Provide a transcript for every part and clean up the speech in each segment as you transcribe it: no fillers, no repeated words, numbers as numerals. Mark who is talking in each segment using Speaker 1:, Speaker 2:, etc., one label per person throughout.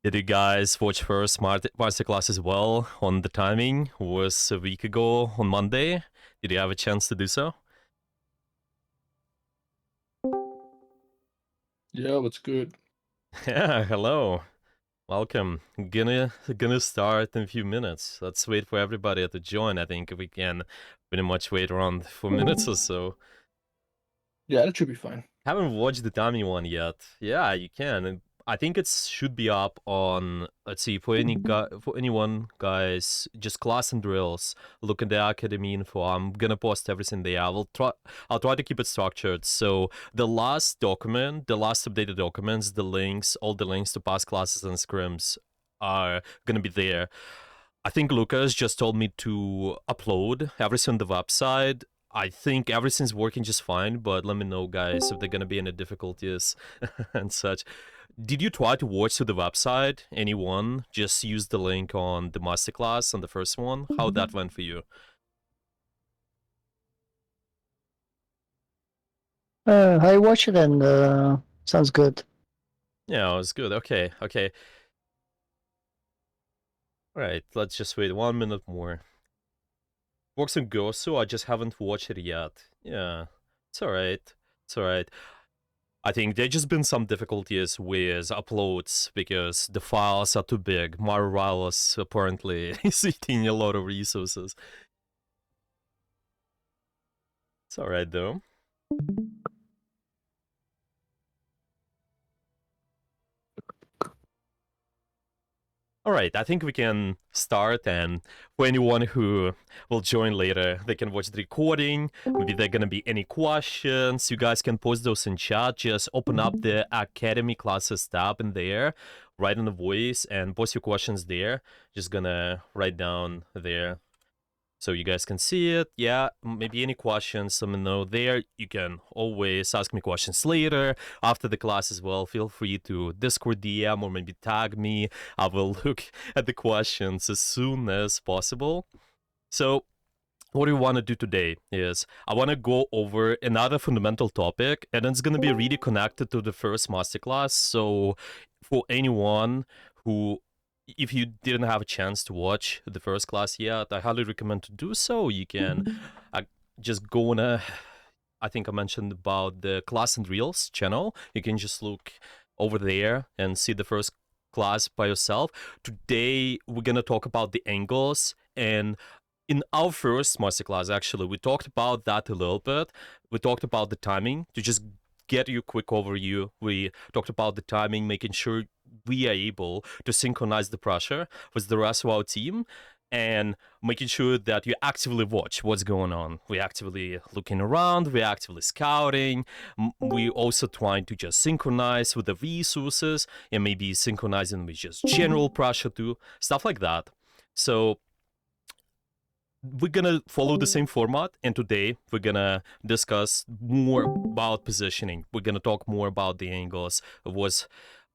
Speaker 1: Did you guys watch first Masterclass as well on the timing? Was a week ago on Monday. Did you have a chance to do so?
Speaker 2: Yeah, what's good?
Speaker 1: Yeah, hello. Welcome. Gonna start in a few minutes. Let's wait for everybody to join. I think we can pretty much wait around 4 minutes or so.
Speaker 2: Yeah, that should be fine.
Speaker 1: Haven't watched the Tommy one yet. Yeah, you can. I think it should be up on. Let's see, for anyone, guys, just class and drills. Look at the academy info. I'm gonna post everything there. I'll try to keep it structured. So the last document, the last updated documents, the links, all the links to past classes and scrims are gonna be there. I think Lucas just told me to upload everything on the website. I think everything's working just fine, but let me know, guys, if there are gonna be any difficulties and such. Did you try to watch through the website? Anyone? Just use the link on the masterclass on the first one. How that went for you?
Speaker 3: I watched it and sounds good.
Speaker 1: Yeah, it was good. Okay. All right, let's just wait 1 minute more. Works on Gosu, I just haven't watched it yet. Yeah, it's alright. I think there just been some difficulties with uploads because the files are too big. Marvalis apparently is eating a lot of resources. It's alright though. Alright, I think we can start, and for anyone who will join later, they can watch the recording. Maybe there are gonna be any questions. You guys can post those in chat. Just open up the Academy classes tab in there, write in the voice, and post your questions there. Just gonna write down there so you guys can see it. Yeah, maybe any questions, let me know there. You can always ask me questions later after the class as well. Feel free to Discord DM or maybe tag me. I will look at the questions as soon as possible. So what we want to do today is I want to go over another fundamental topic, and it's going to be really connected to the first masterclass. So for anyone who, if you didn't have a chance to watch the first class yet, I highly recommend to do so. You can just go on I think I mentioned about the Class and Reels channel. You can just look over there and see the first class by yourself. Today we're gonna talk about the angles, and in our first masterclass, actually, we talked about that a little bit. We talked about the timing to just get you a quick overview. We talked about the timing, making sure we are able to synchronize the pressure with the rest of our team, and making sure that you actively watch what's going on. We're actively looking around, we're actively scouting, we're also trying to just synchronize with the resources, and maybe synchronizing with just general pressure too, stuff like that. So we're gonna follow the same format, and today we're gonna discuss more about positioning. We're gonna talk more about the angles. It was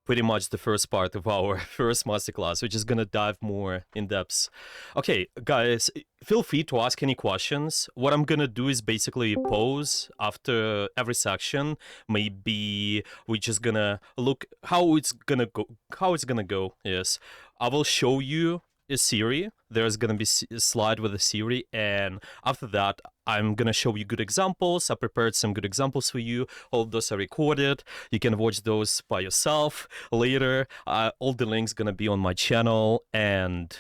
Speaker 1: pretty much the first part of our first masterclass. We're just gonna dive more in depth. Okay, guys, feel free to ask any questions. What I'm gonna do is basically pause after every section. Maybe we're just gonna look how it's gonna go. Yes, I will show you a Siri. There's gonna be a slide with a Siri, and after that, I'm gonna show you good examples. I prepared some good examples for you. All of those are recorded. You can watch those by yourself later. All the links gonna be on my channel, and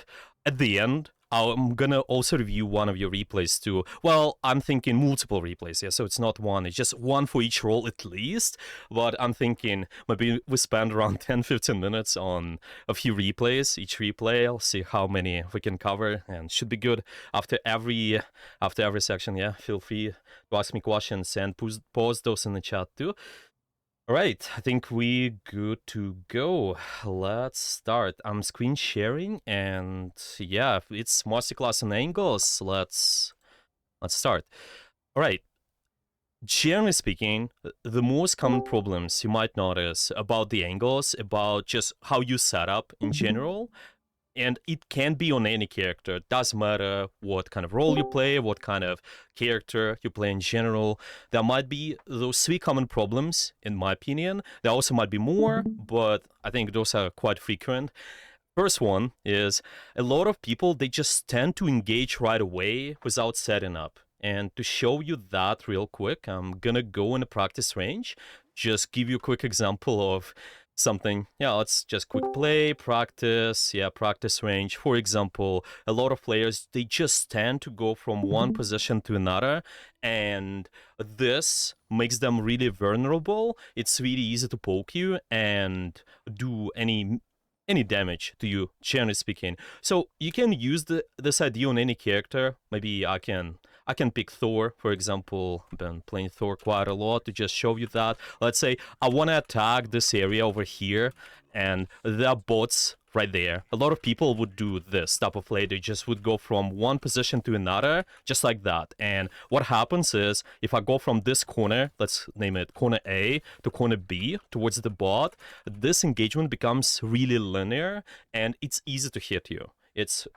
Speaker 1: at the end, I'm gonna also review one of your replays too. Well, I'm thinking multiple replays, yeah, so it's not one, it's just one for each role at least. But I'm thinking maybe we spend around 10-15 minutes on a few replays. Each replay, I'll see how many we can cover, and should be good after every section. Yeah, feel free to ask me questions and post those in the chat too. All right, I think we're good to go. Let's start. I'm screen sharing, and yeah, it's masterclass on angles. Let's start. All right. Generally speaking, the most common problems you might notice about the angles, about just how you set up in general, And it can be on any character. It doesn't matter what kind of role you play, what kind of character you play in general. There might be those three common problems, in my opinion. There also might be more, but I think those are quite frequent. First one is a lot of people, they just tend to engage right away without setting up. And to show you that real quick, I'm gonna go in a practice range, just give you a quick example of something. Yeah, let's just quick play, practice, practice range. For example, a lot of players, they just tend to go from one position to another, and this makes them really vulnerable. It's really easy to poke you and do any damage to you, generally speaking. So you can use this idea on any character. Maybe I can pick Thor, for example. I've been playing Thor quite a lot to just show you that. Let's say I want to attack this area over here, and there are bots right there. A lot of people would do this type of play. They just would go from one position to another, just like that. And what happens is, if I go from this corner, let's name it corner A, to corner B, towards the bot, this engagement becomes really linear, and it's easy to hit you. It's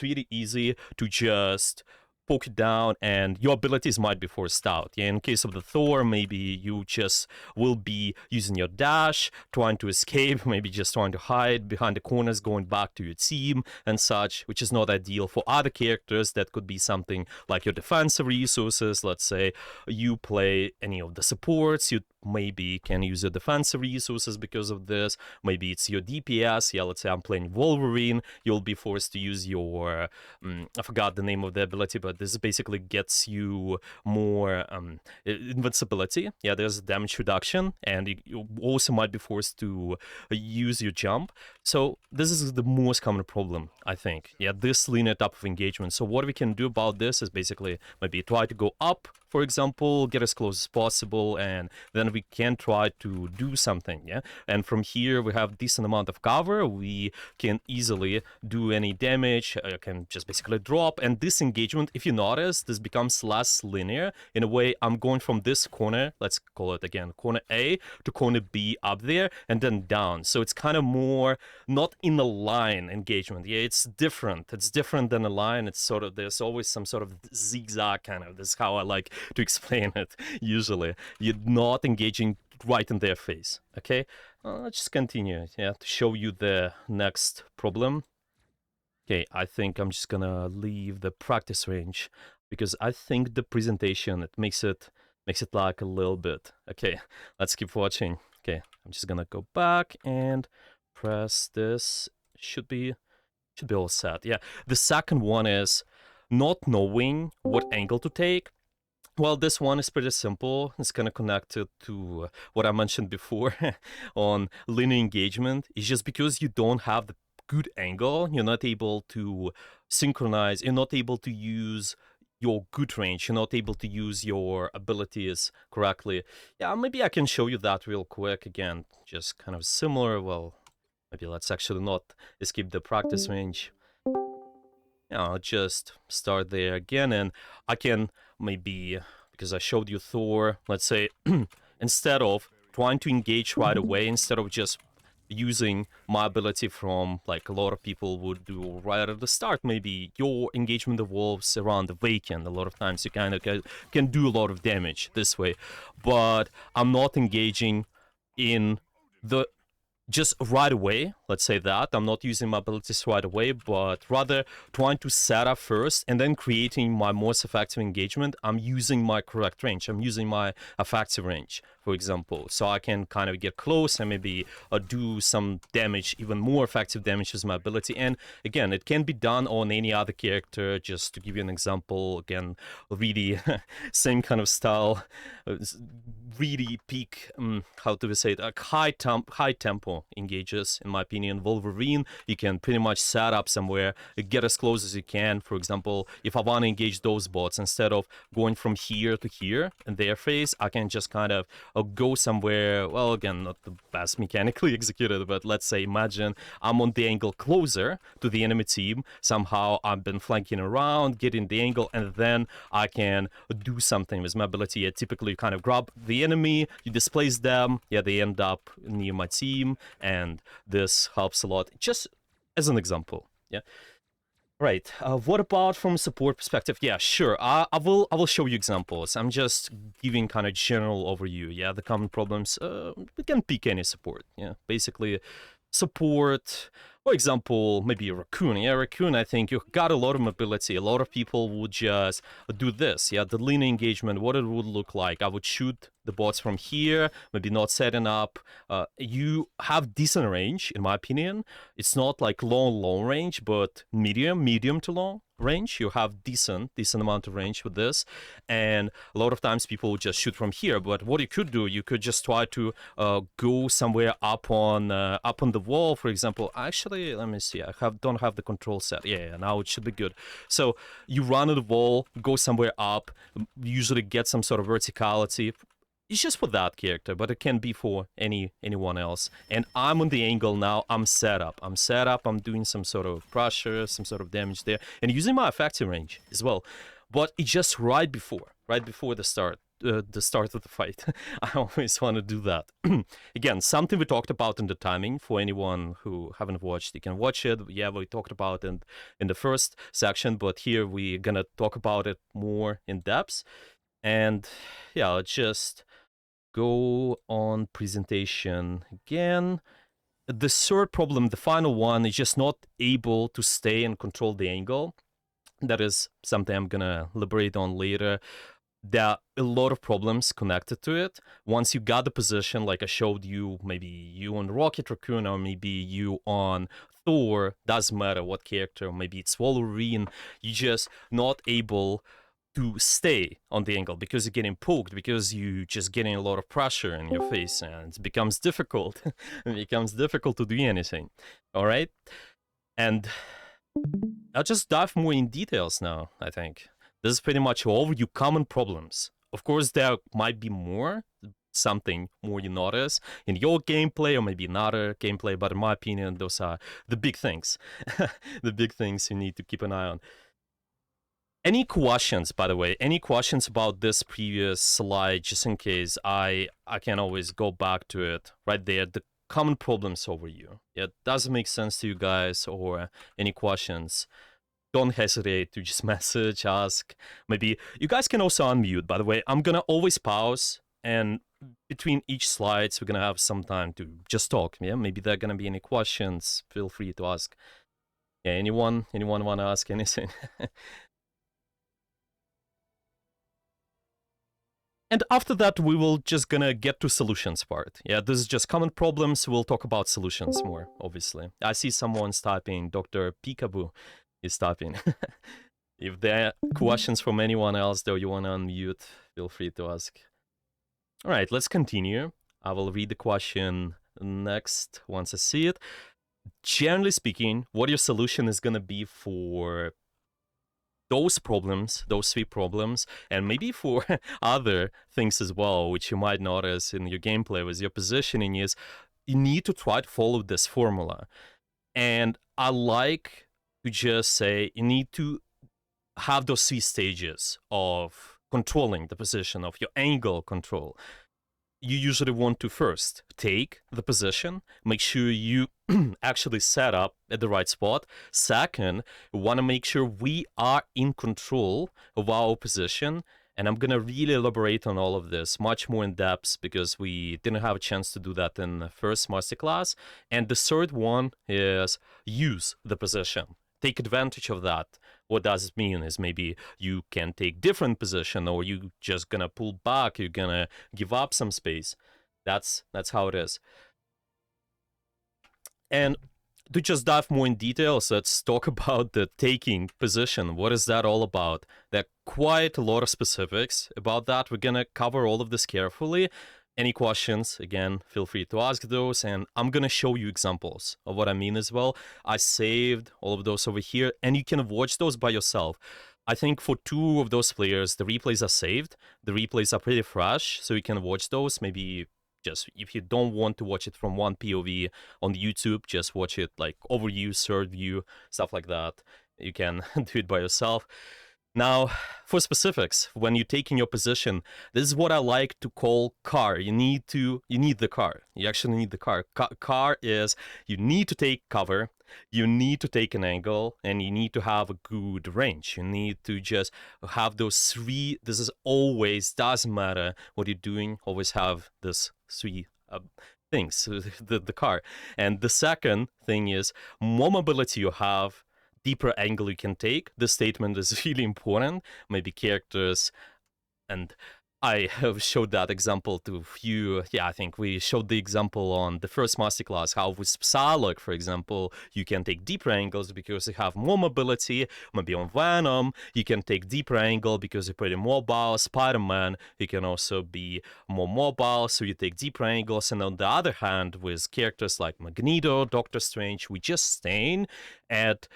Speaker 1: really easy to just poke it down, and your abilities might be forced out. Yeah, in case of the Thor, maybe you just will be using your dash, trying to escape, maybe just trying to hide behind the corners, going back to your team and such, which is not ideal. For other characters, that could be something like your defensive resources. Let's say you play any of the supports, you maybe can use your defensive resources because of this. Maybe it's your DPS. Yeah, let's say I'm playing Wolverine, you'll be forced to use your I forgot the name of the ability, but this basically gets you more invincibility. Yeah, there's damage reduction, and you also might be forced to use your jump. So this is the most common problem, I think. Yeah, this linear type of engagement. So what we can do about this is basically maybe try to go up, for example, get as close as possible, and then we can try to do something. Yeah, and from here we have decent amount of cover. We can easily do any damage. Can just basically drop, and this engagement, if you notice, this becomes less linear. In a way, I'm going from this corner, let's call it again corner A, to corner B up there, and then down. So it's kind of more not in a line engagement. Yeah, it's different. It's different than a line. It's sort of, there's always some sort of zigzag kind of. This is how I like to explain it. Usually, you're not engaging right in their face. Okay, let's just continue. Yeah, to show you the next problem. Okay, I think I'm just gonna leave the practice range because I think the presentation, it makes it like a little bit. Okay, let's keep watching. Okay, I'm just gonna go back and press this. Should be all set. Yeah, the second one is not knowing what angle to take. Well, this one is pretty simple. It's kind of connected to what I mentioned before on linear engagement. It's just because you don't have the good angle, you're not able to synchronize, you're not able to use your good range, you're not able to use your abilities correctly. Yeah, maybe I can show you that real quick. Again, just kind of similar. Well, maybe let's actually not escape the practice range. Yeah, I'll just start there again, and I can maybe, because I showed you Thor, let's say, instead of trying to engage right away, instead of just using my ability from like a lot of people would do right at the start, maybe your engagement evolves around the vacant. A lot of times you kind of can do a lot of damage this way, but I'm not engaging in the just right away, let's say that. I'm not using my abilities right away, but rather trying to set up first and then creating my most effective engagement. I'm using my correct range. I'm using my effective range, for example. So I can kind of get close and maybe do some damage, even more effective damage with my ability. And again, it can be done on any other character. Just to give you an example, again, really same kind of style, really peak, how do we say it, like high tempo engages, in my opinion. Wolverine, you can pretty much set up somewhere, get as close as you can. For example, if I want to engage those bots, instead of going from here to here in their face, I can just kind of go somewhere. Well, again, not the best mechanically executed, but let's say imagine I'm on the angle closer to the enemy team. Somehow I've been flanking around, getting the angle, and then I can do something with my ability. I typically kind of grab the enemy, you displace them, yeah, they end up near my team, and this helps a lot. Just as an example. Yeah. Right. What about from support perspective? Yeah, sure. I will show you examples. I'm just giving kind of general overview. Yeah, the common problems. We can pick any support. Yeah, basically support. For example, maybe a raccoon. Yeah, raccoon. I think you got a lot of mobility. A lot of people would just do this. Yeah, the linear engagement. What it would look like. I would shoot the bots from here. Maybe not setting up. You have decent range, in my opinion. It's not like long range, but medium to long range. You have decent amount of range with this, and a lot of times people will just shoot from here. But what you could do, you could just try to go somewhere up on the wall, for example. Actually, let me see. Don't have the control set. Yeah, now it should be good. So you run at the wall, go somewhere up, usually get some sort of verticality. It's just for that character, but it can be for anyone else. And I'm on the angle now. I'm set up. I'm doing some sort of pressure, some sort of damage there, and using my effective range as well. But it's just right before the start of the fight. I always want to do that. Again, something we talked about in the timing. For anyone who haven't watched, you can watch it. Yeah, we talked about it in the first section, but here we're gonna talk about it more in depth. And yeah, let's just go on presentation again. The third problem, the final one, is just not able to stay and control the angle. That is something I'm gonna elaborate on later. There are a lot of problems connected to it. Once you got the position, like I showed you, maybe you on Rocket Raccoon or maybe you on Thor, doesn't matter what character, maybe it's Wolverine, you're just not able to stay on the angle because you're getting poked, because you just getting a lot of pressure in your face, and it becomes difficult. It becomes difficult to do anything. All right, and I'll just dive more in details now. I think this is pretty much all your common problems. Of course, there might be more, something more you notice in your gameplay or maybe another gameplay, but in my opinion, those are the big things. The big things you need to keep an eye on. Any questions, by the way? Any questions about this previous slide, just in case I can always go back to it right there. The common problems overview. Yeah, does it make sense to you guys, or any questions? Don't hesitate to just message, ask. Maybe you guys can also unmute, by the way. I'm gonna always pause, and between each slides, we're gonna have some time to just talk. Yeah, maybe there are gonna be any questions. Feel free to ask. Yeah, anyone want to ask anything? And after that, we will just gonna get to solutions part. Yeah, this is just common problems. We'll talk about solutions more, obviously. I see someone's typing. Dr. Peekaboo is typing. If there are questions from anyone else, though, you want to unmute, feel free to ask. All right, let's continue. I will read the question next once I see it. Generally speaking, what your solution is gonna be for those problems, those three problems, and maybe for other things as well, which you might notice in your gameplay with your positioning, is you need to try to follow this formula. And I like to just say you need to have those three stages of controlling the position, of your angle control. You usually want to first take the position, make sure you actually set up at the right spot. Second, you want to make sure we are in control of our position. And I'm going to really elaborate on all of this much more in depth because we didn't have a chance to do that in the first masterclass. And the third one is use the position. Take advantage of that. What does it mean is maybe you can take different position, or you just gonna pull back, you're gonna give up some space. That's how it is. And to just dive more in details, let's talk about the taking position. What is that all about? There are quite a lot of specifics about that. We're gonna cover all of this carefully. Any questions, again, feel free to ask those, and I'm gonna show you examples of what I mean as well. I saved all of those over here, and you can watch those by yourself. I think for two of those players, the replays are saved. The replays are pretty fresh, so you can watch those. Maybe just if you don't want to watch it from one POV on YouTube, just watch it like overview, third view, stuff like that. You can do it by yourself. Now, for specifics, when you're taking your position, this is what I like to call car. You need the car. You actually need the car. Car is you need to take cover, you need to take an angle, and you need to have a good range. You need to just have those three. This is always, doesn't matter what you're doing, always have this three things, the car. And the second thing is more mobility you have, deeper angle you can take. This statement is really important. Maybe characters, and I have showed that example to a few. Yeah, I think we showed the example on the first masterclass, how with Psylocke, for example, you can take deeper angles because you have more mobility. Maybe on Venom, you can take deeper angle because you're pretty mobile. Spider-Man, he can also be more mobile, so you take deeper angles. And on the other hand, with characters like Magneto, Doctor Strange, we just staying at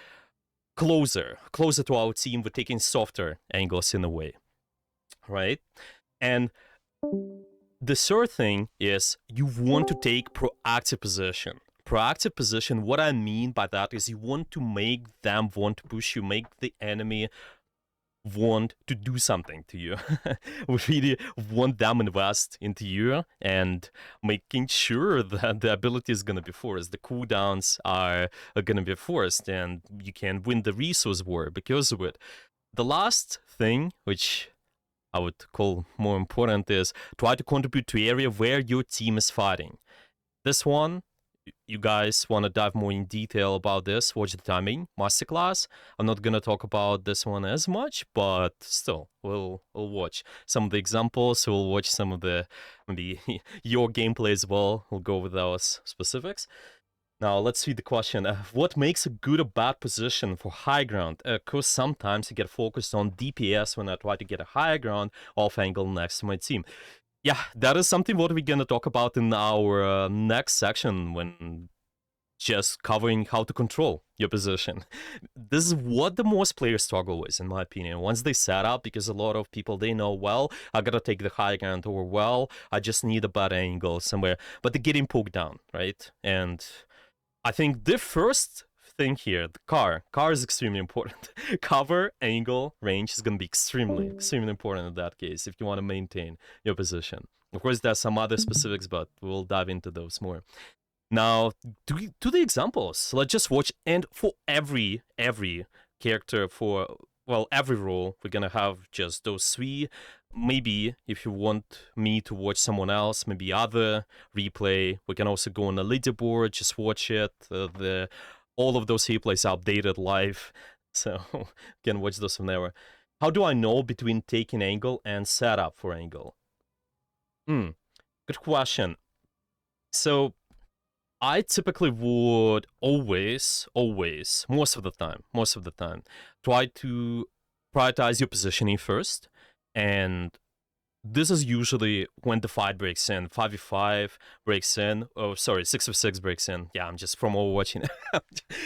Speaker 1: closer to our team. We're taking softer angles in a way, right? And the third thing is you want to take proactive position. Proactive position, what I mean by that is you want to make them want to push you, make the enemy want to do something to you. We really want them invest into you and making sure that the ability is going to be forced, the cooldowns are going to be forced, and you can win the resource war because of it. The last thing, which I would call more important, is try to contribute to area where your team is fighting. This one, you guys want to dive more in detail about this, watch the timing masterclass. I'm not gonna talk about this one as much, but still, we'll watch some of the examples. We'll watch some of the maybe your gameplay as well. We'll go with those specifics. Now let's see the question. What makes a good or bad position for high ground? Because sometimes you get focused on DPS when I try to get a high ground off angle next to my team. Yeah, that is something what we're gonna talk about in our next section when just covering how to control your position. This is what the most players struggle with, in my opinion. Once they set up, because a lot of people, they know, well, I gotta take the high ground, or well, I just need a bad angle somewhere, but they're getting poked down, right? And I think the first thing here, the car is extremely important. Cover, angle, range is going to be extremely important in that case if you want to maintain your position. Of course, there's some other specifics, but we'll dive into those more. Now, to the examples. Let's just watch, and for every character, for, well, every role, we're gonna have just those three. Maybe if you want me to watch someone else, maybe other replay, we can also go on the leaderboard, just watch it. All of those replays are updated live, so you can watch those from there. How do I know between taking angle and setup for angle? Good question. So I typically would always, most of the time, try to prioritize your positioning first. And this is usually when the fight breaks in. 5v5 breaks in. Oh, sorry, 6v6 breaks in. Yeah, I'm just from overwatching.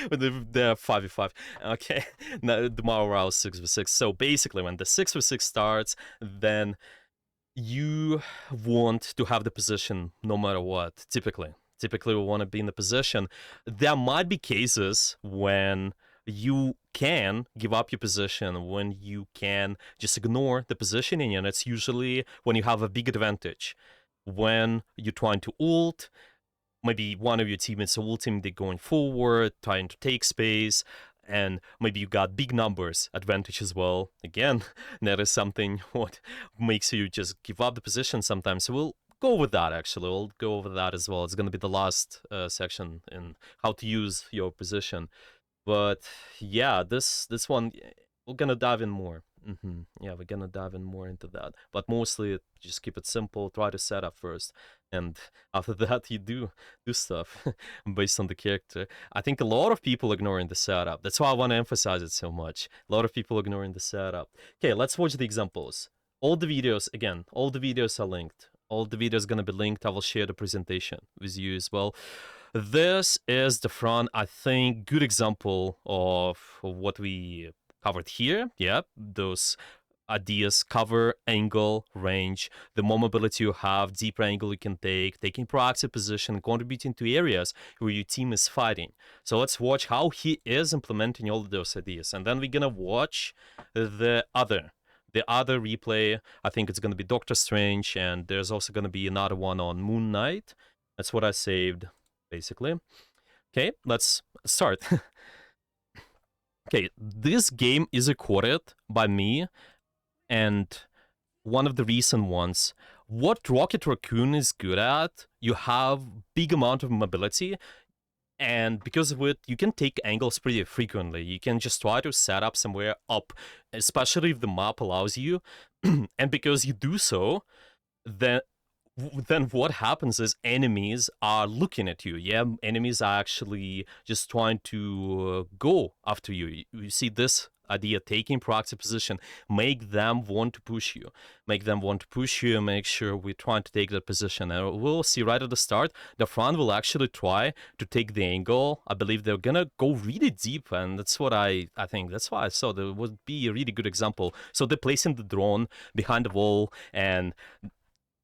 Speaker 1: the 5v5. Okay, now the morale is 6v6. So basically, when the 6v6 starts, then you want to have the position no matter what, typically we want to be in the position. There might be cases when you can give up your position, when you can just ignore the positioning, and it's usually when you have a big advantage. When you're trying to ult, maybe one of your teammates are ulting, they're going forward, trying to take space, and maybe you got big numbers advantage as well. Again, that is something what makes you just give up the position sometimes. So we'll go with that, actually. We'll go over that as well. It's going to be the last section in how to use your position. But yeah, this one, we're going to dive in more. Yeah, we're going to dive in more into that. But mostly, just keep it simple. Try to set up first. And after that, you do stuff based on the character. I think a lot of people ignoring the setup. That's why I want to emphasize it so much. A lot of people ignoring the setup. Okay, let's watch the examples. All the videos, again, all the videos are linked. All the videos going to be linked. I will share the presentation with you as well. This is the front, I think, good example of what we covered here. Yeah, those ideas: cover, angle, range, the more mobility you have, deeper angle you can take, taking proactive position, contributing to areas where your team is fighting. So let's watch how he is implementing all of those ideas, and then we're gonna watch the other replay. I think it's gonna be Doctor Strange, and there's also gonna be another one on Moon Knight. That's what I saved, basically. Okay, let's start. Okay, this game is recorded by me, and one of the recent ones. What Rocket Raccoon is good at, you have big amount of mobility, and because of it, you can take angles pretty frequently. You can just try to set up somewhere up, especially if the map allows you. And because you do so, then what happens is enemies are looking at you. Yeah, enemies are actually just trying to go after you. You see this idea: taking proactive position, make them want to push you, make sure we're trying to take that position. And we'll see right at the start, the front will actually try to take the angle. I believe they're gonna go really deep, and that's what I think. That's why I saw there would be a really good example. So they're placing the drone behind the wall, and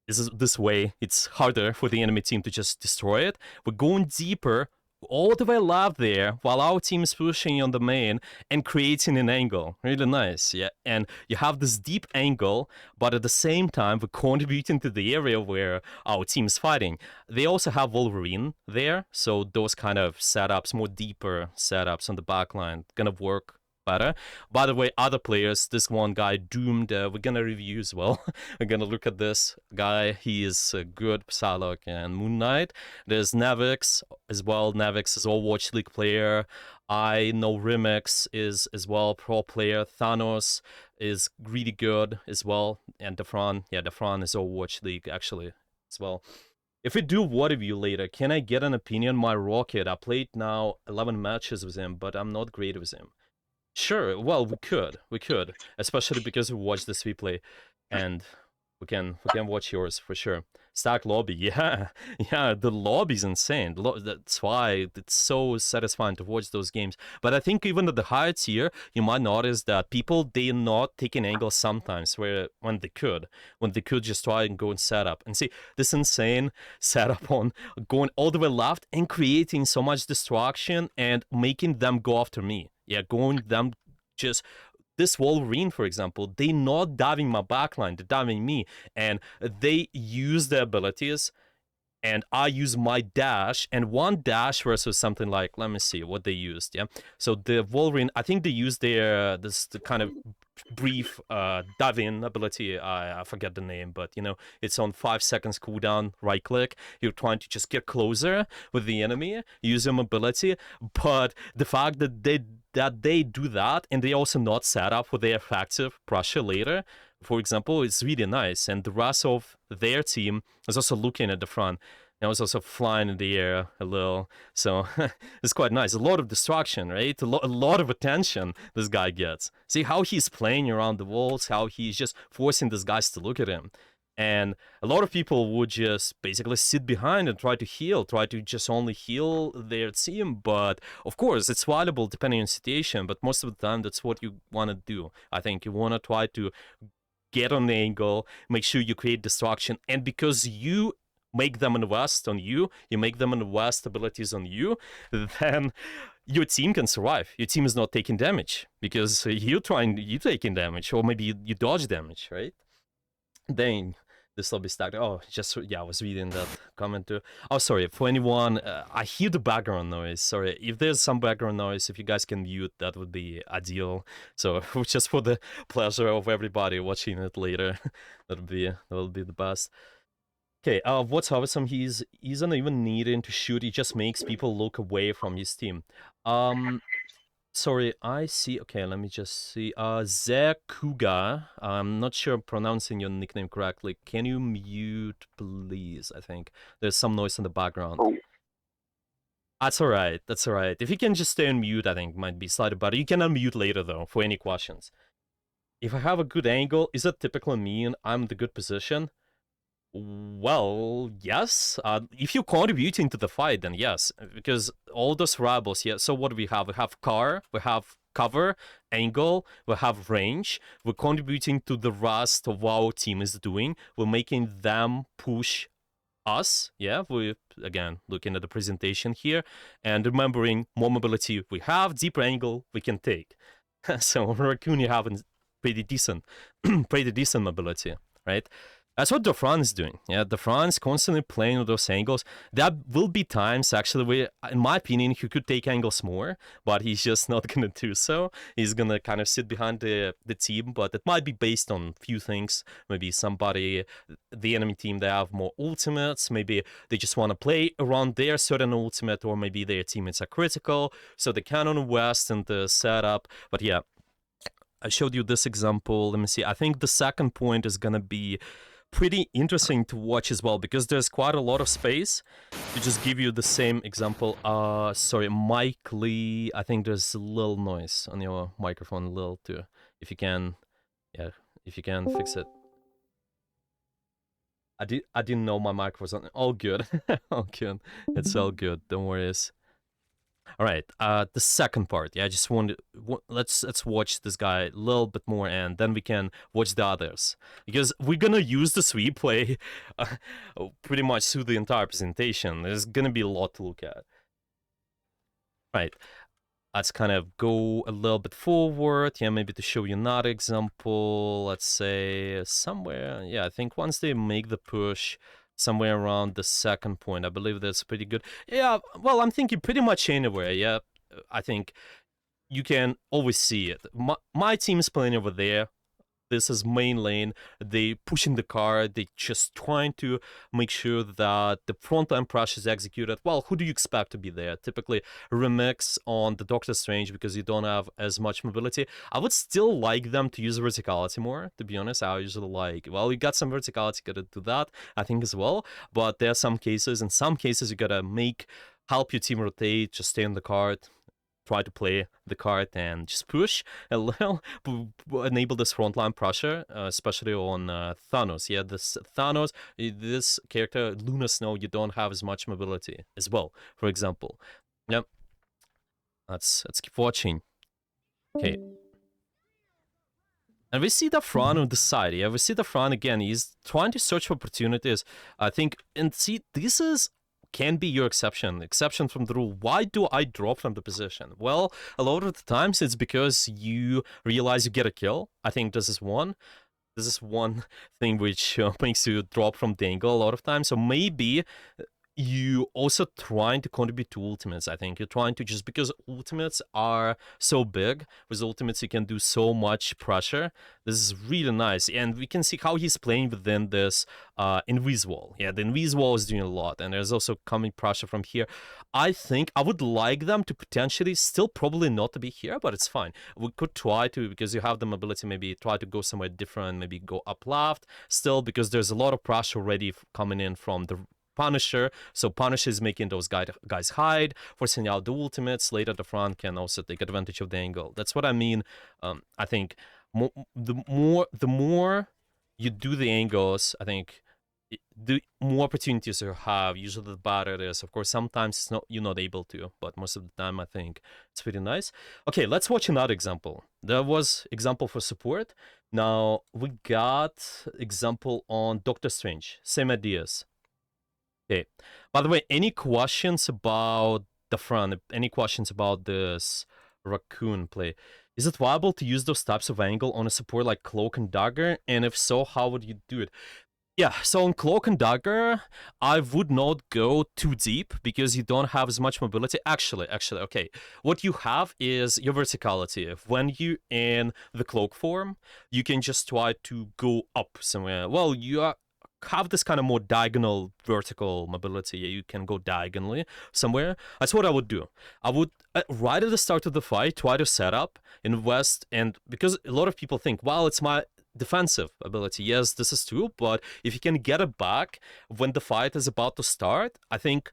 Speaker 1: this way it's harder for the enemy team to just destroy it. We're going deeper all the way left there while our team is pushing on the main and creating an angle. Really nice, yeah. And you have this deep angle, but at the same time we're contributing to the area where our team is fighting. They also have Wolverine there, so those kind of setups, more deeper setups on the backline, gonna work better. By the way, other players, this one guy, Doomed, we're gonna review as well. We're gonna look at this guy. He is a good Psylocke and Moon Knight. There's Navix as well. Navix is Overwatch League player. I know Remix is as well pro player. Thanos is really good as well. And Defran is Overwatch League actually as well. If we do what review later, can I get an opinion? My Rocket, I played now 11 matches with him, but I'm not great with him. Sure, well, we could, especially because we watched this replay, and we can watch yours for sure. Stack lobby, yeah, the lobby's insane. That's why it's so satisfying to watch those games. But I think even at the higher tier, you might notice that people, they're not taking angles sometimes when they could just try and go and set up. And see, this insane setup on going all the way left and creating so much distraction and making them go after me. Yeah, going them just this Wolverine, for example, they not diving my backline, they're diving me, and they use their abilities, and I use my dash, and one dash versus something like, let me see what they used. Yeah, so the Wolverine, I think they used their the kind of brief dive-in ability. I forget the name, but you know, it's on 5 seconds cooldown. Right click, you're trying to just get closer with the enemy, use your mobility. But the fact that they do that, and they also not set up for their effective pressure later, for example, is really nice. And the rest of their team is also looking at the front. And was also flying in the air a little. So it's quite nice. A lot of distraction, right? A lot of attention this guy gets. See how he's playing around the walls, how he's just forcing these guys to look at him. And a lot of people would just basically sit behind and try to just only heal their team. But of course, it's valuable depending on situation. But most of the time, that's what you want to do. I think you want to try to get on the angle, make sure you create distraction. And because you make them invest on you, make them invest abilities on you, then your team can survive. Your team is not taking damage because you taking damage, or maybe you dodge damage, right? Then this will be stacked. Oh, I was reading that comment too. Oh, sorry, for anyone, I hear the background noise. Sorry, if there's some background noise, if you guys can mute, that would be ideal. So just for the pleasure of everybody watching it later, that will be the best. Okay, what's awesome, he's not even needing to shoot, he just makes people look away from his team. Sorry, I see, okay, let me just see, Zekuga, I'm not sure I'm pronouncing your nickname correctly, can you mute, please? I think there's some noise in the background.
Speaker 4: Oh.
Speaker 1: That's alright, if you can just stay on mute, I think might be slightly better. You can unmute later though, for any questions. If I have a good angle, is that typically mean I'm in the good position? Well, yes. If you're contributing to the fight, then yes, because all those variables. Yeah. So what do we have? We have car, we have cover, angle, we have range. We're contributing to the rest of what our team is doing. We're making them push us. Yeah, we again looking at the presentation here and remembering more mobility we have, deeper angle we can take. So Raccoon, you have pretty decent, pretty decent mobility, right? That's what Dofran is doing. Yeah, Dofran is constantly playing with those angles. There will be times, actually, where, in my opinion, he could take angles more, but he's just not going to do so. He's going to kind of sit behind the team, but it might be based on a few things. Maybe somebody, the enemy team, they have more ultimates. Maybe they just want to play around their certain ultimate, or maybe their teammates are critical, so they can invest in the setup. But yeah, I showed you this example. Let me see. I think the second point is going to be pretty interesting to watch as well, because there's quite a lot of space. To just give you the same example, sorry, Mike Lee, I think there's a little noise on your microphone, a little too. If you can, yeah, if you can fix it. I didn't know my mic was on. All good. All good. It's all good. Don't worry. All right. The second part. Yeah, I just wanted. Let's watch this guy a little bit more, and then we can watch the others, because we're gonna use this replay pretty much through the entire presentation. There's gonna be a lot to look at. Right. Let's kind of go a little bit forward. Yeah, maybe to show you another example. Let's say somewhere. Yeah, I think once they make the push, somewhere around the second point, I believe that's pretty good. Yeah, well, I'm thinking pretty much anywhere. Yeah, I think you can always see it. My team is playing over there. This is main lane. They pushing the car. They just trying to make sure that the frontline push is executed. Well, who do you expect to be there? Typically, Remix on the Doctor Strange, because you don't have as much mobility. I would still like them to use verticality more, to be honest. I usually like, well, you got some verticality, gotta do that, I think, as well. But there are some cases, in some cases, you gotta help your team rotate, just stay on the card, try to play the card and just push a little, enable this frontline pressure, especially on Thanos. Yeah, this Thanos, this character, Luna Snow, you don't have as much mobility as well, for example. Yep. Let's keep watching. Okay. And we see the Fran on the side. Yeah, we see the Fran again. He's trying to search for opportunities, I think. And see, this can be your exception from the rule. Why do I drop from the position? Well, a lot of the times it's because you realize you get a kill. I think this is one thing which makes you drop from the angle a lot of times. So maybe you also trying to contribute to ultimates. I think you're trying to, just because ultimates are so big, with ultimates you can do so much pressure. This is really nice, and we can see how he's playing within this Invis-wall. Yeah, the Invis-wall is doing a lot, and there's also coming pressure from here. I think I would like them to potentially, still probably not to be here, but it's fine. We could try to, because you have the mobility, maybe try to go somewhere different, maybe go up left still, because there's a lot of pressure already coming in from the Punisher, so Punisher is making those guys hide, forcing out the ultimates. Later the front can also take advantage of the angle. That's what I mean. I think the more you do the angles, I think the more opportunities you have. Usually the better it is. Of course, sometimes you're not able to, but most of the time I think it's pretty nice. Okay, let's watch another example. There was example for support. Now we got example on Doctor Strange. Same ideas. Okay. By the way, any questions about the front? Any questions about this Raccoon play? Is it viable to use those types of angle on a support like Cloak and Dagger? And if so, how would you do it? Yeah, so on Cloak and Dagger, I would not go too deep because you don't have as much mobility. Actually, okay. What you have is your verticality. When you in the Cloak form, you can just try to go up somewhere. Well, you have this kind of more diagonal vertical mobility. You can go diagonally somewhere. That's what I would do. I would, right at the start of the fight, try to set up, invest, and because a lot of people think, well, it's my defensive ability. Yes, this is true, but if you can get it back when the fight is about to start, I think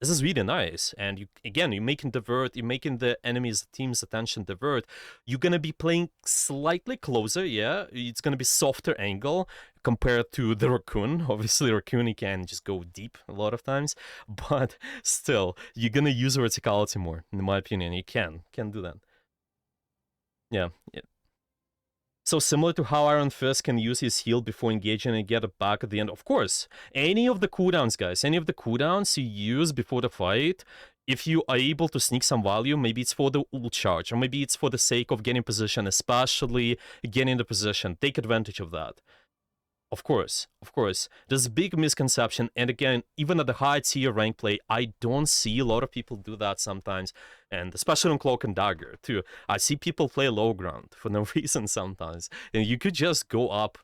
Speaker 1: this is really nice. And you're making the enemy's team's attention divert. You're gonna be playing slightly closer, yeah. It's gonna be softer angle compared to the Raccoon. Obviously, Raccoon, you can just go deep a lot of times, but still, you're gonna use verticality more, in my opinion. You can do that. Yeah. So similar to how Iron Fist can use his heal before engaging and get it back at the end. Of course, any of the cooldowns, guys, any of the cooldowns you use before the fight, if you are able to sneak some value, maybe it's for the ult charge, or maybe it's for the sake of getting position, especially getting the position. Take advantage of that. Of course. There's a big misconception, and again, even at the high tier rank play, I don't see a lot of people do that sometimes, and especially on Cloak and Dagger too. I see people play low ground for no reason sometimes, and you could just go up,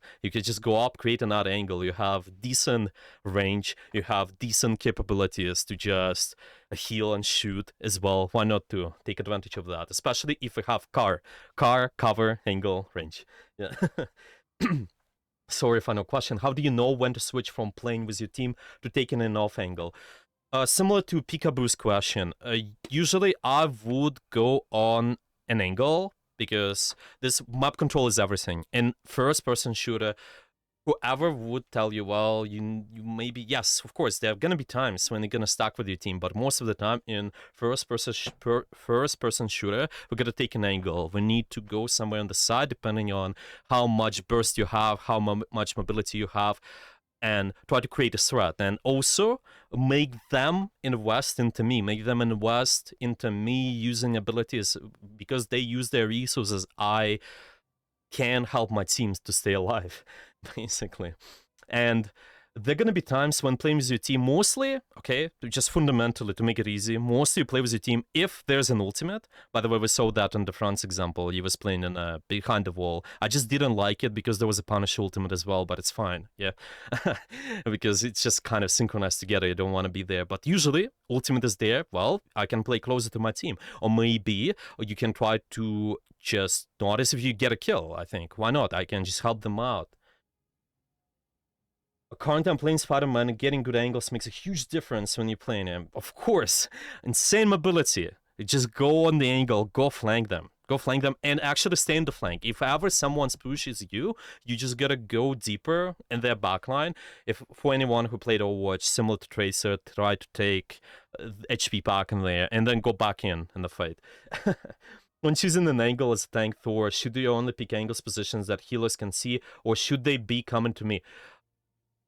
Speaker 1: create another angle, you have decent range, you have decent capabilities to just heal and shoot as well. Why not to take advantage of that, especially if we have car, cover, angle, range. Yeah. Sorry, final question. How do you know when to switch from playing with your team to taking an off angle? Similar to Peekaboo's question, usually I would go on an angle because this map control is everything. In first-person shooter, whoever would tell you, well, you maybe, yes, of course, there are gonna be times when you're gonna stack with your team, but most of the time in first-person shooter, we're gonna take an angle. We need to go somewhere on the side, depending on how much burst you have, how much mobility you have, and try to create a threat. And also make them invest into me, using abilities, because they use their resources. I can help my teams to stay alive, basically. And there are going to be times when playing with your team, mostly, okay, just fundamentally, to make it easy, mostly you play with your team if there's an ultimate. By the way, we saw that in the France example. He was playing in behind the wall. I just didn't like it because there was a punish ultimate as well, but it's fine, yeah. Because it's just kind of synchronized together. You don't want to be there. But usually, ultimate is there. Well, I can play closer to my team. Or maybe you can try to just notice if you get a kill, I think. Why not? I can just help them out. Currently, I'm playing Spider-Man, and getting good angles makes a huge difference when you're playing him. Of course, insane mobility. You just go on the angle, go flank them, and actually stay in the flank. If ever someone pushes you, you just gotta go deeper in their backline. If for anyone who played Overwatch, similar to Tracer, try to take HP back in there, and then go back in the fight. When choosing an angle as a tank Thor, should you only pick angles positions that healers can see, or should they be coming to me?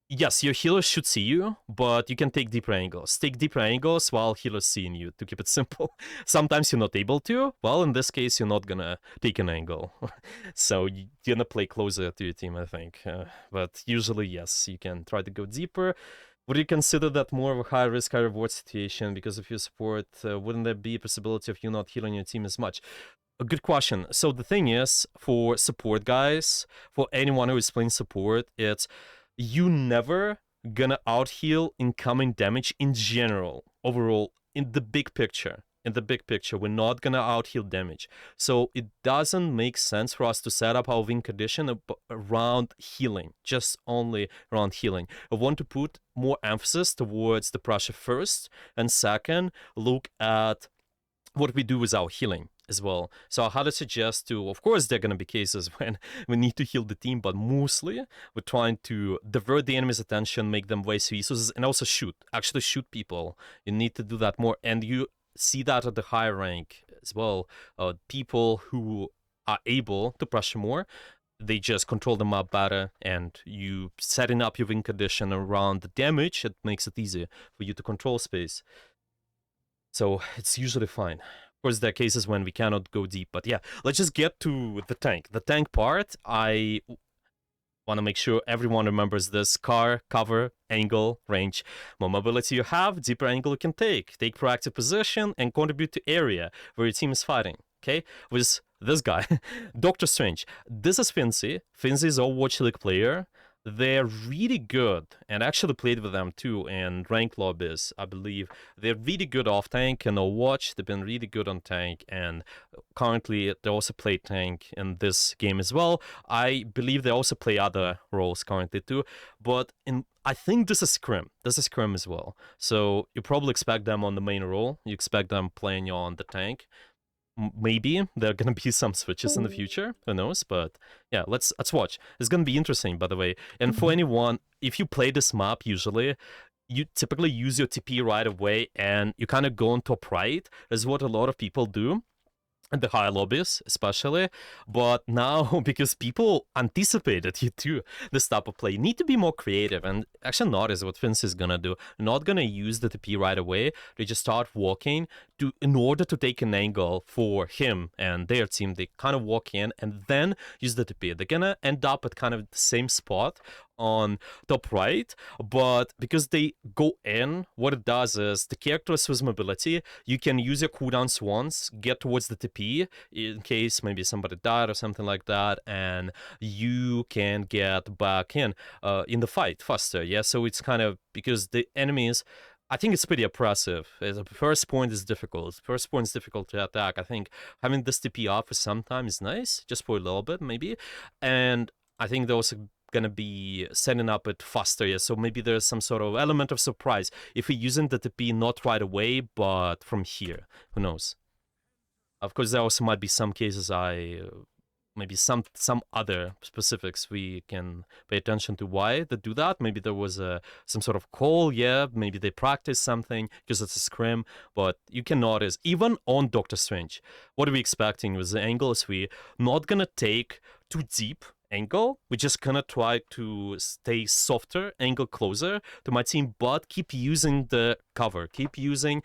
Speaker 1: Yes, your healers should see you, but you can take deeper angles. Take deeper angles while healers seeing you, to keep it simple. Sometimes you're not able to. Well, in this case, you're not gonna take an angle. So you're gonna play closer to your team, I think. But usually, yes, you can try to go deeper. Would you consider that more of a high-risk, high-reward situation because of your support? Wouldn't there be a possibility of you not healing your team as much? A good question. So the thing is, for support guys, for anyone who is playing support, it's you never gonna out-heal incoming damage in general, overall, in the big picture. In the big picture, we're not gonna out-heal damage. So it doesn't make sense for us to set up our win condition around healing, just only around healing. I want to put more emphasis towards the pressure first, and second, look at what we do with our healing as well. So I highly suggest to, of course, there are going to be cases when we need to heal the team, but mostly we're trying to divert the enemy's attention, make them waste resources, and also actually shoot people. You need to do that more, and you see that at the higher rank as well. People who are able to pressure more, they just control the map better, and you setting up your win condition around the damage, it makes it easier for you to control space. So it's usually fine. Of course, there are cases when we cannot go deep, but yeah, let's just get to the tank. The tank part, I want to make sure everyone remembers this. Car, cover, angle, range. More mobility you have, deeper angle you can take. Take proactive position and contribute to area where your team is fighting. Okay? With this guy, Doctor Strange. This is Finzi. Finzi is Overwatch League player. They're really good, and I actually played with them too in ranked lobbies, I believe. They're really good off tank and Overwatch. They've been really good on tank, and currently they also play tank in this game as well. I believe they also play other roles currently too, but I think this is Scrim. This is Scrim as well. So you probably expect them on the main role. You expect them playing on the tank. Maybe there are gonna be some switches in the future, who knows, but yeah, let's watch. It's gonna be interesting, by the way. And for anyone, if you play this map, usually you typically use your TP right away and you kind of go on top right. That's what a lot of people do. in the high lobbies especially, but now because people anticipated you too this type of play, you need to be more creative and actually notice what Vince is gonna do. Not gonna use the TP right away. They just start walking to in order to take an angle for him and their team. They kind of walk in and then use the TP. They're gonna end up at kind of the same spot on top right, but because they go in, what it does is the characters with mobility, you can use your cooldowns once, get towards the TP in case maybe somebody died or something like that, and you can get back in the fight faster. Yeah, so it's kind of because the enemies, I think it's pretty oppressive. The first point is difficult. First point is difficult to attack. I think having this TP off for some time is nice, just for a little bit maybe, and I think those gonna be setting up it faster, yeah. So maybe there's some sort of element of surprise if we're using the TP not right away, but from here. Who knows? Of course, there also might be some cases maybe some other specifics we can pay attention to why they do that. Maybe there was some sort of call, yeah. Maybe they practice something because it's a scrim, but you can notice even on Doctor Strange, what are we expecting with the angles? We not gonna take too deep angle. We're just gonna try to stay softer, angle closer to my team, but keep using the cover, keep using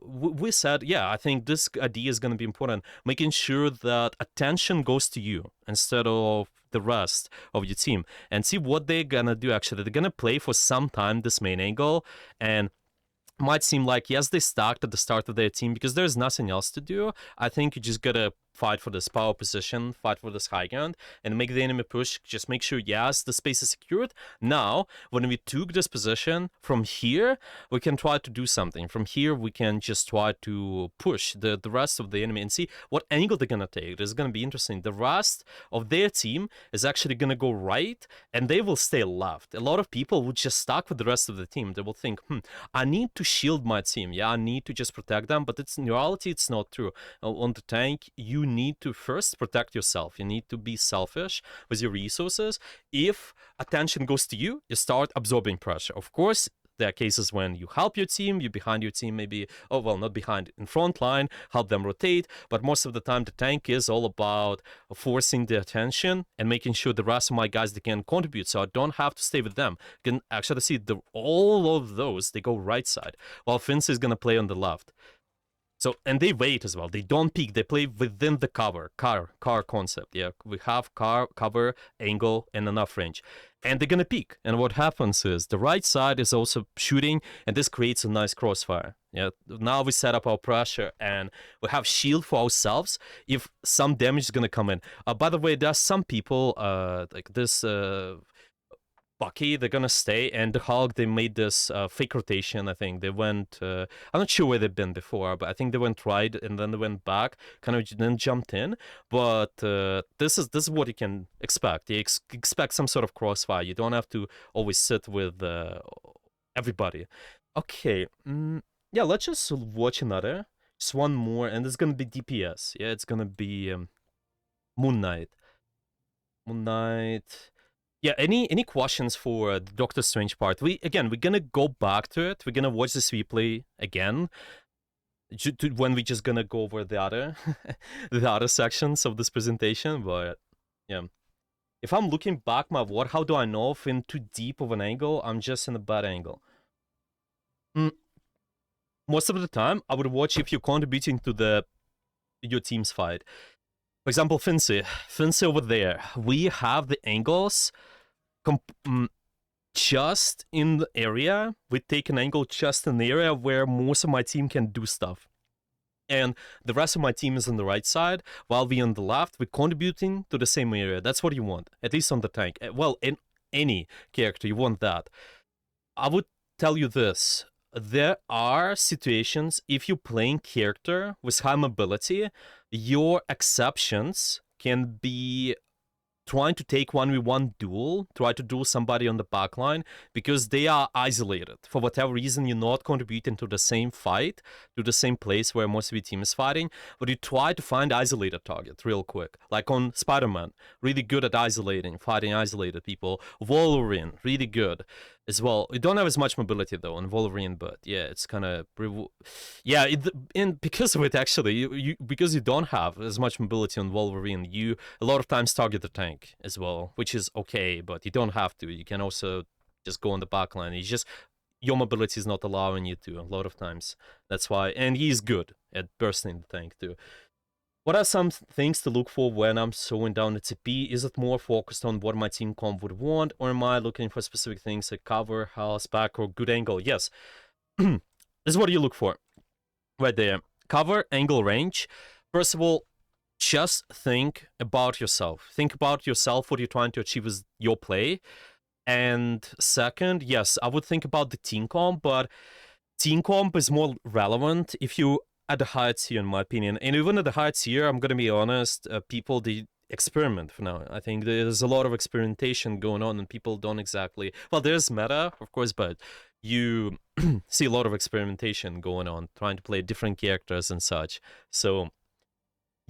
Speaker 1: we said, yeah, I think this idea is going to be important, making sure that attention goes to you instead of the rest of your team, and see what they're going to do. Actually, they're going to play for some time this main angle, and might seem like, yes, they stacked at the start of their team because there's nothing else to do. I think you just gotta fight for this power position, fight for this high ground, and make the enemy push. Just make sure, yes, the space is secured. Now, when we took this position, from here, we can try to do something. From here, we can just try to push the rest of the enemy and see what angle they're gonna take. This is gonna be interesting. The rest of their team is actually gonna go right, and they will stay left. A lot of people would just stuck with the rest of the team. They will think, I need to shield my team. Yeah, I need to just protect them, but it's in reality, it's not true. On the tank, you need to first protect yourself. You need to be selfish with your resources. If attention goes to you, you start absorbing pressure. Of course, there are cases when you help your team, you behind your team, maybe, oh, well, not behind, in front line, help them rotate, but most of the time the tank is all about forcing the attention and making sure the rest of my guys, they can contribute, so I don't have to stay with them. You can actually see all of those, they go right side, while Vince is going to play on the left. So, and they wait as well. They don't peek. They play within the car concept. Yeah, we have cover, angle, and enough range. And they're gonna peek. And what happens is the right side is also shooting, and this creates a nice crossfire. Yeah, now we set up our pressure, and we have shield for ourselves if some damage is gonna come in. By the way, there's some people like this. Bucky, they're gonna stay, and the Hulk, they made this fake rotation. I think they went. I'm not sure where they've been before, but I think they went right and then they went back, kind of then jumped in. But this is what you can expect. You expect some sort of crossfire. You don't have to always sit with everybody. Okay, yeah, let's just watch another. Just one more, and it's gonna be DPS. Yeah, it's gonna be Moon Knight. Moon Knight. Yeah, any questions for the Doctor Strange part? We're gonna go back to it. We're gonna watch this replay again when we're just gonna go over the other the other sections of this presentation. But yeah, if I'm looking back my what, how do I know if in too deep of an angle I'm just in a bad angle? Most of the time, I would watch if you're contributing to your team's fight. For example, Fincy over there. We have the angles just in the area. We take an angle just in the area where most of my team can do stuff. And the rest of my team is on the right side, while we on the left, we're contributing to the same area. That's what you want, at least on the tank. Well, in any character, you want that. I would tell you this. There are situations, if you're playing character with high mobility, your exceptions can be trying to take 1v1 duel, try to duel somebody on the backline, because they are isolated. For whatever reason, you're not contributing to the same fight, to the same place where most of your team is fighting, but you try to find isolated target real quick. Like on Spider-Man, really good at fighting isolated people. Wolverine, really good. as well. You don't have as much mobility though on Wolverine, but yeah, it's kind of and because of it actually, because you don't have as much mobility on Wolverine, you a lot of times target the tank as well, which is okay, but you don't have to. You can also just go on the back line. It's just your mobility is not allowing you to a lot of times. That's why, and he's good at bursting the tank too. What are some things to look for when I'm throwing down a TP? Is it more focused on what my team comp would want, or am I looking for specific things like cover, house, back, or good angle? Yes. This is what you look for right there. Cover, angle, range. First of all, just think about yourself. Think about yourself, what you're trying to achieve with your play. And second, yes, I would think about the team comp, but team comp is more relevant if you at the higher tier, in my opinion. And even at the higher tier, I'm gonna be honest, people they experiment for now. I think there's a lot of experimentation going on, and people don't exactly. Well, there's meta, of course, but you see a lot of experimentation going on, trying to play different characters and such. So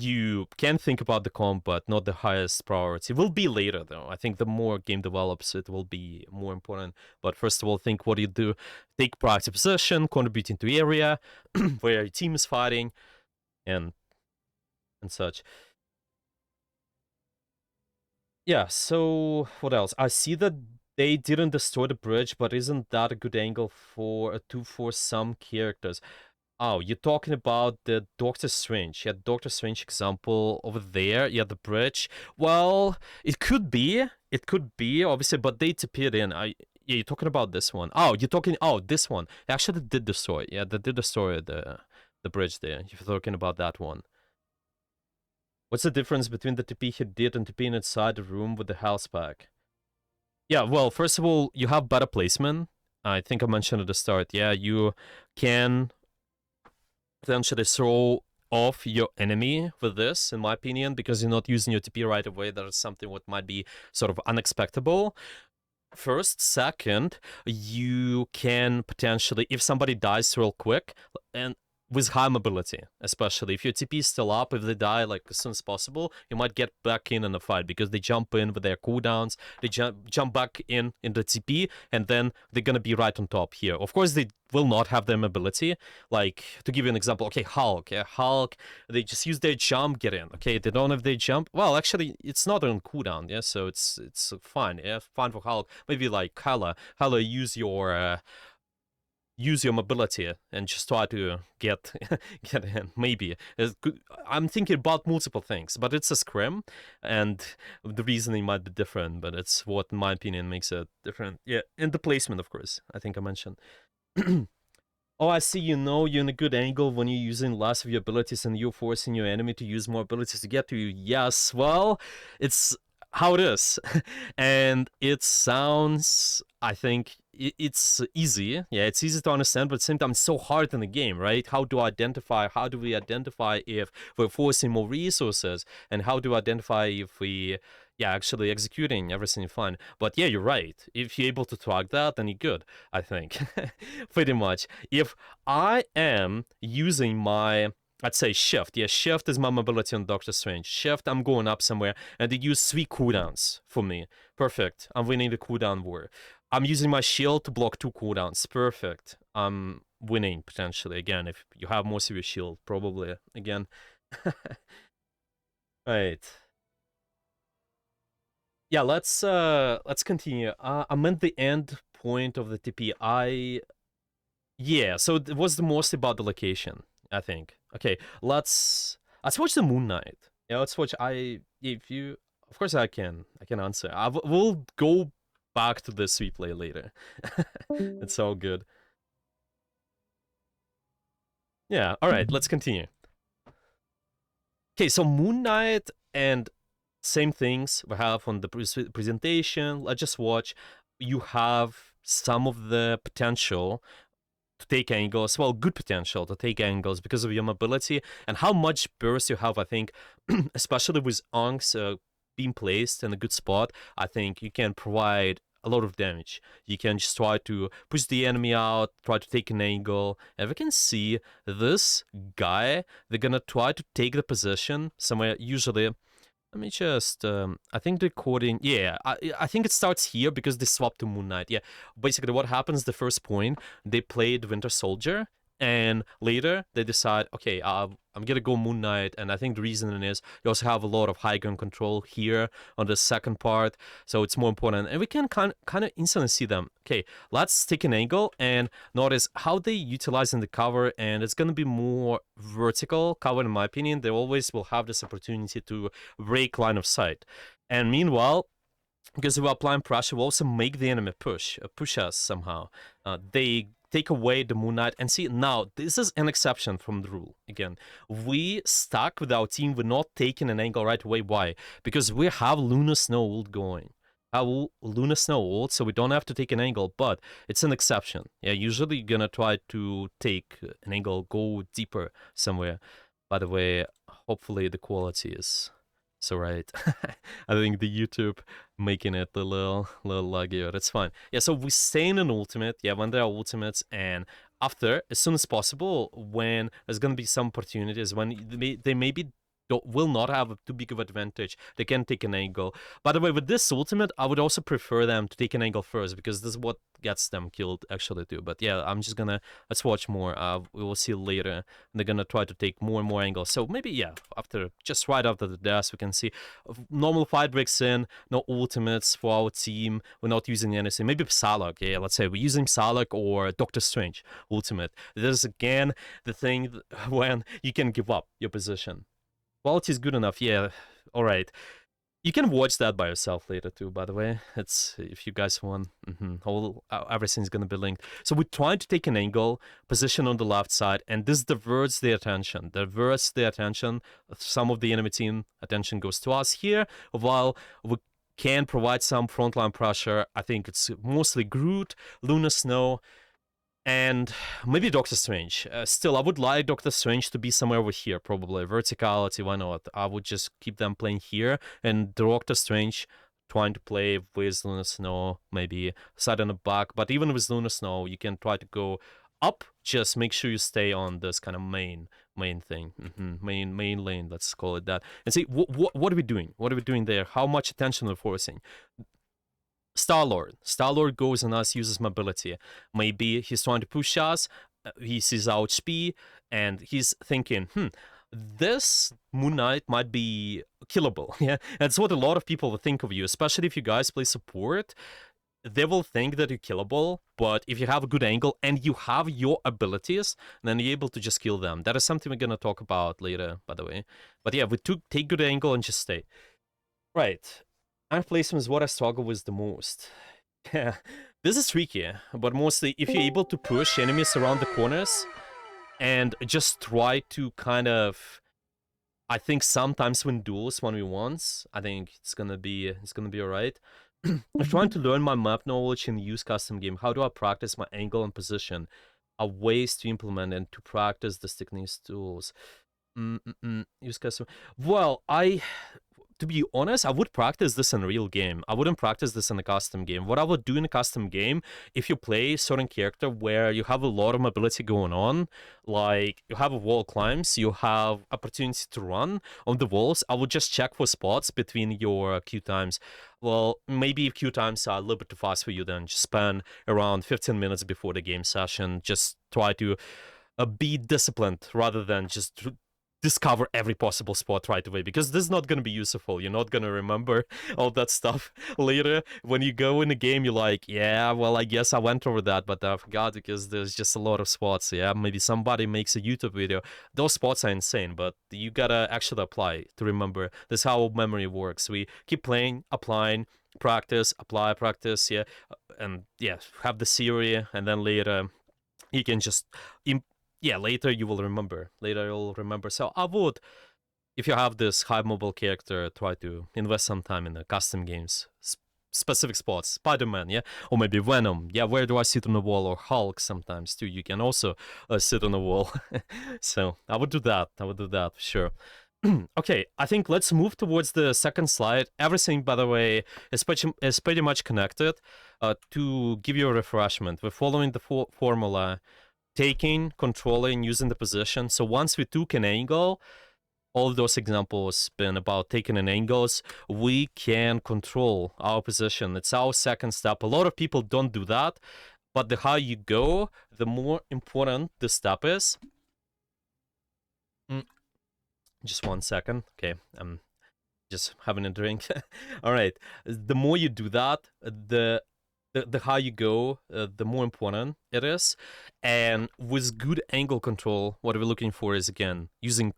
Speaker 1: you can think about the comp, but not the highest priority. It will be later, though. I think the more game develops, it will be more important. But first of all, think what you do. Take proactive possession, contribute into area where your team is fighting, and such. Yeah, so what else? I see that they didn't destroy the bridge, but isn't that a good angle for a 2 for some characters? Oh, you're talking about the Doctor Strange. Yeah, Doctor Strange example over there. Yeah, the bridge. Well, it could be. It could be, obviously, but they disappeared in. Yeah, you're talking about this one. Oh, you're talking. Oh, this one. Actually, they did destroy. Yeah, they did destroy the bridge there. You're talking about that one. What's the difference between the TP he did and TP inside the room with the house pack? Yeah, well, first of all, you have better placement. I think I mentioned at the start. Yeah, you can potentially throw off your enemy with this, in my opinion, because you're not using your TP right away. That is something what might be sort of unexpected. First, second, you can potentially, if somebody dies real quick, and with high mobility, especially if your TP is still up, if they die like as soon as possible, you might get back in the fight because they jump in with their cooldowns, they jump back in the TP, and then they're gonna be right on top here. Of course, they will not have their mobility. Like, to give you an example, okay, Hulk. Yeah, Hulk, they just use their jump, get in. Okay, they don't have their jump. Well, actually, it's not on cooldown, yeah, so it's fine. Yeah, fine for Hulk. Maybe like Hala, use your mobility and just try to get in. Maybe I'm thinking about multiple things, but it's a scrim, and the reasoning might be different. But it's what, in my opinion, makes it different. Yeah, and the placement, of course. I think I mentioned. Oh, I see. You're in a good angle when you're using less of your abilities, and you're forcing your enemy to use more abilities to get to you. Yes, well, it's how it is, and it sounds, I think it's easy. Yeah, it's easy to understand, but at the same time it's so hard in the game, right? How do we identify if we're forcing more resources, and how do we identify if we actually executing everything fine? But yeah, you're right. If you're able to track that, then you're good, I think. Pretty much. If I am using my, I'd say shift. Yeah, shift is my mobility on Doctor Strange. Shift, I'm going up somewhere, and they use 3 cooldowns for me. Perfect. I'm winning the cooldown war. I'm using my shield to block 2 cooldowns. Perfect. I'm winning, potentially. Again, if you have most of your shield, probably. Again. Right. Yeah, let's continue. I'm at the end point of the TP. Yeah, so it was the most about the location, I think. Okay, let's watch the Moon Knight. Yeah, let's watch. If you, of course, I can answer. We'll go back to this replay later. It's all good. Yeah. All right. Let's continue. Okay, so Moon Knight, and same things we have on the presentation. Let's just watch. You have some of the potential to take angles, well, good potential to take angles because of your mobility and how much burst you have. I think, especially with Onks being placed in a good spot, I think you can provide a lot of damage. You can just try to push the enemy out, try to take an angle. And we can see this guy, they're gonna try to take the position somewhere, usually Let me just, I think the recording, yeah, I think it starts here because they swapped to Moon Knight. Yeah, basically what happens, the first point, they played Winter Soldier, and later they decide, okay, I'm gonna go Moon Knight, and I think the reason is you also have a lot of high ground control here on the second part, so it's more important, and we can kind of instantly see them. Okay, let's take an angle and notice how they utilize in the cover, and it's gonna be more vertical cover in my opinion. They always will have this opportunity to break line of sight. And meanwhile, because we're applying pressure, we also make the enemy push us somehow. They take away the Moon Knight, and see, now this is an exception from the rule. Again, we stuck with our team, we're not taking an angle right away. Why? Because we have Lunar Snow ult going. Lunar Snow ult, so we don't have to take an angle, but it's an exception. Yeah, usually you're gonna try to take an angle, go deeper somewhere. By the way, hopefully the quality is so right. I think the YouTube making it a little laggier. That's fine. Yeah, so we stay in an ultimate. Yeah, when there are ultimates, and after, as soon as possible, when there's gonna be some opportunities, when they maybe will not have too big of advantage, they can take an angle. By the way, with this ultimate, I would also prefer them to take an angle first, because this is what gets them killed actually too. But yeah, I'm just gonna, let's watch more. We will see later. They're gonna try to take more and more angles. So maybe, yeah, after, just right after the dash, we can see normal fight breaks in, no ultimates for our team. We're not using anything. Maybe Psylocke, yeah, let's say we're using Psylocke or Doctor Strange ultimate. This is again the thing when you can give up your position. Quality is good enough, yeah, alright. You can watch that by yourself later too, by the way. It's, if you guys want, everything's gonna be linked. So we're trying to take an angle, position on the left side, and this diverts the attention. Some of the enemy team attention goes to us here, while we can provide some frontline pressure. I think it's mostly Groot, Lunar Snow, and maybe Doctor Strange. Still, I would like Doctor Strange to be somewhere over here, probably. Verticality, why not? I would just keep them playing here, and Doctor Strange trying to play with Lunar Snow, maybe side on the back. But even with Lunar Snow, you can try to go up. Just make sure you stay on this kind of main thing, main lane. Let's call it that. And see, what are we doing? What are we doing there? How much attention we're forcing? Star-Lord goes on us, uses mobility. Maybe he's trying to push us, he sees our HP, and he's thinking, this Moon Knight might be killable. Yeah, that's what a lot of people will think of you, especially if you guys play support. They will think that you're killable, but if you have a good angle and you have your abilities, then you're able to just kill them. That is something we're gonna talk about later, by the way. But yeah, we take good angle and just stay. Right. Tank placement is what I struggle with the most. Yeah, this is tricky, but mostly if you're able to push enemies around the corners and just try to kind of, I think sometimes win duels 1v1s, I think it's gonna be alright. I'm trying to learn my map knowledge and use custom game. How do I practice my angle and position? Are ways to implement and to practice the techniques tools. Use custom. Well, to be honest, I would practice this in a real game. I wouldn't practice this in a custom game. What I would do in a custom game, if you play a certain character where you have a lot of mobility going on, like you have a wall climbs, you have opportunity to run on the walls, I would just check for spots between your queue times. Well, maybe if queue times are a little bit too fast for you, then just spend around 15 minutes before the game session. Just try to be disciplined rather than just discover every possible spot right away, because this is not going to be useful. You're not going to remember all that stuff later. When you go in the game, you're like, yeah, well, I guess I went over that, but I forgot because there's just a lot of spots. Yeah, maybe somebody makes a YouTube video. Those spots are insane, but you gotta actually apply to remember. That's how memory works. We keep playing, applying, practice, apply, practice, yeah, and yeah, have the theory, and then later you can just later you will remember. So I would, if you have this high mobile character, try to invest some time in the custom games, specific spots. Spider-Man, yeah, or maybe Venom. Yeah, where do I sit on the wall? Or Hulk sometimes too. You can also sit on the wall. So I would do that. For sure. Okay, I think let's move towards the second slide. Everything, by the way, is pretty much connected. To give you a refreshment, we're following the formula. Taking, controlling, using the position. So once we took an angle, all of those examples been about taking in angles. We can control our position. It's our second step. A lot of people don't do that, but the higher you go, the more important the step is. Just 1 second. Okay, I'm just having a drink. All right. The more you do that, the higher you go, the more important it is. And with good angle control, what we're looking for is, again, using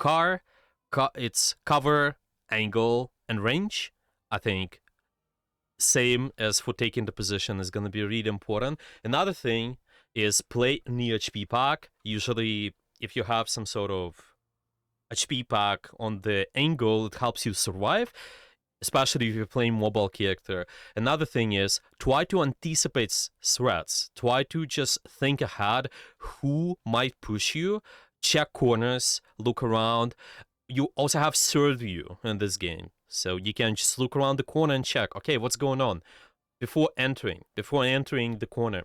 Speaker 1: it's cover, angle, and range. I think same as for taking the position is going to be really important. Another thing is play near HP pack. Usually, if you have some sort of HP pack on the angle, it helps you survive, especially if you're playing mobile character. Another thing is try to anticipate threats. Try to just think ahead who might push you. Check corners, look around. You also have third view in this game, so you can just look around the corner and check, okay, what's going on before entering the corner.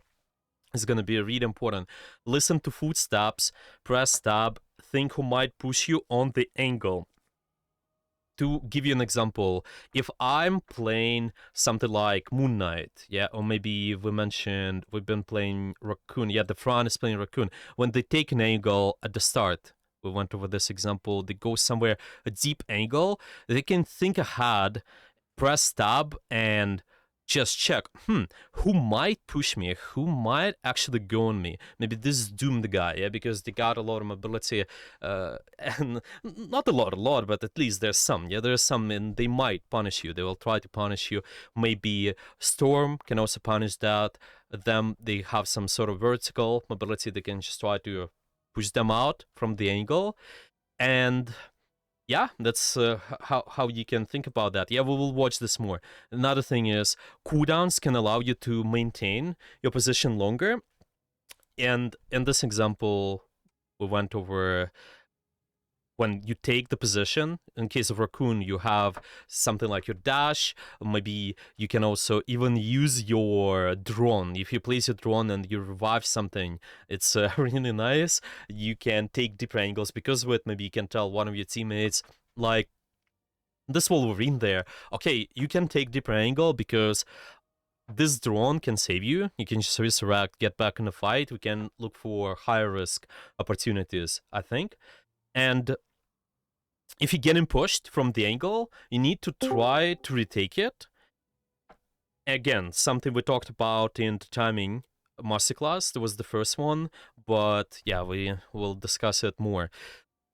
Speaker 1: Is going to be really important. Listen to footsteps, press tab, think who might push you on the angle. To give you an example, if I'm playing something like Moon Knight, yeah, or maybe we've been playing Raccoon, yeah, the Fran is playing Raccoon, when they take an angle at the start, we went over this example, they go somewhere, a deep angle, they can think ahead, press tab, and just check, who might push me? Who might actually go on me? Maybe this doomed guy, yeah, because they got a lot of mobility, and not a lot, but at least there's some, yeah, there's some, and they might punish you. They will try to punish you. Maybe Storm can also punish that. They have some sort of vertical mobility. They can just try to push them out from the angle, and yeah, that's how you can think about that. Yeah, we will watch this more. Another thing is cooldowns can allow you to maintain your position longer. And in this example, we went over when you take the position. In case of Raccoon, you have something like your dash. Maybe you can also even use your drone. If you place your drone and you revive something, it's really nice. You can take deeper angles because of it. Maybe you can tell one of your teammates, like this Wolverine there, okay, you can take deeper angle because this drone can save you. You can just resurrect, get back in the fight. We can look for higher risk opportunities, I think. And if you're getting pushed from the angle, you need to try to retake it. Again, something we talked about in the timing masterclass. That was the first one, but yeah, we will discuss it more.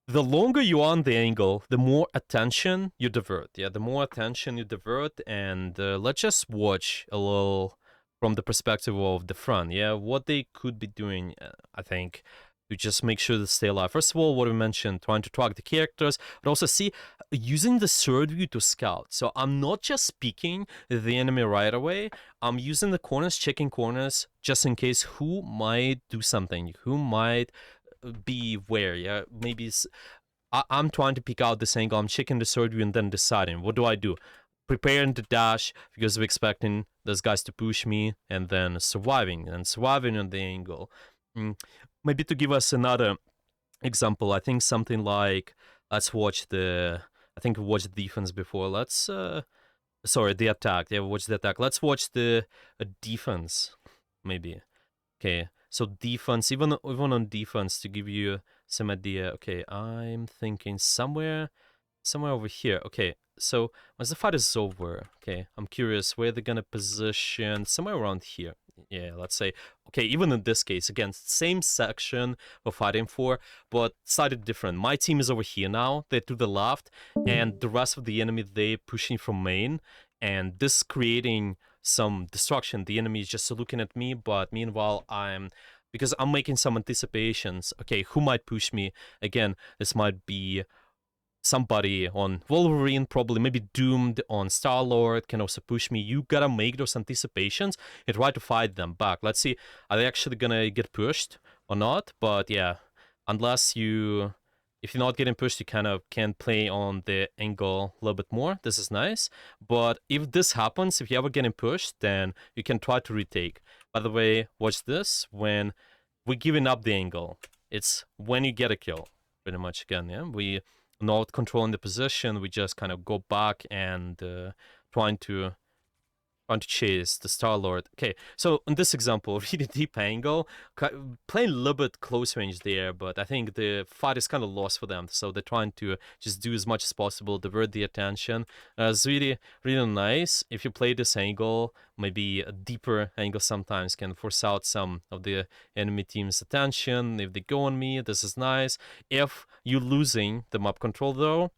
Speaker 1: The longer you are on the angle, the more attention you divert. Yeah, the more attention you divert, and let's just watch a little from the perspective of the front. Yeah, what they could be doing, I think, to just make sure to stay alive. First of all, what we mentioned, trying to track the characters, but also see using the third view to scout. So I'm not just peeking the enemy right away. I'm using the corners, checking corners, just in case who might do something, who might be where. Yeah, maybe I'm trying to pick out this angle. I'm checking the third view and then deciding what do I do. Preparing to dash because we're expecting those guys to push me, and then surviving on the angle. Maybe to give us another example, I think something like, let's watch the, I think we watched the defense before. Let's sorry, the attack. Yeah, we watched the attack. Let's watch the defense maybe. Okay, so defense, even on defense, to give you some idea. Okay, I'm thinking somewhere over here. Okay, so once the fight is over, okay, I'm curious where they're gonna position, somewhere around here. Yeah, let's say, okay, even in this case, again, same section we're fighting for, but slightly different. My team is over here now, they're to the left, and the rest of the enemy, they're pushing from main, and this creating some destruction. The enemy is just looking at me, but meanwhile, because I'm making some anticipations. Okay, who might push me? Again, this might be somebody on Wolverine, probably maybe Doomed on Star-Lord can also push me. You gotta make those anticipations and try to fight them back. Let's see, are they actually gonna get pushed or not? But yeah, unless if you're not getting pushed, you kind of can play on the angle a little bit more. This is nice. But if this happens, if you're ever getting pushed, then you can try to retake. By the way, watch this. When we're giving up the angle, it's when you get a kill, pretty much again, yeah? not controlling the position. We just kind of go back and trying to chase the Star-Lord. Okay, so in this example, really deep angle, playing a little bit close range there, but I think the fight is kind of lost for them, so they're trying to just do as much as possible, divert the attention. It's really, really nice. If you play this angle, maybe a deeper angle sometimes can force out some of the enemy team's attention. If they go on me, this is nice. If you're losing the map control though,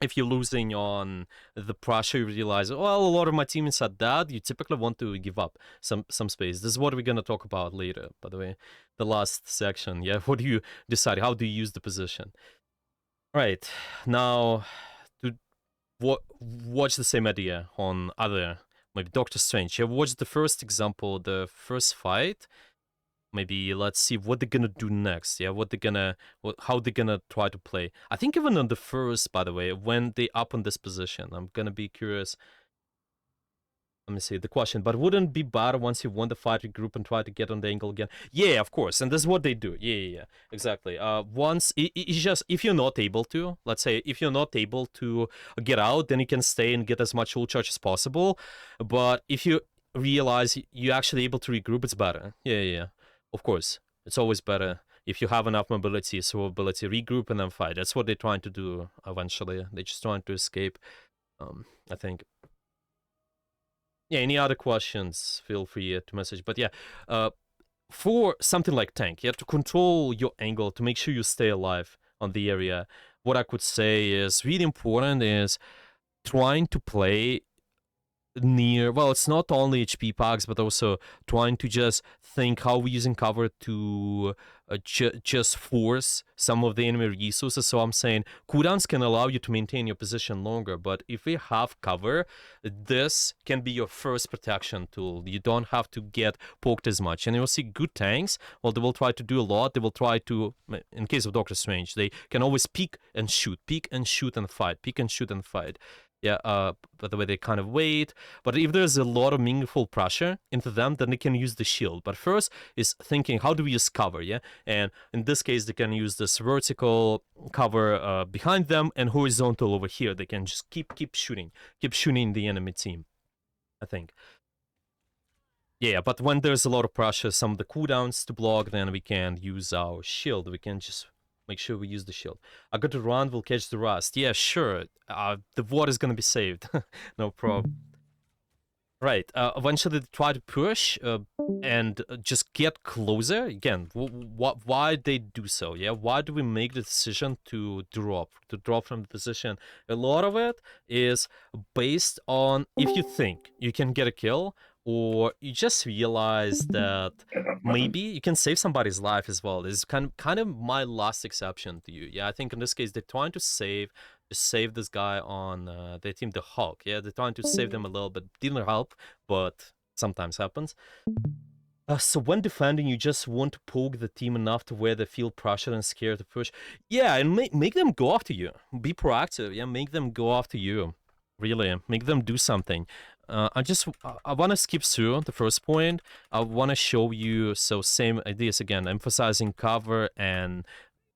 Speaker 1: if you're losing on the pressure, you realize, well, a lot of my teammates are dead, you typically want to give up some space. This is what we're going to talk about later, by the way, the last section. Yeah, what do you decide? How do you use the position? Right, now to watch the same idea on other, maybe Doctor Strange. Yeah, watch the first example, the first fight. Maybe let's see what they're gonna do next. Yeah, how they're gonna try to play. I think even on the first, by the way, when they up on this position, I'm gonna be curious. Let me see the question. But wouldn't it be better once you won the fight, regroup and try to get on the angle again? Yeah, of course. And this is what they do. Yeah, exactly. Once it's just, if you're not able to, let's say, if you're not able to get out, then you can stay and get as much ult charge as possible. But if you realize you're actually able to regroup, it's better. Yeah. Of course, it's always better if you have enough mobility, survivability, regroup and then fight. That's what they're trying to do eventually. They're just trying to escape, I think. Yeah, any other questions, feel free to message. But yeah, for something like tank, you have to control your angle to make sure you stay alive on the area. What I could say is really important is trying to play near, well, it's not only HP packs, but also trying to just think how we're using cover to just force some of the enemy resources. So I'm saying cooldowns can allow you to maintain your position longer, but if we have cover, this can be your first protection tool. You don't have to get poked as much. And you'll see good tanks, well, they will try to do a lot. They will try to, in case of Doctor Strange, they can always peek and shoot and fight, peek and shoot and fight. Yeah, by the way, they kind of wait. But if there's a lot of meaningful pressure into them, then they can use the shield. But first is thinking, how do we use cover, yeah? And in this case, they can use this vertical cover behind them and horizontal over here. They can just keep shooting the enemy team, I think. Yeah, but when there's a lot of pressure, some of the cooldowns to block, then we can use our shield. We can just make sure we use the shield. I got to run, we'll catch the rust. Yeah, sure. The water is gonna be saved. No problem. Right, eventually they try to push and just get closer. Again, why they do so, yeah? Why do we make the decision to drop from the position? A lot of it is based on if you think you can get a kill, or you just realize that maybe you can save somebody's life as well. This is kind of my last exception to you. Yeah, I think in this case they're trying to save this guy on their team, the Hulk. Yeah, they're trying to save them a little bit. Didn't help, but sometimes happens. So when defending, you just want to poke the team enough to where they feel pressure and scared to push. Yeah, and make them go after you. Be proactive. Yeah, make them go after you. Really, make them do something. I want to skip through the first point. I want to show you, so same ideas again, emphasizing cover, and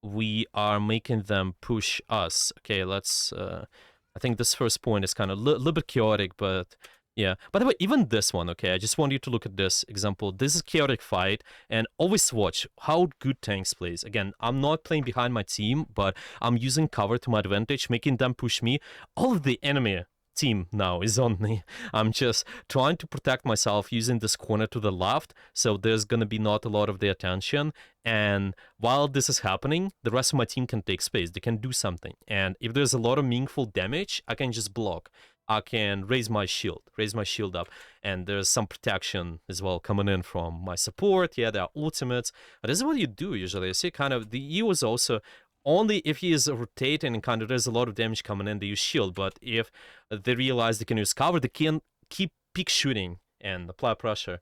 Speaker 1: we are making them push us. Okay, let's, I think this first point is kind of a little bit chaotic, but yeah. By the way, even this one, okay, I just want you to look at this example. This is chaotic fight, and always watch how good tanks plays. Again, I'm not playing behind my team, but I'm using cover to my advantage, making them push me. All of the enemy team now is on me. I'm just trying to protect myself using this corner to the left, so there's gonna be not a lot of the attention, and while this is happening, the rest of my team can take space. They can do something, and if there's a lot of meaningful damage, I can just block. I can raise my shield up, and there's some protection as well coming in from my support. Yeah, there are ultimates, but this is what you do usually. You see, kind of, the EU is also only if he is rotating and kind of there's a lot of damage coming in, they use shield. But if they realize they can use cover, they can keep peek shooting and apply pressure.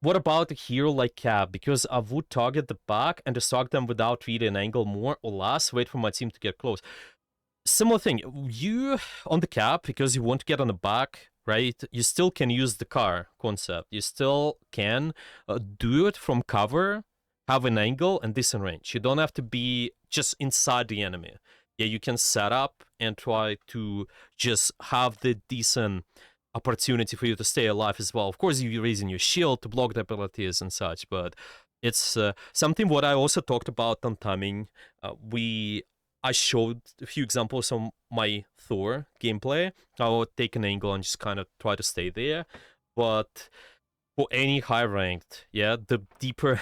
Speaker 1: What about a hero like Cap? Because I would target the back and distract them without reading an angle more or less, wait for my team to get close. Similar thing, you on the Cap, because you want to get on the back, right? You still can use the car concept. You still can do it from cover, have an angle and decent range. You don't have to be just inside the enemy. Yeah, you can set up and try to just have the decent opportunity for you to stay alive as well. Of course, you're raising your shield to block the abilities and such, but it's something what I also talked about on timing. I showed a few examples on my Thor gameplay. I would take an angle and just kind of try to stay there, but for any high ranked, yeah, the deeper,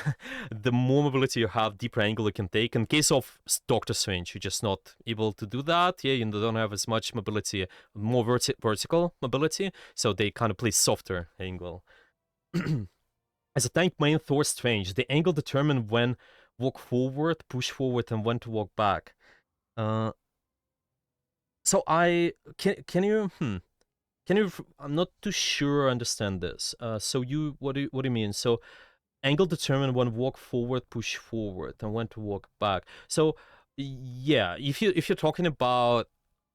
Speaker 1: the more mobility you have, deeper angle you can take. In case of Doctor Strange, you're just not able to do that. Yeah, you don't have as much mobility, more vertical mobility, so they kind of play softer angle. As a tank main Thor Strange, the angle determine when walk forward, push forward, and when to walk back. So can you I'm not too sure I understand this. So what do you mean? So angle determine when walk forward, push forward, and when to walk back. So yeah, if you're talking about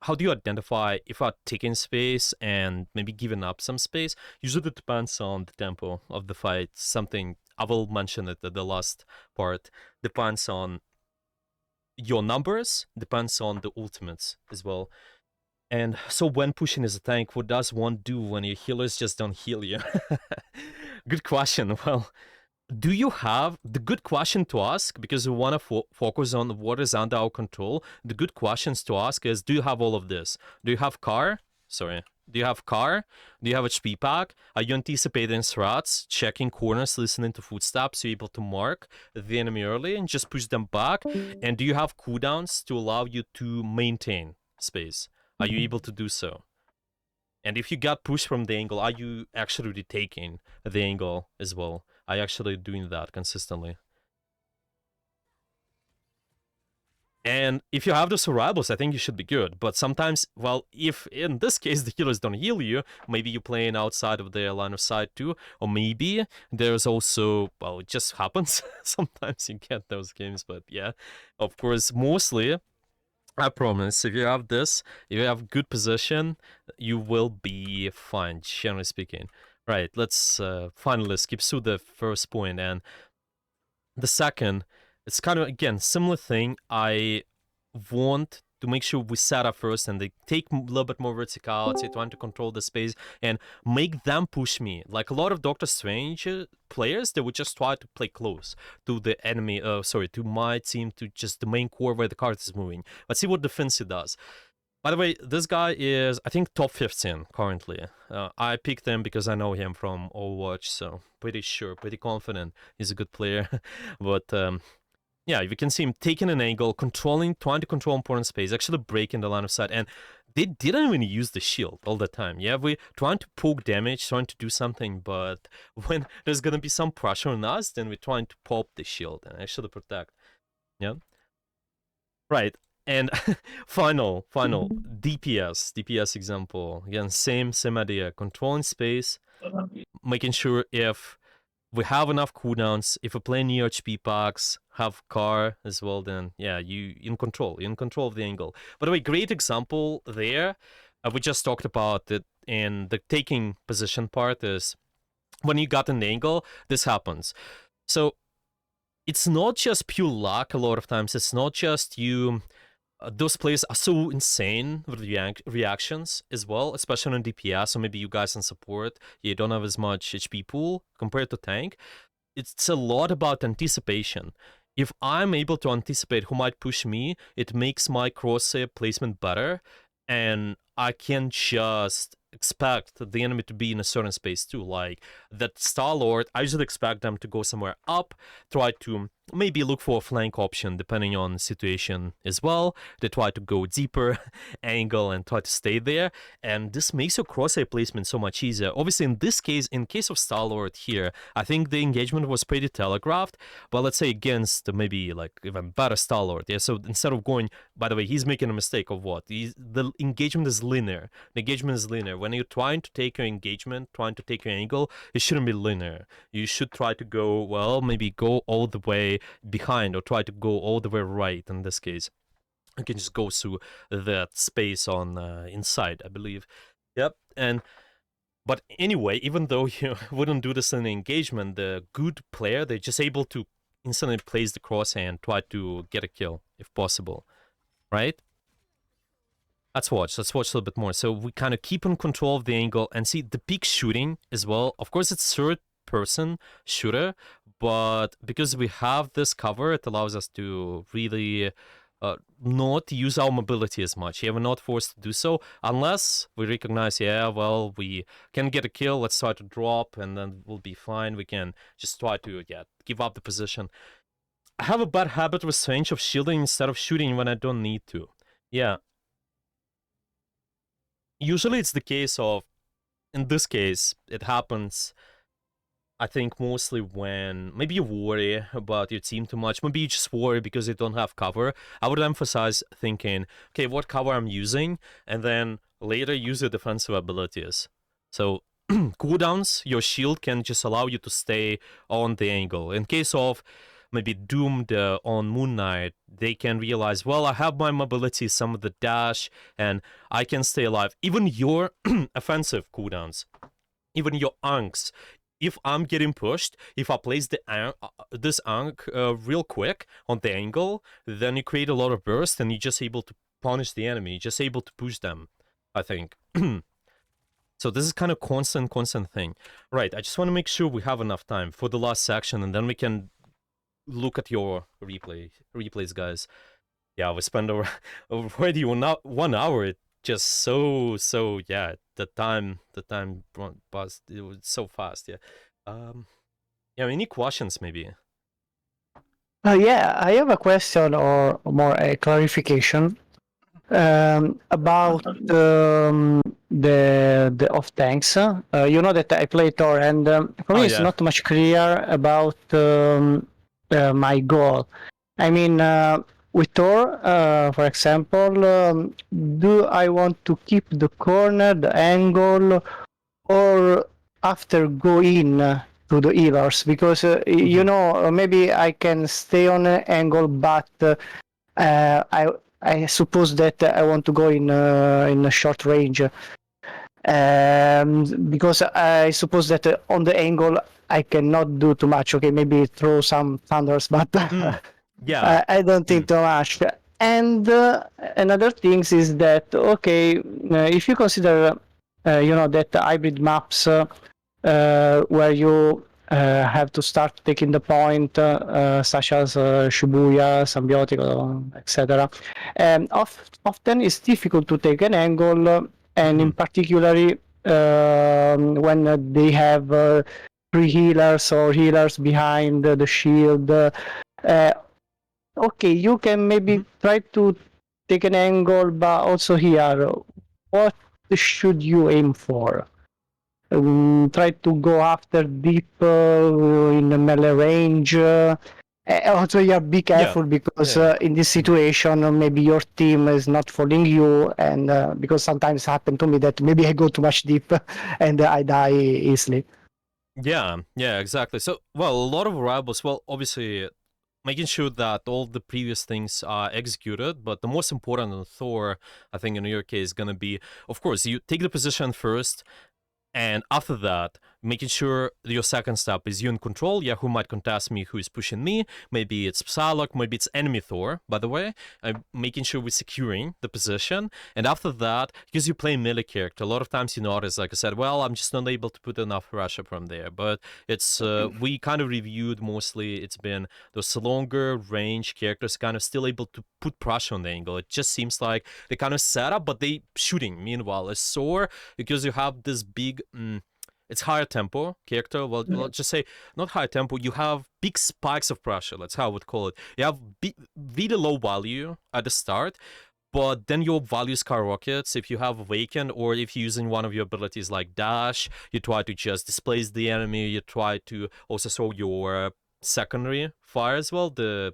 Speaker 1: how do you identify if I'm taking space and maybe giving up some space, usually it depends on the tempo of the fight. Something I will mention it at the last part. Depends on your numbers, depends on the ultimates as well. And so when pushing as a tank, what does one do when your healers just don't heal you? Good question. Well, do you have the good question to ask, because we want to focus on what is under our control? The good questions to ask is, do you have all of this? Do you have car? Sorry. Do you have car? Do you have HP pack? Are you anticipating threats, checking corners, listening to footsteps? You're able to mark the enemy early and just push them back? And do you have cooldowns to allow you to maintain space? Are you able to do so? And if you got pushed from the angle, are you actually retaking the angle as well? Are you actually doing that consistently? And if you have the survivals, I think you should be good. But sometimes, well, if in this case the healers don't heal you, maybe you're playing outside of their line of sight too. Or maybe there's also, well, it just happens. Sometimes you get those games, but yeah. Of course, mostly, I promise, if you have this, if you have good position, you will be fine, generally speaking. Right, let's finally skip through the first point. And the second, it's kind of, again, similar thing. I want to make sure we set up first and they take a little bit more verticality, trying to control the space and make them push me. Like a lot of Doctor Strange players, they would just try to play close to the enemy, to my team, to just the main core where the card is moving. Let's see what Defensive does. By the way, this guy is, I think, top 15 currently. I picked him because I know him from Overwatch, so pretty sure, pretty confident he's a good player. But yeah, you can see him taking an angle, trying to control important space, actually breaking the line of sight, and they didn't even use the shield all the time. Yeah, we're trying to poke damage, trying to do something, but when there's gonna be some pressure on us, then we're trying to pop the shield and actually protect. Yeah. Right. And final DPS example. Again, same idea. Controlling space, making sure if we have enough cooldowns, if we play near HP packs, have car as well, then yeah, you're in control of the angle. By the way, great example there. We just talked about it in the taking position part is when you got an angle, this happens. So it's not just pure luck a lot of times. It's not just you. Those players are so insane with reactions as well, especially on DPS, or maybe you guys in support, you don't have as much HP pool compared to tank. It's a lot about anticipation. If I'm able to anticipate who might push me, it makes my crosshair placement better, and I can just expect the enemy to be in a certain space too. Like that Star-Lord, I usually expect them to go somewhere up, try to maybe look for a flank option depending on the situation as well. They try to go deeper angle and try to stay there, and this makes your crosshair placement so much easier. Obviously in this case, in case of Star-Lord here, I think the engagement was pretty telegraphed, but let's say against maybe like even better Star-Lord, yeah, so instead of going, by the way, he's making a mistake of what? The engagement is linear. The engagement is linear. When you're trying to take your engagement, trying to take your angle, it shouldn't be linear. You should try to go, well, maybe go all the way behind or try to go all the way right in this case. You can just go through that space on inside, I believe. Yep. But anyway, even though you wouldn't do this in engagement, the good player, they're just able to instantly place the cross and try to get a kill if possible, right? Let's watch a little bit more. So we kind of keep in control of the angle and see the peak shooting as well. Of course, it's third person shooter, but because we have this cover, it allows us to really not use our mobility as much. Yeah, we're not forced to do so unless we recognize, yeah, well, we can get a kill. Let's try to drop and then we'll be fine. We can just try to, yeah, give up the position. I have a bad habit with Strange of shielding instead of shooting when I don't need to. Yeah. Usually it's the case of, in this case, it happens, I think, mostly when maybe you worry about your team too much. Maybe you just worry because you don't have cover. I would emphasize thinking, okay, what cover I'm using, and then later use your defensive abilities. So cooldowns, your shield can just allow you to stay on the angle. In case of maybe Doomed on Moon Knight, they can realize, well, I have my mobility, some of the dash, and I can stay alive. Even your offensive cooldowns, even your anks. If I'm getting pushed, if I place this ank real quick on the angle, then you create a lot of burst and you're just able to punish the enemy. You're just able to push them, I think. So this is kind of constant thing. Right, I just want to make sure we have enough time for the last section and then we can look at your replays, guys. Yeah, we spent already 1 hour. It just so yeah. The time passed. It was so fast. Yeah. Yeah. Any questions maybe?
Speaker 3: Yeah, I have a question or more a clarification about the off tanks. You know that I play Thor, and for me it's not much clear about my goal. I mean, with Thor, for example, do I want to keep the corner, the angle, or after go in to the healers? Because you know, maybe I can stay on an angle, but I suppose that I want to go in a short range. Because I suppose that on the angle I cannot do too much. Okay, maybe throw some thunders, but
Speaker 1: yeah,
Speaker 3: I don't think too much. And another thing is that, okay, if you consider, you know, that hybrid maps where you have to start taking the point, such as Shibuya, Symbiotic, etc. Often it's difficult to take an angle, and in particularly when they have three healers or healers behind the shield. Okay, you can maybe try to take an angle, but also here, what should you aim for? Try to go after deep in the melee range. Also, yeah, be careful because in this situation, maybe your team is not following you, and because sometimes it happened to me that maybe I go too much deep and I die easily.
Speaker 1: Yeah, exactly. So, well, a lot of variables. Well, obviously, making sure that all the previous things are executed, but the most important in Thor, I think in your case, is gonna be, of course, you take the position first. And after that, making sure your second step is you in control. Yeah, who might contest me, who is pushing me. Maybe it's Psylocke, maybe it's enemy Thor, by the way. Making sure we're securing the position. And after that, because you play melee character, a lot of times you notice, like I said, well, I'm just not able to put enough pressure from there. But it's, we kind of reviewed mostly, it's been those longer range characters kind of still able to put pressure on the angle. It just seems like they kind of set up, but they shooting. Meanwhile, a Thor, because you have this big it's higher tempo character. Well, let's just say not high tempo. You have big spikes of pressure. That's how I would call it. You have really low value at the start, but then your value skyrockets if you have Awaken, or if you're using one of your abilities like Dash, you try to just displace the enemy. You try to also throw your secondary fire as well, the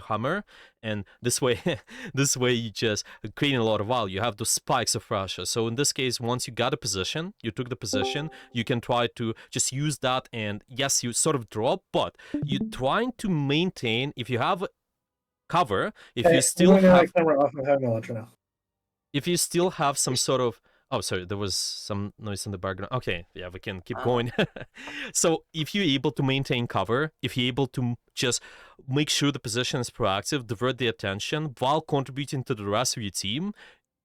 Speaker 1: hammer, and this way you just creating a lot of value. You have those spikes of pressure. So in this case, once you got a position, you took the position, you can try to just use that, and yes, you sort of drop, but you're trying to maintain, if you have cover, if you still have if you still have some sort of, oh, sorry, there was some noise in the background. Okay, yeah, we can keep going. So if you're able to maintain cover, if you're able to just make sure the position is proactive, divert the attention while contributing to the rest of your team,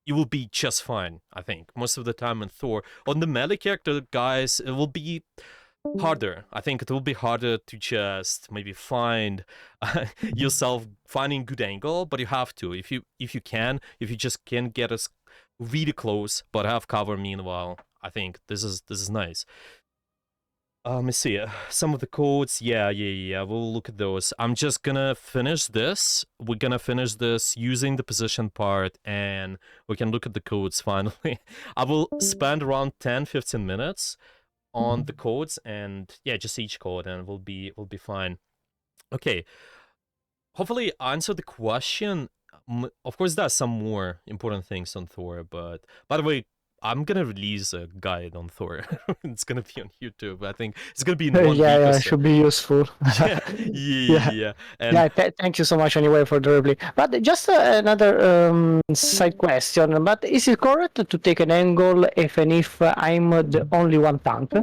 Speaker 1: you will be just fine, I think. Most of the time in Thor. On the melee character, guys, it will be harder. I think it will be harder to just maybe find yourself finding good angle, but you have to. If you just can get us really close but have cover meanwhile, I think this is nice. Let me see. Some of the codes. Yeah. We'll look at those. I'm just gonna finish this. We're gonna finish this using the position part, and we can look at the codes finally. I will spend around 10-15 minutes on the codes, and yeah, just each code, and we'll be fine. Okay. Hopefully, I answered the question. Of course, there's some more important things on Thor, but by the way, I'm gonna release a guide on Thor. It's gonna be on YouTube. I think it's gonna be in 1 week or
Speaker 3: Yeah,
Speaker 1: so.
Speaker 3: should be useful.
Speaker 1: Yeah. And
Speaker 3: Yeah, thank you so much anyway for the reply. But just another side question. But is it correct to take an angle even if I'm the only one tank?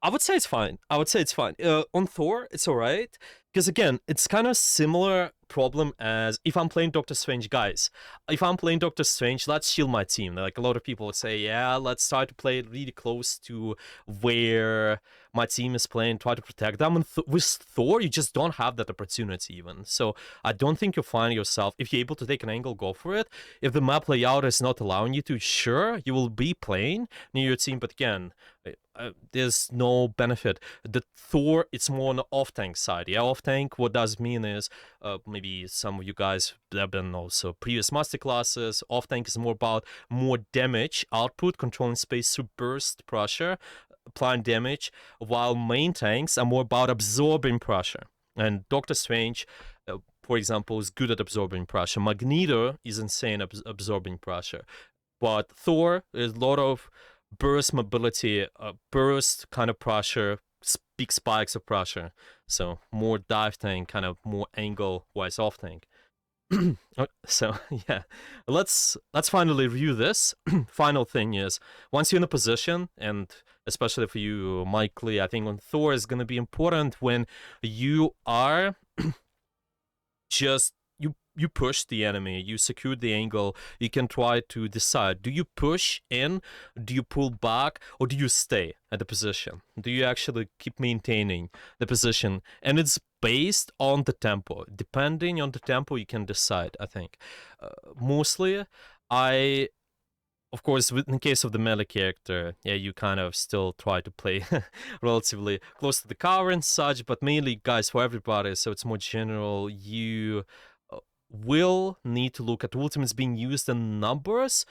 Speaker 1: I would say it's fine. On Thor, it's alright. Because again, it's kind of similar problem as if I'm playing Doctor Strange, guys. If I'm playing Doctor Strange, let's shield my team. Like a lot of people would say, yeah, let's try to play really close to where my team is playing, try to protect them. With Thor, you just don't have that opportunity even. So I don't think you'll find yourself, if you're able to take an angle, go for it. If the map layout is not allowing you to, sure, you will be playing near your team, but again, there's no benefit. The Thor, it's more on the off-tank side. Yeah, off-tank, what does mean is, maybe some of you guys have been also previous masterclasses, off-tank is more about more damage output, controlling space through burst pressure, applying damage, while main tanks are more about absorbing pressure. And Doctor Strange, for example, is good at absorbing pressure. Magneto is insane at absorbing pressure. But Thor is a lot of burst mobility, burst kind of pressure, big spikes of pressure. So more dive tank, kind of more angle-wise off tank. So yeah, let's finally review this. Final thing is, once you're in a position, and especially for you, Mike Lee, I think on Thor is gonna be important when you are just you push the enemy, you secure the angle, you can try to decide, do you push in, do you pull back, or do you stay at the position? Do you actually keep maintaining the position? And it's based on the tempo. Depending on the tempo, you can decide, I think. Mostly, of course, in case of the melee character, yeah, you kind of still try to play relatively close to the cover and such, but mainly, guys, for everybody, so it's more general, you will need to look at ultimates being used in numbers,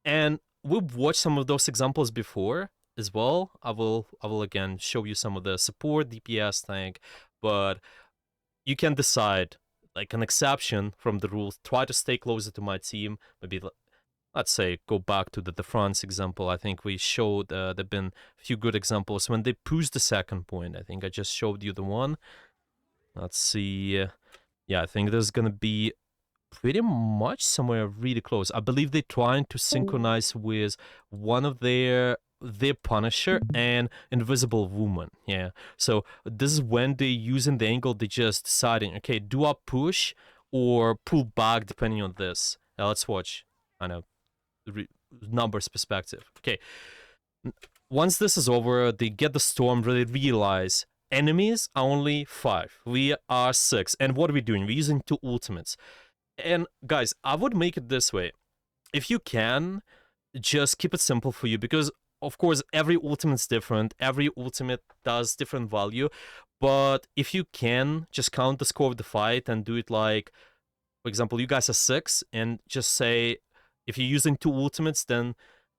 Speaker 1: and we've watched some of those examples before as well. I will again show you some of the support DPS thing, but you can decide, like an exception from the rules, try to stay closer to my team, maybe let's say go back to the France example. I think we showed there've been a few good examples when they push the second point. I think I just showed you the one. Let's see. Yeah, I think there's gonna be pretty much somewhere really close. I believe they're trying to synchronize with one of their Punisher and Invisible Woman. Yeah, so this is when they're using the angle, they just deciding, okay, do I push or pull back depending on this. Now let's watch kind of numbers perspective. Okay, once this is over, they get the storm, really realize enemies are only 5. We are 6. And what are we doing? We're using 2 ultimates. And guys, I would make it this way. If you can, just keep it simple for you, because of course every ultimate's different. Every ultimate does different value. But if you can, just count the score of the fight and do it like, for example, you guys are 6, and just say, if you're using 2 ultimates, then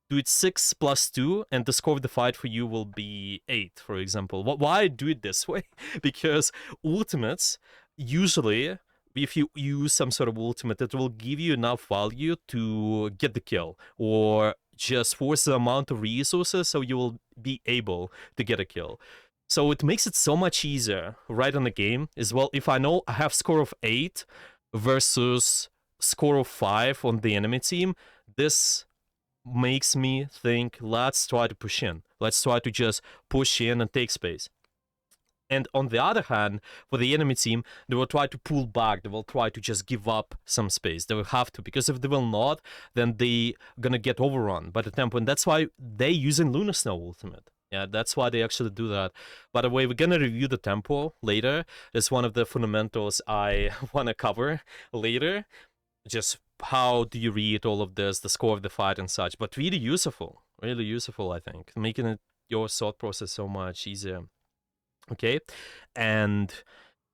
Speaker 1: do it 6 plus 2, and the score of the fight for you will be 8, for example. Why do it this way? Because ultimates, usually, if you use some sort of ultimate, it will give you enough value to get the kill, or just force the amount of resources so you will be able to get a kill. So it makes it so much easier right on the game as well. If I know I have score of 8 versus score of 5 on the enemy team, this makes me think, let's try to push in. Let's try to just push in and take space. And on the other hand, for the enemy team, they will try to pull back. They will try to just give up some space. They will have to, because if they will not, then they gonna get overrun by the tempo. And that's why they using Lunar Snow ultimate. Yeah, that's why they actually do that. By the way, we're gonna review the tempo later. It's one of the fundamentals I wanna cover later. Just how do you read all of this, the score of the fight and such. But really useful, I think. Making it your thought process so much easier. Okay, and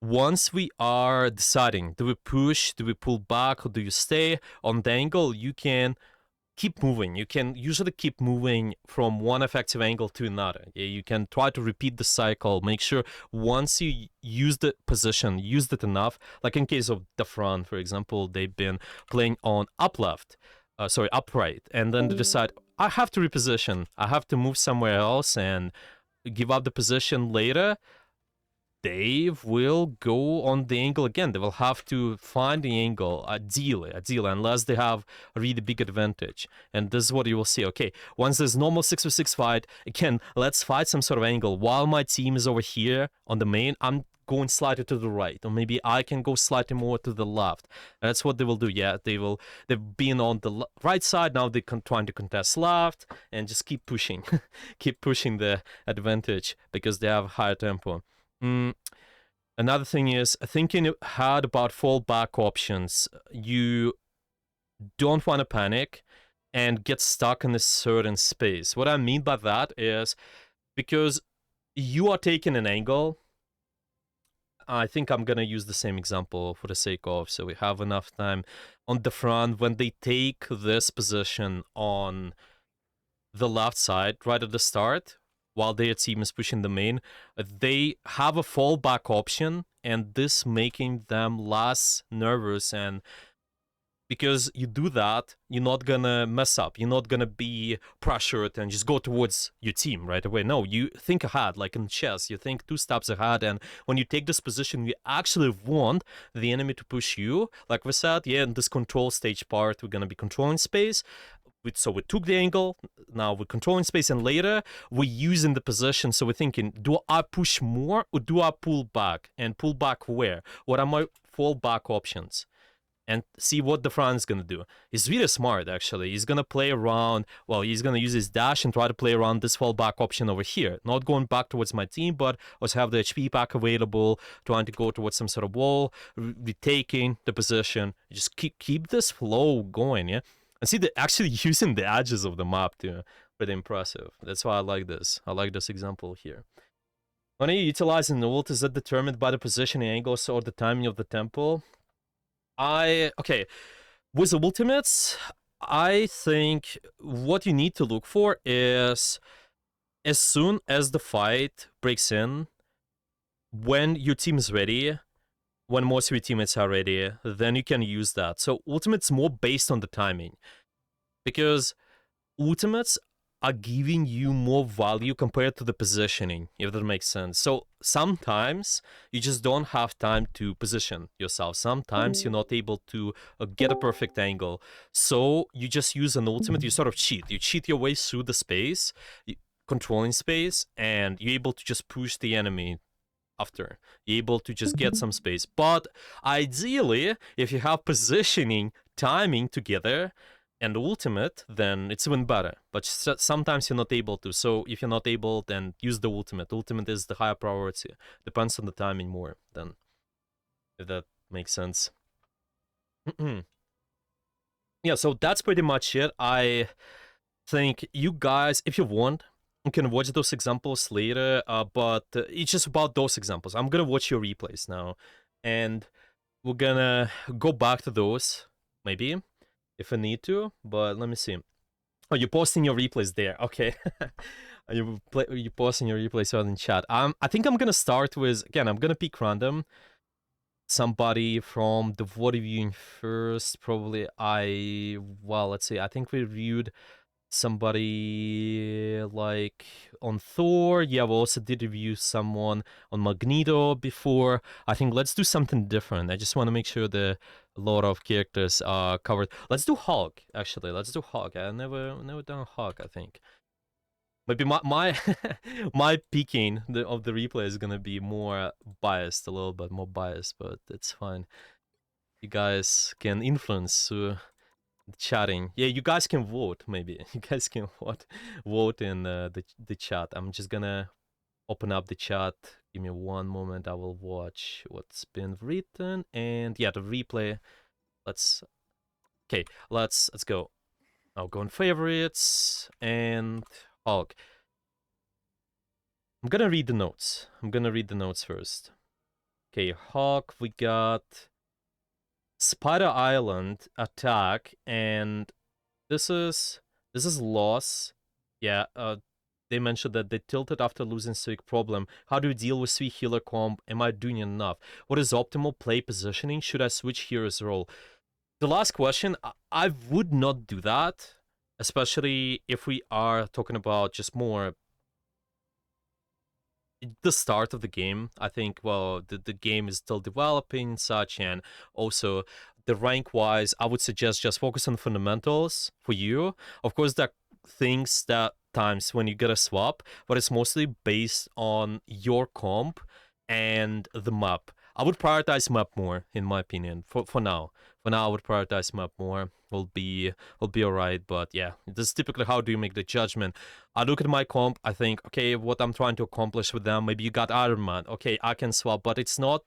Speaker 1: once we are deciding, do we push, do we pull back, or do you stay on the angle, you can keep moving. You can usually keep moving from one effective angle to another. You can try to repeat the cycle. Make sure once you use the position, used it enough, like in case of the front, for example, they've been playing on up right, and then they decide, I have to reposition, I have to move somewhere else and give up the position later. They will go on the angle again. They will have to find the angle, ideally, unless they have a really big advantage. And this is what you will see. Okay, once there's normal 6v6 fight, again, let's fight some sort of angle. While my team is over here on the main, I'm going slightly to the right, or maybe I can go slightly more to the left. That's what they will do. Yeah, they've been on the right side, now they're trying to contest left, and just keep pushing, keep pushing the advantage because they have higher tempo. Another thing is thinking hard about fallback options. You don't want to panic and get stuck in a certain space. What I mean by that is because you are taking an angle. I think I'm gonna use the same example for the sake of, so we have enough time. On the front, when they take this position on the left side right at the start, while their team is pushing the main, they have a fallback option, and this making them less nervous. And because you do that, you're not gonna mess up. You're not gonna be pressured and just go towards your team right away. No, you think ahead, like in chess. You think 2 steps ahead, and when you take this position, you actually want the enemy to push you. Like we said, yeah, in this control stage part, we're gonna be controlling space. So we took the angle, now we're controlling space, and later we're using the position. So we're thinking, do I push more or do I pull back? And pull back where? What are my fallback options? And see what the front is going to do. He's really smart, actually. He's going to play around, well, he's going to use his dash and try to play around this fallback option over here. Not going back towards my team, but also have the HP pack available, trying to go towards some sort of wall, retaking the position. Just keep this flow going, yeah? And see, they're actually using the edges of the map too. Pretty impressive. That's why I like this. I like this example here. When you utilizing the ult, is that determined by the positioning angles or the timing of the tempo? Okay, with the ultimates, I think what you need to look for is as soon as the fight breaks in, when your team is ready, when most of your teammates are ready, then you can use that. So ultimates more based on the timing, because ultimates are giving you more value compared to the positioning, if that makes sense. So sometimes you just don't have time to position yourself. Sometimes you're not able to get a perfect angle. So you just use an ultimate, you sort of cheat. You cheat your way through the space, controlling space, and you're able to just push the enemy after. You're able to just get some space. But ideally, if you have positioning, timing together, and ultimate, then it's even better. But sometimes you're not able to. So if you're not able, then use the ultimate. Ultimate is the higher priority. Depends on the timing more than, if that makes sense. Yeah, so that's pretty much it. I think you guys, if you want, you can watch those examples later, but it's just about those examples. I'm gonna watch your replays now, and we're gonna go back to those, maybe, if I need to, but let me see. Oh, you're posting your replays there, okay. You're posting your replays out in chat. I think I'm gonna start with, again, I'm gonna pick random. Somebody from the vote viewing first, probably well, let's see, I think we reviewed somebody like on Thor. Yeah, we also did review someone on Magneto before. I think let's do something different. I just want to make sure a lot of characters are covered. Let's do Hulk, actually. Let's do Hulk. I never done Hulk, I think. Maybe my my picking of the replay is gonna be more biased, a little bit more biased, but it's fine. You guys can influence chatting. Yeah, you guys can vote. Maybe you guys can vote in the chat. I'm just gonna open up the chat. Give me one moment. I will watch what's been written, and yeah, the replay. Let's let's go. I'll go in favorites and Hulk. I'm gonna read the notes. I'm gonna read the notes first. Okay, Hawk, we got Spider Island attack, and this is loss. Yeah, they mentioned that they tilted after losing Civic Problem. How do you deal with 3 healer comp? Am I doing enough? What is optimal play positioning? Should I switch hero's role? The last question, I would not do that, especially if we are talking about just more the start of the game. I think, well, the game is still developing and such, and also the rank wise, I would suggest just focus on fundamentals for you. Of course, there are things that times when you get a swap, but it's mostly based on your comp and the map. I would prioritize map more, in my opinion, for now. For now, I would prioritize map more. Will be alright, but yeah, this is typically how do you make the judgment. I look at my comp, I think, okay, what I'm trying to accomplish with them, maybe you got Iron Man, okay, I can swap, but it's not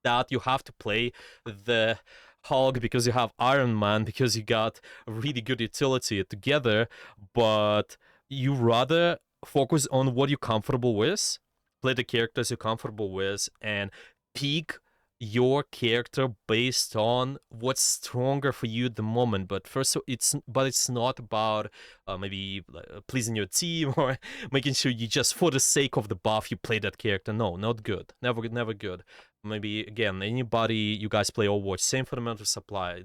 Speaker 1: that you have to play the Hulk because you have Iron Man, because you got a really good utility together, but you rather focus on what you're comfortable with, play the characters you're comfortable with, and pick your character based on what's stronger for you at the moment. But first, it's not about maybe pleasing your team or making sure you just for the sake of the buff you play that character. No, not good. Never good. Maybe again, anybody you guys play Overwatch, same fundamental supply.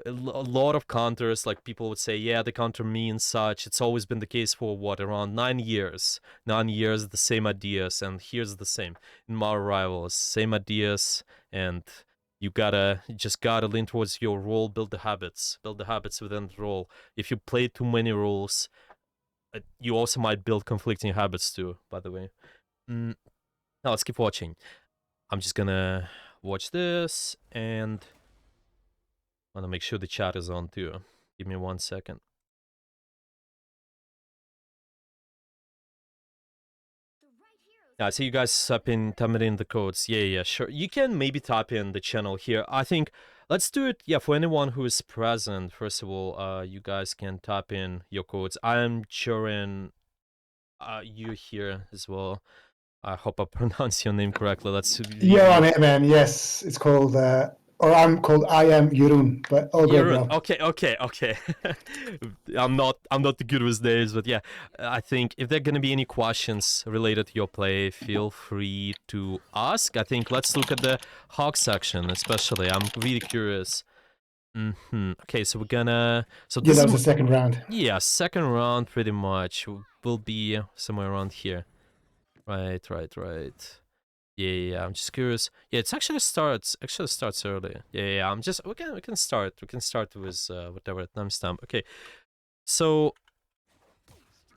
Speaker 1: A lot of counters, like people would say, yeah, they counter me and such. It's always been the case for what, around 9 years. 9 years, the same ideas, and here's the same. In Mar Rivals, same ideas, and you just gotta lean towards your role, build the habits within the role. If you play too many roles, you also might build conflicting habits too, by the way. Now let's keep watching. I'm just gonna watch this, and I want to make sure the chat is on too. Give me 1 second. Yeah, I see you guys typing in the codes. Yeah, sure. You can maybe type in the channel here. I think let's do it. Yeah, for anyone who is present, first of all, you guys can type in your codes. I'm Jorin. You here as well. I hope I pronounce your name correctly. Let's.
Speaker 4: You're on it, man. Yes, it's called, or I'm called I am Yurun, but all good, bro.
Speaker 1: Okay. I'm not good with names, but yeah, I think if there are gonna be any questions related to your play, feel free to ask. I think let's look at the Hawk section, especially. I'm really curious. Okay, so we're gonna. So
Speaker 4: Yeah,
Speaker 1: this
Speaker 4: that was
Speaker 1: is
Speaker 4: the second round.
Speaker 1: yeah, second round pretty much will be somewhere around here. Right. Yeah, I'm just curious. Yeah, it actually starts early. Yeah, I'm just we can start with whatever timestamp. Okay. So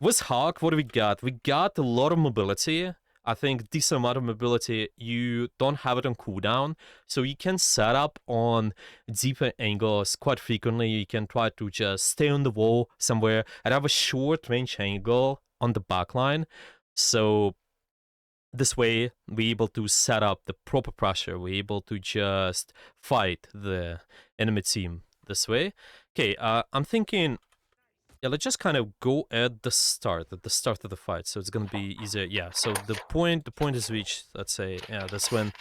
Speaker 1: with Hawk, what do we got? We got a lot of mobility. I think decent amount of mobility. You don't have it on cooldown, so you can set up on deeper angles quite frequently. You can try to just stay on the wall somewhere and have a short range angle on the backline. So this way, we're able to set up the proper pressure. We're able to just fight the enemy team this way. Okay, I'm thinking, yeah, let's just kind of go at the start of the fight. So it's gonna be easier. Yeah. So the point is reached. Let's say, yeah, that's when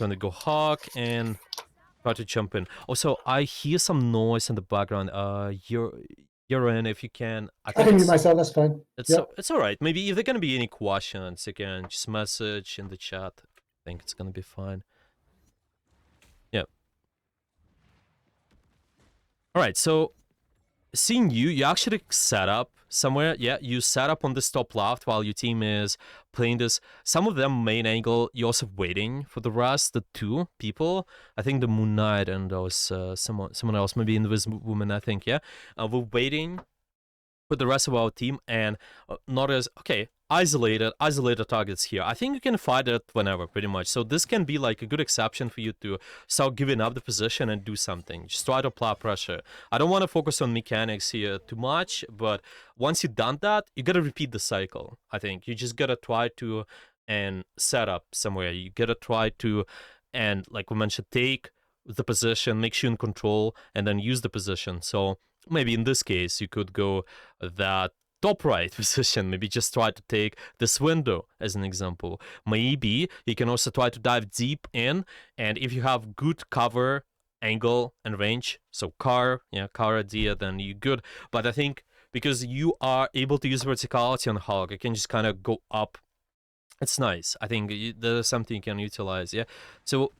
Speaker 1: they go Hawk and try to jump in. Also, I hear some noise in the background. You're in if you can.
Speaker 4: I can mute myself, that's fine.
Speaker 1: It's all right. Maybe if there gonna be any questions, you can just message in the chat. I think it's gonna be fine. Yeah. All right. So, seeing you actually set up somewhere. Yeah, you set up on this top left while your team is playing this. Some of them main angle. You're also waiting for the rest, the 2 people. I think the Moon Knight and there was someone else, maybe Invisible Woman. I think. Yeah. We're waiting with the rest of our team and not as okay isolated targets here. I think you can fight it whenever, pretty much. So this can be like a good exception for you to start giving up the position and do something. Just try to apply pressure. I don't want to focus on mechanics here too much, but once you've done that, you gotta repeat the cycle. I think you just gotta try to and set up somewhere. You gotta try to and like we mentioned, take the position, make sure in control, and then use the position. So maybe in this case, you could go that top right position, maybe just try to take this window as an example. Maybe you can also try to dive deep in, and if you have good cover, angle, and range, so car idea, then you're good. But I think because you are able to use verticality on Hulk, you can just kind of go up. It's nice. I think there's something you can utilize, yeah? So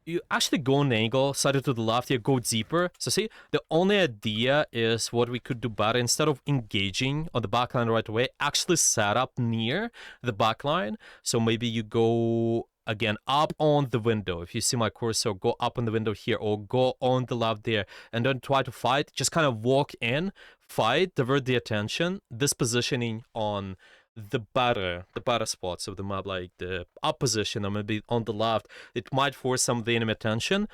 Speaker 1: you actually go on angle, slightly to the left, you go deeper. So see, the only idea is what we could do better. Instead of engaging on the backline right away, actually set up near the backline. So maybe you go, again, up on the window. If you see my cursor, go up on the window here, or go on the left there, and then try to fight. Just kind of walk in, fight, divert the attention. This positioning on the better spots of the map, like the up position or maybe on the left, it might force some of the enemy attention.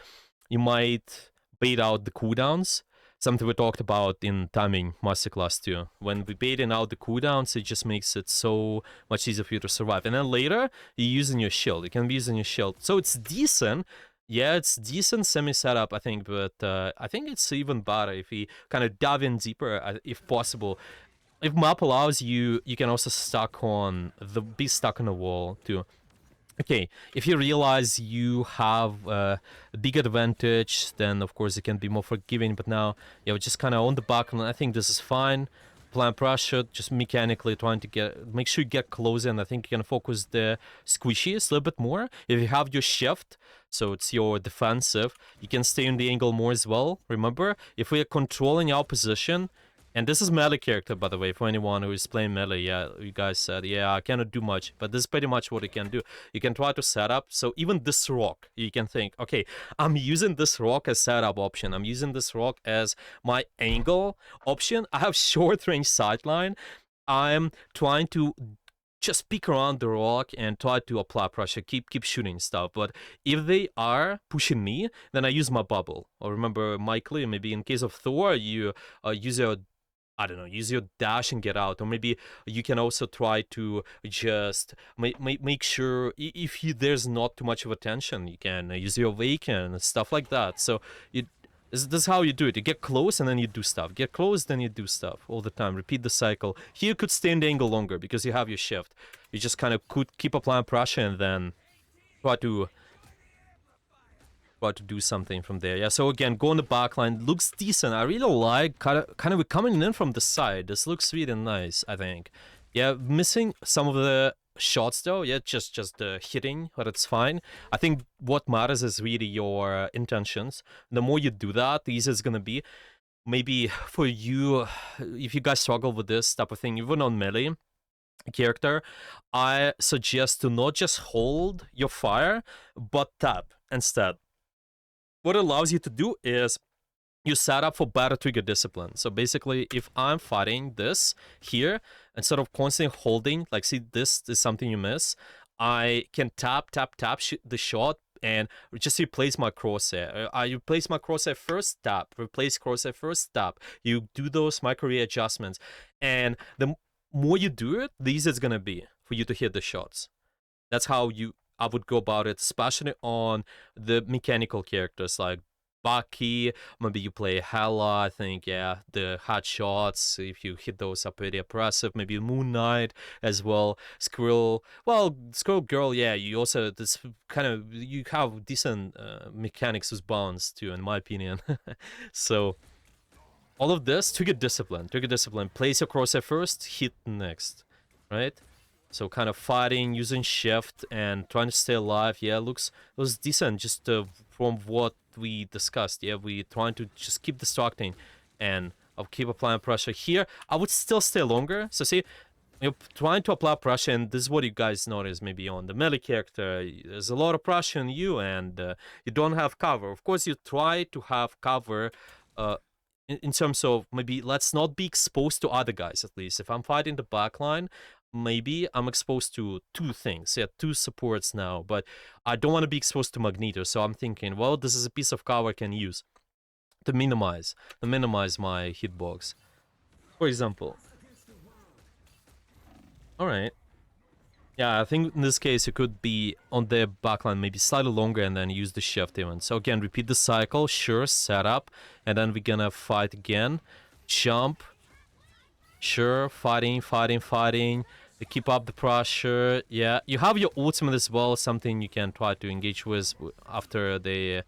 Speaker 1: You might bait out the cooldowns, something we talked about in timing masterclass too. When we baiting out the cooldowns, it just makes it so much easier for you to survive. And then later, you're using your shield. You can be using your shield. So it's decent. Yeah, it's decent semi-setup, I think, but I think it's even better if we kind of dive in deeper, if possible. If map allows you, you can also be stuck on the wall too. Okay, if you realize you have a big advantage, then of course it can be more forgiving. But now, yeah, we're just kind of on the back, and I think this is fine. Applying pressure, just mechanically trying to make sure you get closer, and I think you can focus the squishies a little bit more. If you have your shift, so it's your defensive, you can stay in the angle more as well. Remember, if we are controlling our position. And this is melee character, by the way, for anyone who is playing melee. Yeah, you guys said, yeah, I cannot do much, but this is pretty much what you can do. You can try to set up, so even this rock, you can think, okay, I'm using this rock as setup option. I'm using this rock as my angle option. I have short range sightline. I'm trying to just peek around the rock and try to apply pressure, keep shooting stuff. But if they are pushing me, then I use my bubble. Or remember, Mikely, maybe in case of Thor, you use your use your dash and get out. Or maybe you can also try to just make sure if there's not too much of attention, you can use your awaken and stuff like that. So this is how you do it. You get close and then you do stuff. Get close, then you do stuff all the time. Repeat the cycle. Here you could stay in the angle longer because you have your shift. You just kind of could keep applying pressure and then try to do something from there. Yeah, so again, go on the back line. Looks decent. I really like kind of coming in from the side. This looks really nice, I think. Yeah, missing some of the shots though. Yeah, just the hitting, but it's fine. I think what matters is really your intentions. The more you do that, the easier it's gonna be. Maybe for you, if you guys struggle with this type of thing, even on melee character, I suggest to not just hold your fire, but tap instead. What it allows you to do is you set up for better trigger discipline. So basically, if I'm fighting this here, instead of constantly holding, like see, this is something you miss, I can tap the shot and just replace my crosshair. I replace my crosshair first, tap, replace crosshair first, tap. You do those micro readjustments, and the more you do it, the easier it's gonna be for you to hit the shots. That's how I would go about it, especially on the mechanical characters like Bucky. Maybe you play Hela, I think, yeah, the hot shots, if you hit those are pretty impressive. Maybe Moon Knight as well. Squirrel Girl, yeah, you also, this kind of, you have decent mechanics with bounce too, in my opinion. So, all of this, trigger discipline. Place your crosshair first, hit next, right? So kind of fighting, using shift, and trying to stay alive. Yeah, looks decent just from what we discussed. Yeah, we trying to just keep distracting, and I'll keep applying pressure here. I would still stay longer. So see, you're trying to apply pressure, and this is what you guys notice maybe on the melee character. There's a lot of pressure on you, and you don't have cover. Of course, you try to have cover in terms of maybe let's not be exposed to other guys. At least if I'm fighting the backline, maybe I'm exposed to two things. Yeah, two supports now, but I don't want to be exposed to Magneto. So I'm thinking, well, this is a piece of cover I can use to minimize my hitbox. For example. All right. Yeah, I think in this case, you could be on the backline maybe slightly longer and then use the shift even. So again, repeat the cycle, sure, setup, and then we're gonna fight again. Jump, sure, fighting. Keep up the pressure, yeah. You have your ultimate as well, something you can try to engage with after they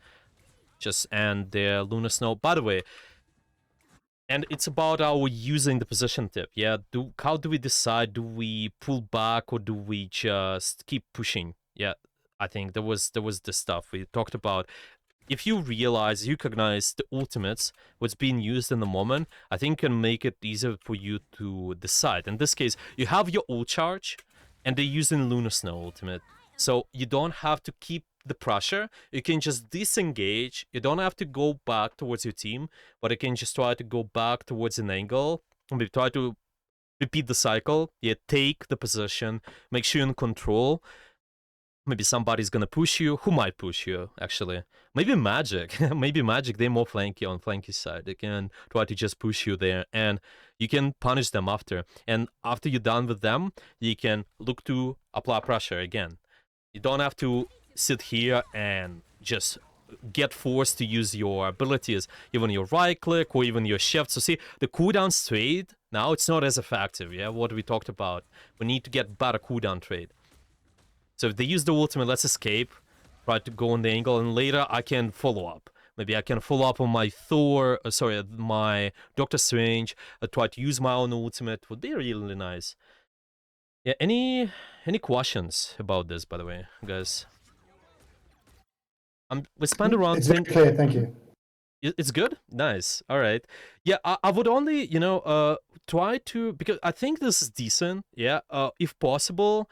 Speaker 1: just end their Lunar Snow. By the way, and it's about our using the position tip. Yeah, how do we decide? Do we pull back or do we just keep pushing? Yeah, I think there was this stuff we talked about. If you recognize the ultimates, what's being used in the moment, I think can make it easier for you to decide. In this case, you have your ult charge, and they're using Lunar Snow ultimate. So you don't have to keep the pressure. You can just disengage. You don't have to go back towards your team, but you can just try to go back towards an angle. Maybe try to repeat the cycle. Yeah, take the position. Make sure you're in control. Maybe somebody's gonna push you. Who might push you, actually? Maybe Magic. Maybe Magic, they're more flanky on flanky side. They can try to just push you there, and you can punish them after. And after you're done with them, you can look to apply pressure again. You don't have to sit here and just get forced to use your abilities, even your right click or even your shift. So see, the cooldown trade, now it's not as effective, yeah, what we talked about. We need to get better cooldown trade. So if they use the ultimate, let's escape, try to go on the angle, and later I can follow up. Maybe I can follow up on my my Doctor Strange, try to use my own ultimate. Would be really nice. Yeah, any questions about this, by the way, guys? We spent around...
Speaker 4: It's very clear, thank you.
Speaker 1: It's good? Nice. All right. Yeah, I would only, try to... Because I think this is decent, yeah. If possible...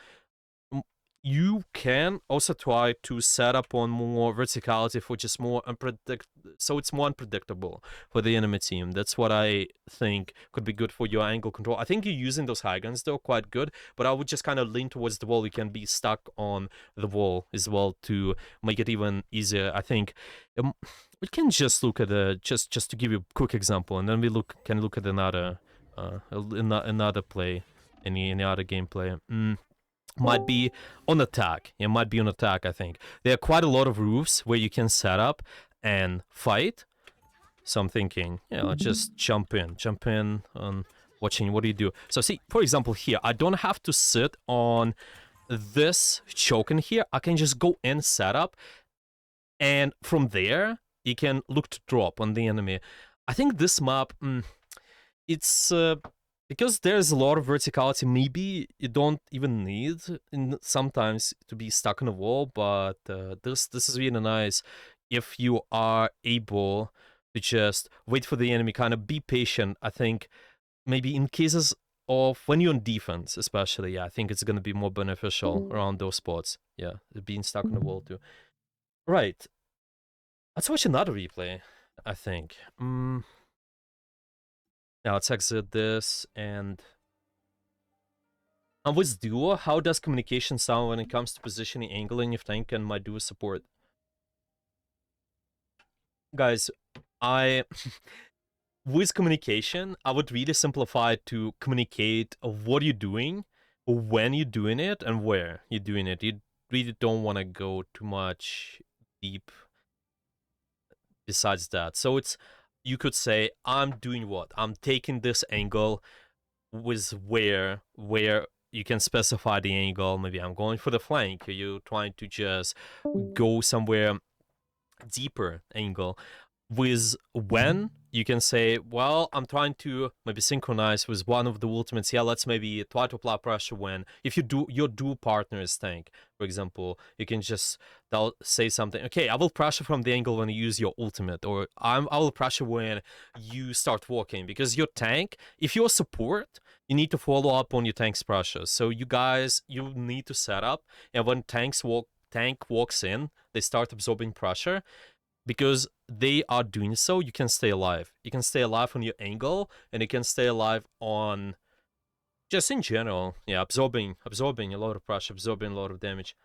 Speaker 1: You can also try to set up on more verticality for just more so it's more unpredictable for the enemy team. That's what I think could be good for your angle control. I think you're using those high guns though quite good, but I would just kind of lean towards the wall. You can be stuck on the wall as well to make it even easier. I think we can just look at just to give you a quick example, and then we can look at another play, any other gameplay. Might be on attack. It might be on attack, I think. There are quite a lot of roofs where you can set up and fight. So I'm thinking, yeah, let's just jump in on watching what do you do. So see, for example, here, I don't have to sit on this choken here. I can just go in, set up, and from there, you can look to drop on the enemy. I think this map, it's... because there's a lot of verticality, maybe you don't even need sometimes to be stuck on a wall, but this is really nice if you are able to just wait for the enemy, kind of be patient. I think maybe in cases of when you're on defense, especially, yeah, I think it's going to be more beneficial around those spots. Yeah, being stuck on the wall too. Right. Let's watch another replay, I think. Now let's exit this, and with duo, how does communication sound when it comes to positioning, angling if tank and my duo support? Guys, with communication, I would really simplify it to communicate what you're doing, when you're doing it, and where you're doing it. You really don't want to go too much deep besides that. So it's... You could say, I'm doing what? I'm taking this angle with where you can specify the angle. Maybe I'm going for the flank. You're trying to just go somewhere deeper angle. With when, you can say, well, I'm trying to maybe synchronize with one of the ultimates. Yeah, let's maybe try to apply pressure when, if your dual partner is tank, for example, you can just say something, okay, I will pressure from the angle when you use your ultimate, or I will pressure when you start walking, because your tank, if you're support, you need to follow up on your tank's pressure. So you need to set up, and when tank walks in, they start absorbing pressure. because they are doing so, you can stay alive. You can stay alive on your angle, and you can stay alive on just in general. Yeah, absorbing a lot of pressure, absorbing a lot of damage.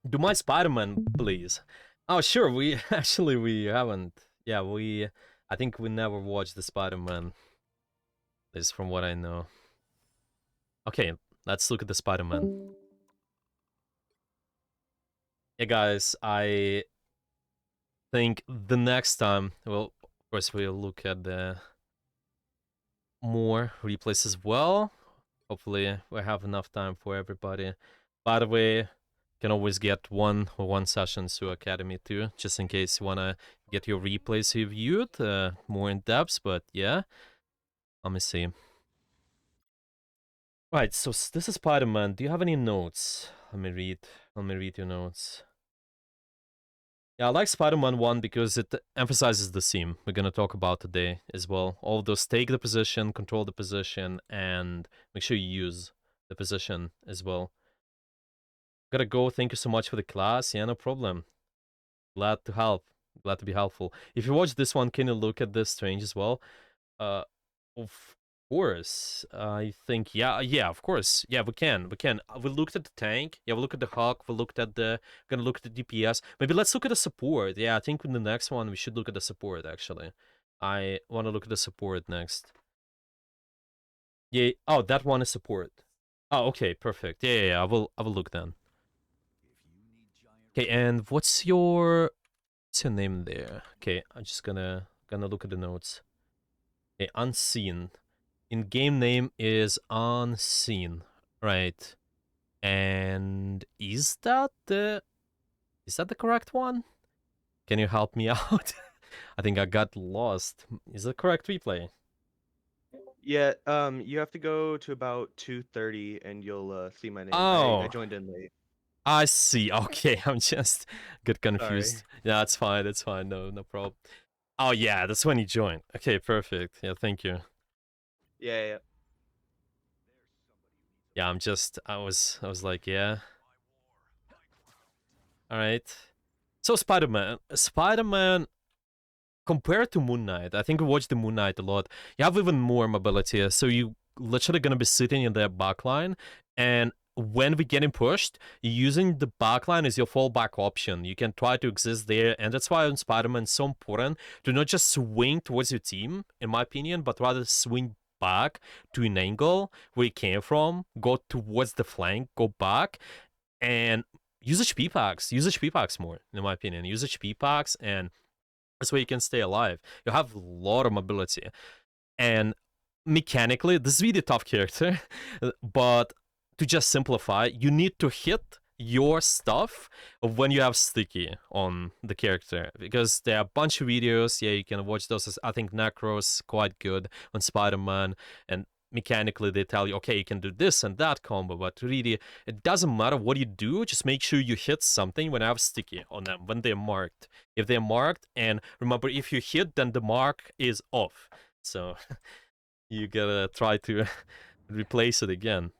Speaker 1: Do my Spider-Man, please. Oh, sure. We actually we haven't. Yeah, I think we never watched the Spider-Man. This is from what I know. Okay, let's look at the Spider-Man. Yeah, guys, I think the next time, well, of course, we'll look at the more replays as well. Hopefully, we have enough time for everybody. By the way, can always get one session to Academy too, just in case you wanna get your replays reviewed more in depth. But yeah, let me see. Right, so this is Spider-Man. Do you have any notes? Let me read your notes. Yeah, I like Spider-Man 1 because it emphasizes the theme we're gonna talk about today as well. All of those take the position, control the position, and make sure you use the position as well. Gotta go. Thank you so much for the class. Yeah, no problem. Glad to help. Glad to be helpful. If you watch this one, can you look at this strange as well? Of course. I think yeah, of course. Yeah, we can. We looked at the tank. Yeah, we looked at the Hawk. We looked at the. Gonna look at the DPS. Maybe let's look at the support. Yeah, I think in the next one we should look at the support. Actually, I want to look at the support next. Yeah. Oh, that one is support. Oh, okay, perfect. Yeah. I will look then. Okay, and what's your name there? Okay, I'm just gonna look at the notes. Okay, unseen. In-game name is unseen, right? And is that the correct one? Can you help me out? I think I got lost. Is the correct replay?
Speaker 5: Yeah, you have to go to about 2:30 and you'll see my name.
Speaker 1: Oh.
Speaker 5: I joined in late.
Speaker 1: I see. Okay, I'm just get
Speaker 5: Sorry.
Speaker 1: confused. Yeah, it's fine. It's fine. No problem. Oh yeah, that's when you joined. Okay, perfect. Yeah, thank you.
Speaker 5: Yeah.
Speaker 1: Yeah, I was like, yeah. All right. So Spider-Man, compared to Moon Knight, I think we watched the Moon Knight a lot. You have even more mobility, so you literally gonna be sitting in their backline, and when we're getting pushed, using the backline is your fallback option. You can try to exist there, and that's why on Spider-Man it's so important to not just swing towards your team, in my opinion, but rather swing back to an angle where you came from, go towards the flank, go back, and use HP packs. Use HP packs more, in my opinion. Use HP packs, and that's where you can stay alive. You have a lot of mobility. And mechanically, this is really tough character, but to just simplify, you need to hit your stuff when you have sticky on the character, because there are a bunch of videos. Yeah, you can watch those. I think Necro's quite good on Spider-Man, and mechanically they tell you, okay, you can do this and that combo, but really it doesn't matter what you do. Just make sure you hit something when I have sticky on them, when they're marked. If they're marked, and remember, if you hit, then the mark is off, so you gotta try to replace it again.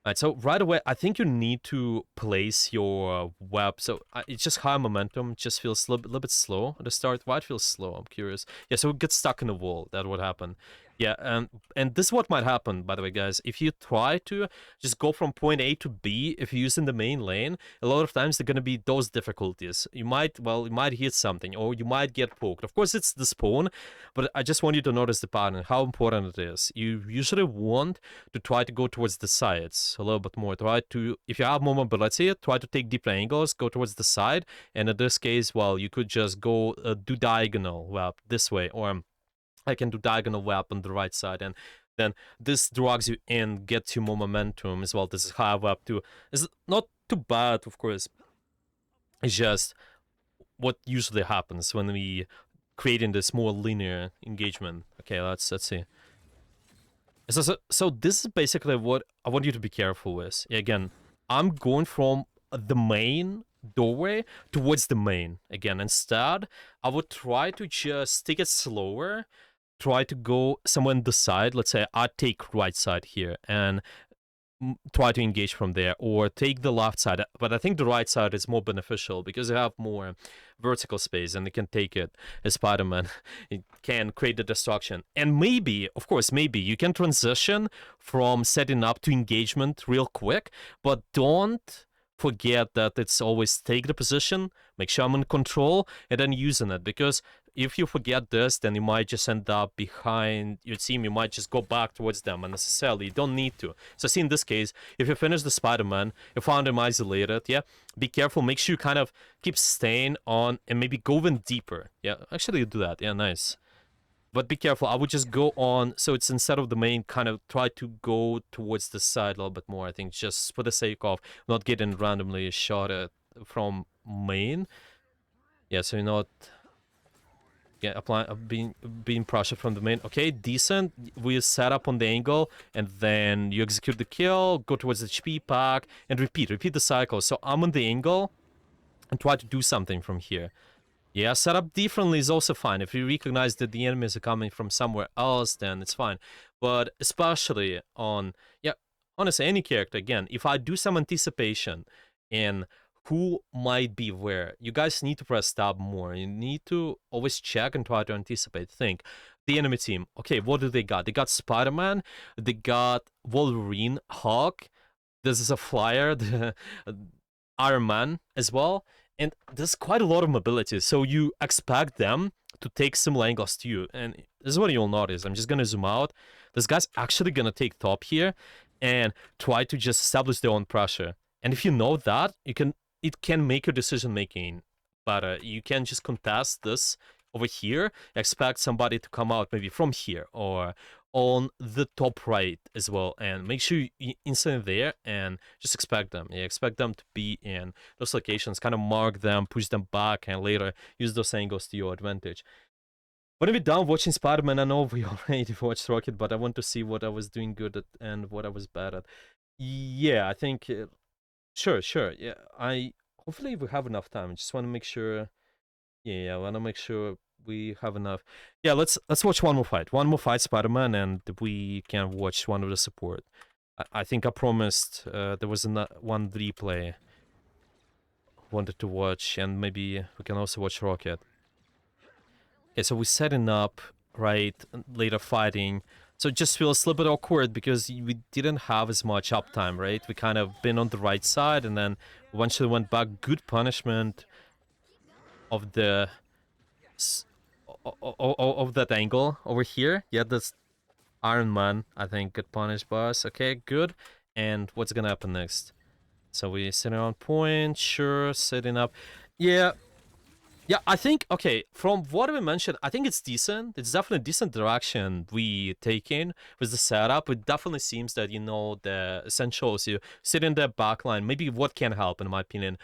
Speaker 1: Alright, so right away, I think you need to place your web. So it's just high momentum, just feels a little bit slow at the start. Why it feels slow? I'm curious. Yeah, so it gets stuck in the wall. That would happen. Yeah, and this is what might happen, by the way, guys. If you try to just go from point A to B, if you're using the main lane, a lot of times there are going to be those difficulties. You might hit something, or you might get poked. Of course, it's the spawn, but I just want you to notice the pattern, how important it is. You usually want to try to go towards the sides a little bit more. Try to, if you have more mobility, try to take deeper angles, go towards the side. And in this case, well, you could just go do diagonal web this way, or I can do diagonal web on the right side, and then this drags you in, gets you more momentum as well. This is high web too. It's not too bad, of course. It's just what usually happens when we creating this more linear engagement. Okay, let's see. So this is basically what I want you to be careful with. Again, I'm going from the main doorway towards the main. Again, instead, I would try to just take it slower, try to go somewhere on the side. Let's say I take right side here, and try to engage from there, or take the left side. But I think the right side is more beneficial because you have more vertical space and you can take it as Spider-Man. It can create the destruction. And maybe, of course, maybe you can transition from setting up to engagement real quick, but don't forget that it's always take the position, make sure I'm in control, and then using it. Because if you forget this, then you might just end up behind your team. You might just go back towards them unnecessarily. You don't need to. So see, in this case, if you finish the Spider-Man, you found him isolated, yeah, be careful. Make sure you kind of keep staying on and maybe go even deeper. Yeah, actually you do that. Yeah, nice. But be careful. I would just go on. So it's instead of the main, kind of try to go towards the side a little bit more. I think just for the sake of not getting randomly shot at from main. Yeah, so you're not being pressure from the main. Okay, decent. We set up on the angle, and then you execute the kill, go towards the HP pack, and repeat the cycle. So I'm on the angle and try to do something from here. Yeah, set up differently is also fine. If you recognize that the enemies are coming from somewhere else, then it's fine. But especially on, yeah, honestly, any character, again, if I do some anticipation in who might be where, you guys need to press tab more. You need to always check and try to anticipate. Think, the enemy team, okay, what do they got? They got Spider-Man, they got Wolverine, Hulk, this is a flyer, the Iron Man as well. And there's quite a lot of mobility, so you expect them to take similar angles to you. And this is what you'll notice. I'm just gonna zoom out. This guy's actually gonna take top here and try to just establish their own pressure. And if you know that, it can make your decision making better. You can just contest this over here, expect somebody to come out maybe from here or on the top right as well, and make sure you instantly there and just expect them. Yeah, expect them to be in those locations, kind of mark them, push them back, and later use those angles to your advantage. When we're done watching Spider-Man, I know we already watched Rocket, but I want to see what I was doing good at and what I was bad at. Yeah, I think sure. Yeah, hopefully we have enough time. I just want to make sure. Yeah, I want to make sure we have enough. Yeah, let's watch one more fight. One more fight, Spider-Man, and we can watch one of the support. I think I promised there was one replay wanted to watch, and maybe we can also watch Rocket. Okay, so we're setting up, right, later fighting. So it just feels a little bit awkward because we didn't have as much uptime, right? We kind of been on the right side and then eventually went back. Good punishment of the of that angle over here. Yeah, this Iron Man, I think, get punished by us. Okay, good. And what's gonna happen next? So we sitting on point, sure, setting up. Yeah, I think, okay, from what we mentioned, I think it's decent. It's definitely a decent direction we take in with the setup. It definitely seems that, you know, the essentials, you sit in the backline, maybe what can help, in my opinion.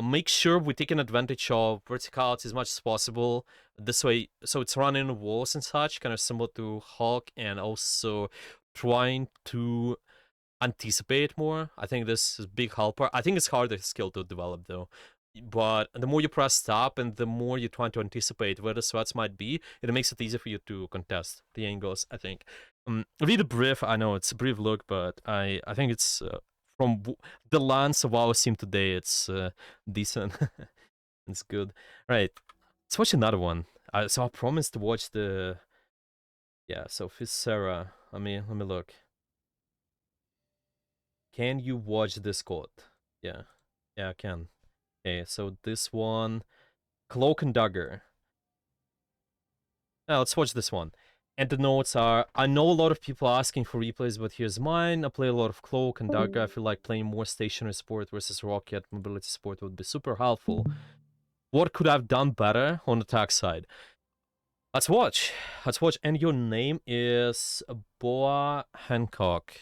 Speaker 1: Make sure we're taking advantage of verticality as much as possible. This way, so it's running walls and such, kind of similar to Hulk, and also trying to anticipate more. I think this is a big helper. I think it's harder skill to develop though. But the more you press stop and the more you're trying to anticipate where the sweats might be, it makes it easier for you to contest the angles, I think. Read a brief, I know it's a brief look, but I think it's from the lens of our team today, it's decent. It's good. Right, let's watch another one. So I promised to watch the... Yeah, so Sarah. Let me look. Can you watch this code? Yeah, I can. Okay, so this one, Cloak and Dagger. Now let's watch this one. And the notes are, I know a lot of people are asking for replays, but here's mine. I play a lot of Cloak and Dagger. I feel like playing more stationary support versus Rocket mobility support would be super helpful. What could I have done better on the attack side? Let's watch. And your name is Boa Hancock.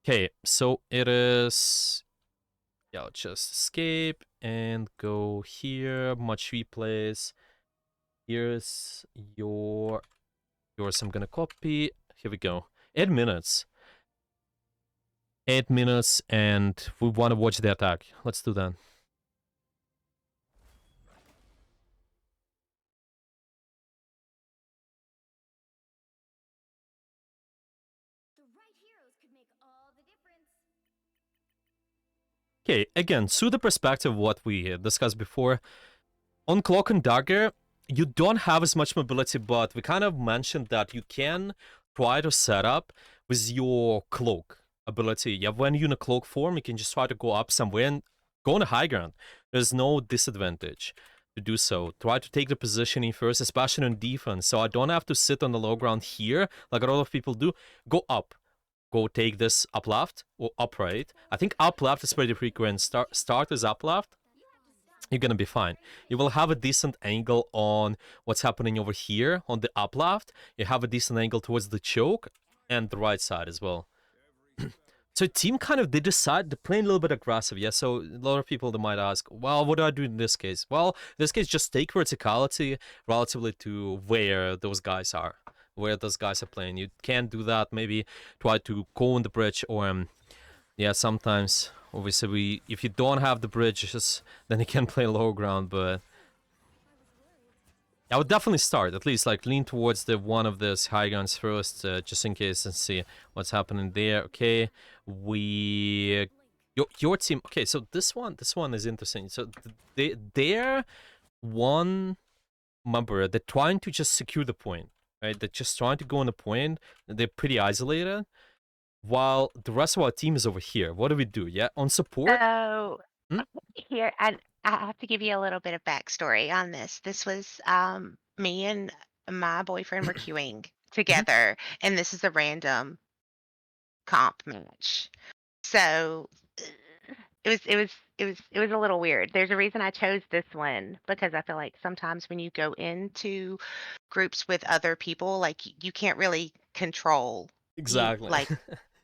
Speaker 1: Okay, so it is... Yeah, I'll just escape and go here. Much replays. Here's yours. I'm gonna copy. Here we go. 8 minutes. 8 minutes, and we want to watch the attack. Let's do that.
Speaker 6: The right heroes could make all
Speaker 1: Okay, again, through the perspective of what we discussed before, on Cloak and Dagger, you don't have as much mobility, but we kind of mentioned that you can try to set up with your Cloak ability. Yeah, when you're in a Cloak form, you can just try to go up somewhere and go on the high ground. There's no disadvantage to do so. Try to take the positioning first, especially on defense, so I don't have to sit on the low ground here, like a lot of people do. Go up. Go take this up left or up right. I think up left is pretty frequent. Start is up left. You're gonna be fine. You will have a decent angle on what's happening over here on the up left. You have a decent angle towards the choke and the right side as well. So team kind of, they decide to play a little bit aggressive. Yeah, so a lot of people, they might ask, well, what do I do in this case? Well, in this case, just take verticality relatively to where those guys are. Where those guys are playing. You can't do that. Maybe try to go on the bridge or yeah, sometimes obviously if you don't have the bridges, then you can play low ground, but I would definitely start, at least like lean towards the one of these high grounds first, just in case, and see what's happening there. Okay, your team. Okay, so this one is interesting. So they're one member. They're trying to just secure the point, right? They're just trying to go on the point. They're pretty isolated, while the rest of our team is over here. What do we do? Yeah, on support.
Speaker 6: So
Speaker 1: Hmm?
Speaker 6: here, I have to give you a little bit of backstory on this. This was me and my boyfriend were queuing together, and this is a random comp match. So it was a little weird. There's a reason I chose this one because I feel like sometimes when you go into groups with other people, like you can't really control
Speaker 1: Exactly.
Speaker 6: like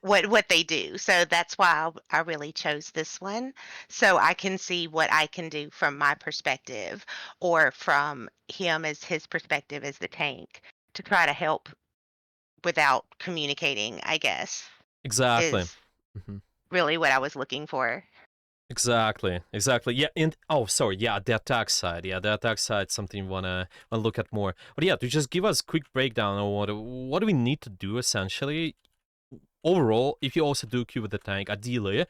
Speaker 6: what they do. So that's why I really chose this one. So I can see what I can do from my perspective or from him as his perspective as the tank to try to help without communicating, I guess,
Speaker 1: Exactly.
Speaker 6: is
Speaker 1: Mhm.
Speaker 6: really what I was looking for.
Speaker 1: Exactly. Yeah, and oh, sorry. Yeah, the attack side. Yeah, the attack side, something you wanna look at more. But yeah, to just give us a quick breakdown on what do we need to do essentially. Overall, if you also do queue with the tank, ideally,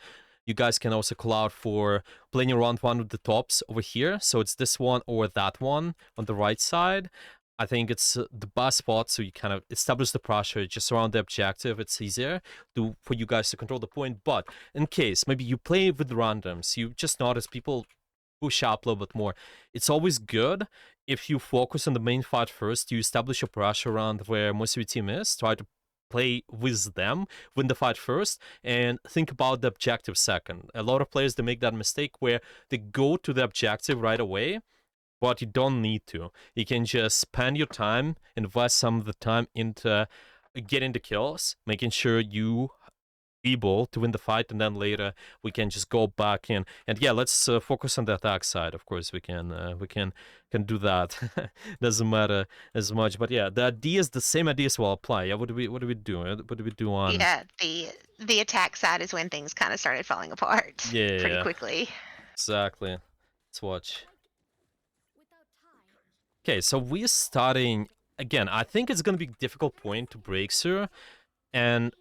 Speaker 1: you guys can also call out for playing around one of the tops over here. So it's this one or that one on the right side. I think it's the best spot, so you kind of establish the pressure just around the objective. It's easier for you guys to control the point. But in case maybe you play with randoms, you just notice people push up a little bit more. It's always good if you focus on the main fight first. You establish a pressure around where most of your team is. Try to play with them, win the fight first, and think about the objective second. A lot of players, they make that mistake where they go to the objective right away, but you don't need to. You can just spend your time, invest some of the time into getting the kills, making sure you able to win the fight, and then later we can just go back in. And yeah, let's focus on the attack side. Of course, we can do that. Doesn't matter as much, but yeah, the ideas, the same ideas will apply. Yeah, what do we do? What do we do on?
Speaker 6: Yeah, the attack side is when things kind of started falling apart pretty
Speaker 1: Yeah,
Speaker 6: quickly.
Speaker 1: exactly. Let's watch. Okay, so we're starting again. I think it's gonna be a difficult point to break through, and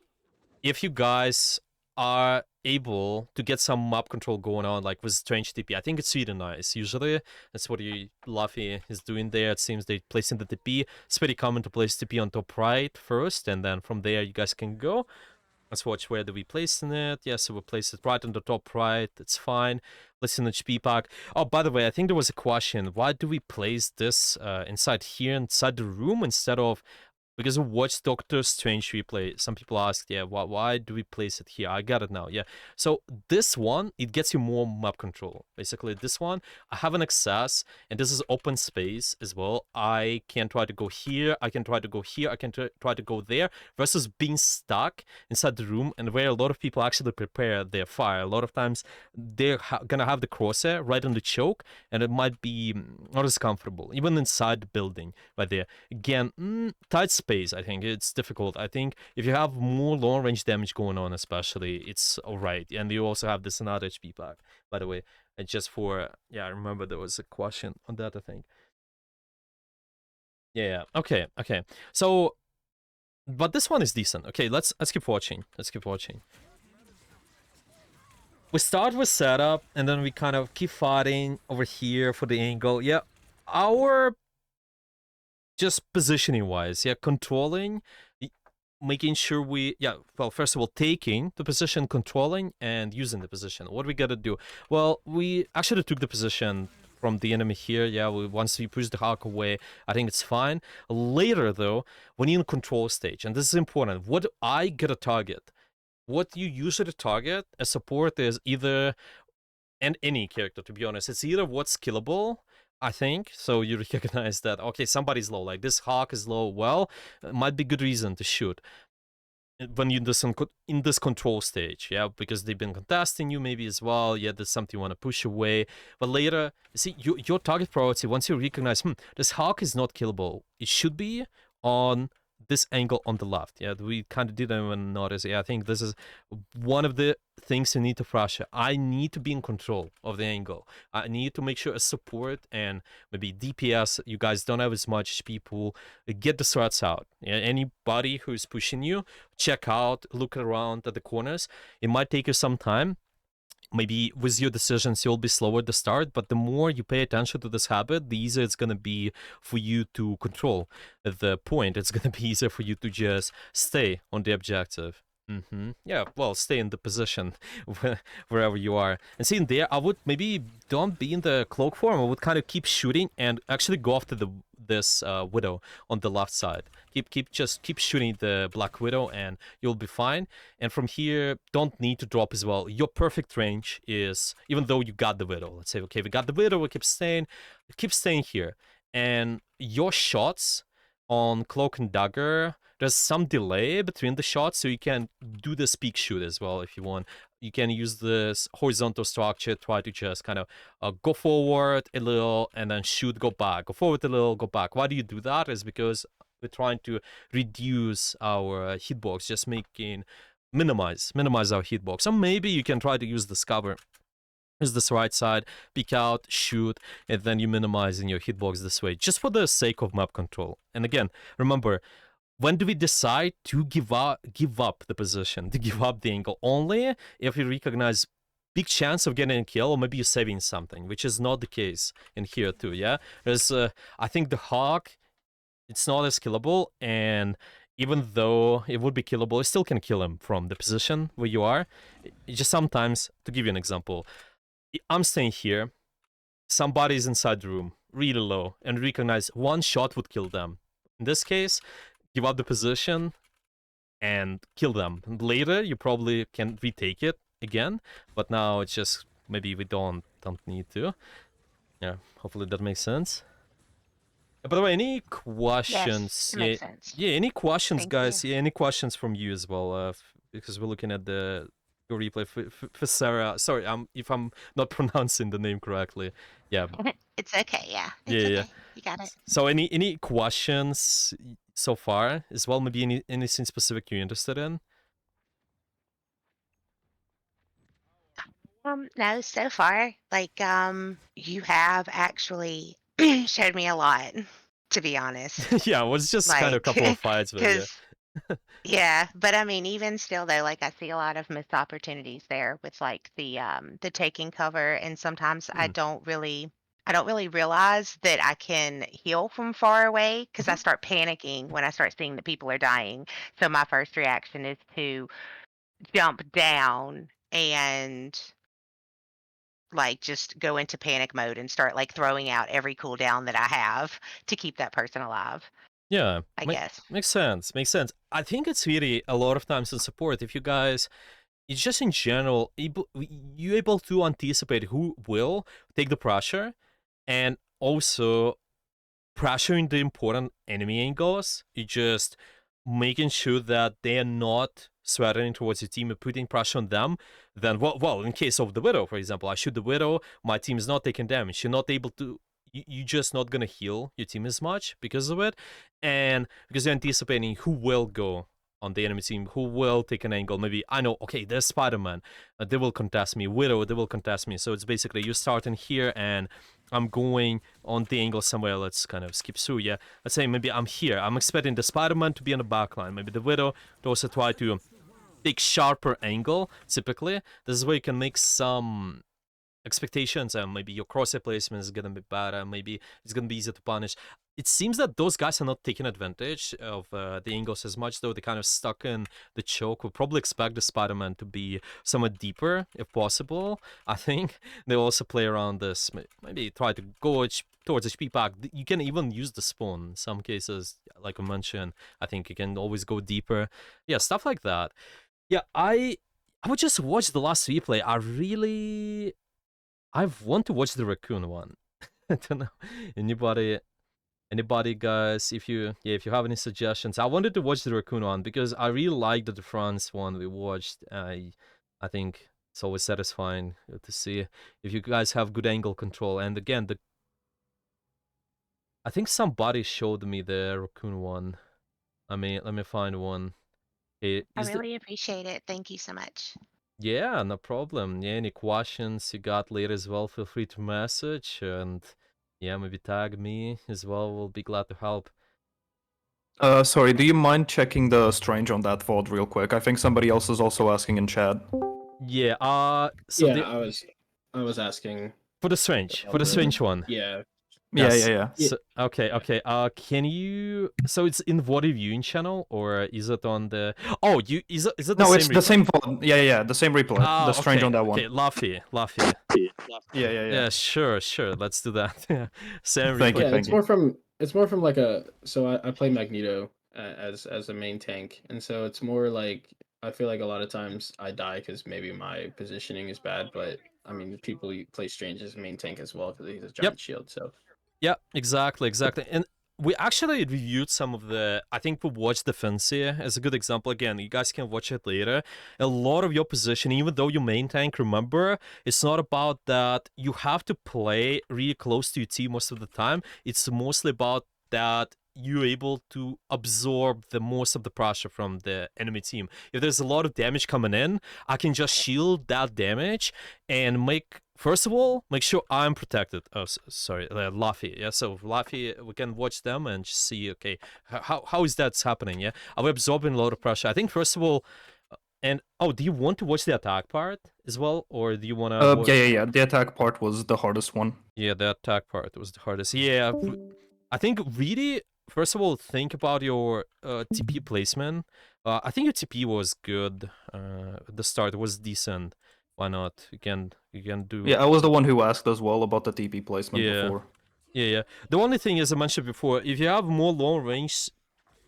Speaker 1: if you guys are able to get some map control going on, like with Strange TP, I think it's really nice. Usually, that's what Luffy is doing there. It seems they placing the TP. It's pretty common to place TP on top right first, and then from there you guys can go. Let's watch where do we place it. Yeah, so we place it right on the top right. It's fine. Listen HP pack. Oh, by the way, I think there was a question. Why do we place this inside here, inside the room, instead of... Because of Watch Doctor Strange replay, some people asked, yeah, why do we place it here? I got it now, yeah. So this one, it gets you more map control. Basically, this one, I have an access, and this is open space as well. I can try to go here, I can try to go here, I can try to go there, versus being stuck inside the room, and where a lot of people actually prepare their fire. A lot of times, they're gonna have the crosshair right on the choke, and it might be not as comfortable, even inside the building, right there. Again, tight space, I think it's difficult. I think if you have more long range damage going on, especially, it's alright. And you also have this another HP pack, by the way. And just for, yeah, I remember there was a question on that, I think. Yeah, okay. So, but this one is decent. Okay, let's keep watching. we start with setup, and then we kind of keep fighting over here for the angle. Yeah, our just positioning wise, yeah, controlling, making sure we, yeah, well, first of all, taking the position, controlling, and using the position. What we gotta do? Well, we actually took the position from the enemy here. Yeah, once we push the hawk away, I think it's fine. Later, though, when you're in control stage, and this is important, what I get a target. What you usually target as support is either, and any character, to be honest, it's either what's killable, I think, so you recognize that, okay, somebody's low, like this hawk is low, well, it might be good reason to shoot when you're in this control stage, yeah, because they've been contesting you maybe as well, yeah, there's something you want to push away, but later, see, your target priority, once you recognize, this hawk is not killable, it should be on this angle on the left, yeah, we kind of didn't even notice, yeah, I think this is one of the things you need to pressure. I need to be in control of the angle. I need to make sure as support and maybe DPS, you guys don't have as much people, get the threats out. Yeah, anybody who's pushing you, check out, look around at the corners. It might take you some time. Maybe with your decisions, you'll be slower at the start, but the more you pay attention to this habit, the easier it's going to be for you to control the point. It's going to be easier for you to just stay on the objective. Yeah, well, stay in the position wherever you are. And seeing there, I would maybe don't be in the cloak form. I would kind of keep shooting and actually go after this widow on the left side. Keep shooting the black widow, and you'll be fine. And from here, don't need to drop as well. Your perfect range is, even though you got the widow. Let's say, okay, we got the widow. We keep staying here, and your shots on cloak and dagger, there's some delay between the shots, so you can do the peek shoot as well if you want. You can use this horizontal structure, try to just kind of go forward a little and then shoot, go back, go forward a little, go back. Why do you do that? Is because we're trying to reduce our hitbox, just minimize our hitbox. So maybe you can try to use this cover. Is this right side, peek out, shoot, and then you minimizing your hitbox this way, just for the sake of map control. And again, remember, when do we decide to give up the position, to give up the angle? Only if we recognize big chance of getting a kill, or maybe you're saving something, which is not the case in here too, yeah? There's, I think the hawk, it's not as killable, and even though it would be killable, it still can kill him from the position where you are. It just sometimes, to give you an example, I'm staying here, somebody's inside the room, really low, and recognize one shot would kill them. In this case, give up the position and kill them. And later, you probably can retake it again, but now it's just, maybe we don't need to. Yeah, hopefully that makes sense. By the way, any questions?
Speaker 6: Yes, it makes sense.
Speaker 1: Yeah, any questions,
Speaker 6: Thank
Speaker 1: guys? Yeah, any questions from you as well? Because we're looking at the replay for Sarah. Sorry, if I'm not pronouncing the name correctly. Yeah.
Speaker 6: It's okay, yeah. It's
Speaker 1: Yeah,
Speaker 6: okay.
Speaker 1: yeah.
Speaker 6: You got it.
Speaker 1: So any questions so far as well? Maybe anything specific you're interested in?
Speaker 6: No, so far, like, you have actually showed me a lot, to be honest.
Speaker 1: Yeah, it was just kind of a couple of fights, but yeah.
Speaker 6: Because yeah, but I mean, even still though, like I see a lot of missed opportunities there with like the taking cover, and sometimes I don't really realize that I can heal from far away because I start panicking when I start seeing that people are dying. So my first reaction is to jump down and like just go into panic mode and start like throwing out every cooldown that I have to keep that person alive.
Speaker 1: Yeah,
Speaker 6: I guess.
Speaker 1: Makes sense. I think it's really a lot of times in support, if you guys, it's just in general, you able to anticipate who will take the pressure, and also pressuring the important enemy angles. You just making sure that they are not threatening towards your team and putting pressure on them. Then, well, in case of the Widow, for example, I shoot the Widow, my team is not taking damage. You're not able to, you're just not gonna heal your team as much because of it, and because you're anticipating who will go on the enemy team, who will take an angle. Maybe I know, okay, there's Spider-Man, they will contest me. Widow, they will contest me. So it's basically you're starting here and I'm going on the angle somewhere. Let's kind of skip through. Yeah, let's say maybe I'm here. I'm expecting the Spider-Man to be on the back line. Maybe the Widow to also try to big sharper angle. Typically, this is where you can make some expectations, and maybe your crosshair placement is gonna be better. Maybe it's gonna be easier to punish. It seems that those guys are not taking advantage of the angles as much, though. They're kind of stuck in the choke. We'll probably expect the Spider-Man to be somewhat deeper, if possible. I think they'll also play around this. Maybe try to go towards HP pack. You can even use the spawn in some cases, like I mentioned. I think you can always go deeper. Yeah, stuff like that. Yeah, I would just watch the last replay. I want to watch the raccoon one. I don't know. Anybody guys, if you have any suggestions. I wanted to watch the raccoon one because I really liked the France one we watched. I think it's always satisfying to see if you guys have good angle control. And again, I think somebody showed me the raccoon one. Let me find one. Hey,
Speaker 6: I really appreciate it. Thank you so much.
Speaker 1: Yeah, no problem. Yeah, any questions you got later as well, feel free to message, and yeah, maybe tag me as well. We'll be glad to help.
Speaker 7: Sorry, do you mind checking the strange on that VOD real quick? I think somebody else is also asking in chat.
Speaker 1: Yeah, so
Speaker 8: yeah, I was asking
Speaker 1: for the strange one.
Speaker 8: Yeah.
Speaker 7: Yeah.
Speaker 1: So, okay. Can you? So it's in VOD viewing channel, or is it on the? Oh, is it the
Speaker 7: No,
Speaker 1: same?
Speaker 7: it's the same VOD. Yeah, the same replay. The strange on that one.
Speaker 1: Okay, Laffy.
Speaker 7: Yeah.
Speaker 1: Sure. Let's do that. Same
Speaker 7: Thank
Speaker 1: replay.
Speaker 7: you.
Speaker 8: Yeah, it's more from like I play Magneto as a main tank, and so it's more like I feel like a lot of times I die because maybe my positioning is bad, but I mean people play Strange as a main tank as well because he's a giant shield. So
Speaker 1: Yeah, exactly. And we actually reviewed some of the. I think we watched Defensia as a good example. Again, you guys can watch it later. A lot of your position, even though you main tank, remember, it's not about that you have to play really close to your team most of the time. It's mostly about that you're able to absorb the most of the pressure from the enemy team. If there's a lot of damage coming in, I can just shield that damage and first of all, make sure I'm protected. Oh, sorry, Laffy. Yeah, so Laffy, we can watch them and just see, okay, how is that happening, yeah? Are we absorbing a lot of pressure? I think, first of all, do you want to watch the attack part as well, or do you want to...
Speaker 7: Yeah. The attack part was the hardest one.
Speaker 1: Yeah, the attack part was the hardest. Yeah, I think really, first of all, think about your TP placement. I think your TP was good. The start was decent. Why not? You can do...
Speaker 7: Yeah, I was the one who asked as well about the TP placement before.
Speaker 1: Yeah. The only thing, as I mentioned before, if you have more long range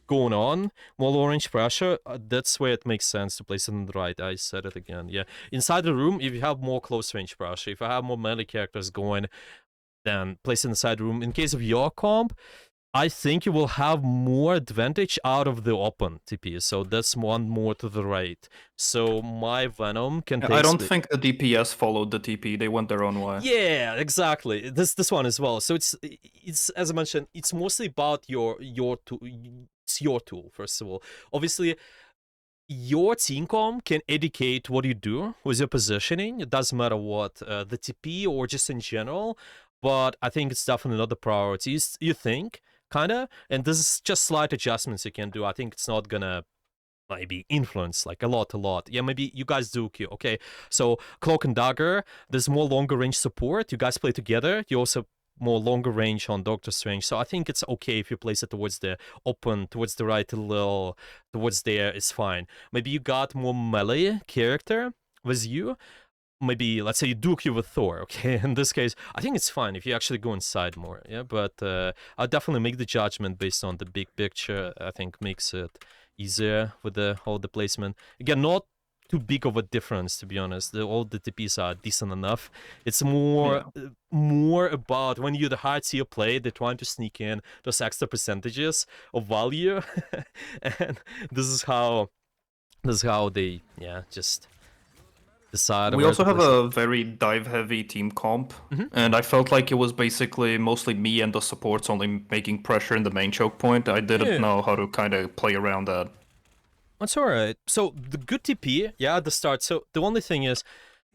Speaker 1: going on, more long range pressure, that's where it makes sense to place it on the right. I said it again. Yeah. Inside the room, if you have more close range pressure, if I have more melee characters going, then place it inside the room. In case of your comp, I think you will have more advantage out of the open TP, so that's one more to the right. So my Venom can take...
Speaker 7: I don't think the DPS followed the TP, they went their own way.
Speaker 1: Yeah, exactly. This one as well. So it's as I mentioned, it's mostly about your tool. It's your tool, first of all. Obviously, your team comp can educate what you do with your positioning. It doesn't matter what, the TP or just in general, but I think it's definitely not the priority. You think, kinda, and this is just slight adjustments you can do. I think it's not gonna maybe influence like a lot. Yeah, maybe you guys do Q. Okay, so Cloak and Dagger, there's more longer range support. You guys play together. You also more longer range on Doctor Strange. So I think it's okay if you place it towards the open, towards the right, a little towards there is fine. Maybe you got more melee character with you. Maybe, let's say you duke you with Thor, okay? In this case, I think it's fine if you actually go inside more, yeah? But I'll definitely make the judgment based on the big picture. I think makes it easier with all the placement. Again, not too big of a difference, to be honest. All the TPs are decent enough. It's more about when you're the high tier play, they're trying to sneak in those extra percentages of value. And this is how they, just...
Speaker 7: We also have a very dive-heavy team comp, and I felt like it was basically mostly me and the supports only making pressure in the main choke point. I didn't know how to kind of play around that.
Speaker 1: That's alright. So, the good TP, at the start, so the only thing is,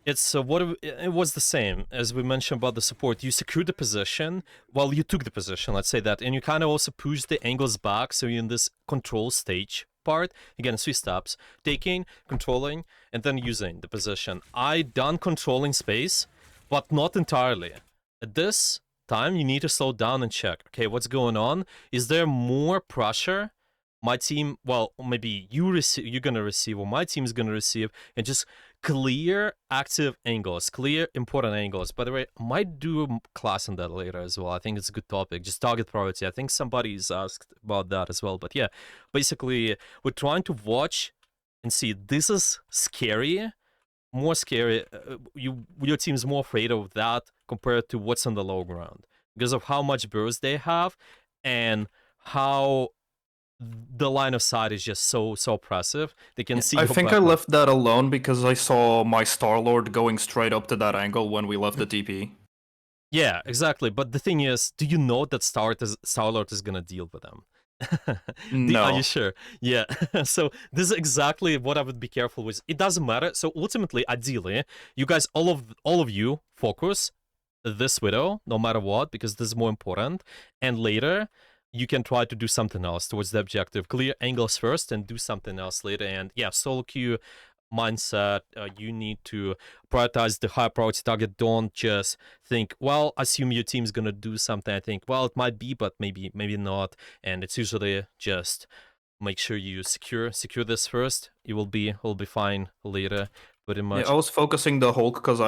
Speaker 1: it's it was the same as we mentioned about the support. You secured the position, you took the position, let's say that, and you kind of also pushed the angles back, so you're in this control stage part, again, 3 steps: taking, controlling, and then using the position. I done controlling space, but not entirely. At this time, you need to slow down and check. Okay, what's going on? Is there more pressure? My team, well, maybe you're gonna receive, or my team's gonna receive, and just clear active angles, clear important angles. By the way, I might do a class on that later as well. I think it's a good topic, just target priority. I think somebody's asked about that as well. But yeah, basically, we're trying to watch and see. This is scary, more scary. Your team's more afraid of that compared to what's on the low ground because of how much burst they have and how the line of sight is just so oppressive. They can see.
Speaker 7: I think I left that alone because I saw my Star-Lord going straight up to that angle when we left the TP.
Speaker 1: Yeah, exactly. But the thing is, do you know that Star-Lord is gonna deal with them?
Speaker 7: No.
Speaker 1: Are you sure? Yeah. So this is exactly what I would be careful with. It doesn't matter. So ultimately, ideally, you guys, all of you, focus this widow, no matter what, because this is more important. And later, you can try to do something else towards the objective. Clear angles first and do something else later. And yeah, solo queue mindset, you need to prioritize the high priority target. Don't just think, well, assume your team's gonna do something. I think, well, it might be, but maybe not. And it's usually just make sure you secure this first. It will be fine later, pretty much.
Speaker 7: Yeah, I was focusing the Hulk because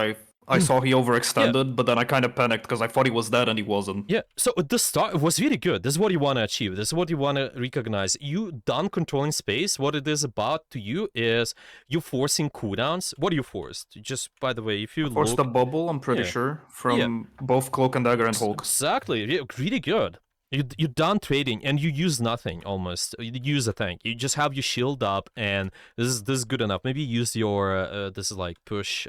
Speaker 7: I saw he overextended, but then I kind of panicked because I thought he was dead and he wasn't.
Speaker 1: Yeah, so the start was really good. This is what you want to achieve. This is what you want to recognize. You done controlling space. What it is about to you is you forcing cooldowns. What are you forced? Just, by the way, if you
Speaker 7: Forced a bubble, I'm pretty sure, from both Cloak and Dagger and Hulk.
Speaker 1: Exactly, really good. You done trading and you use nothing almost. You use a tank. You just have your shield up, and this is good enough. Maybe use your this is like push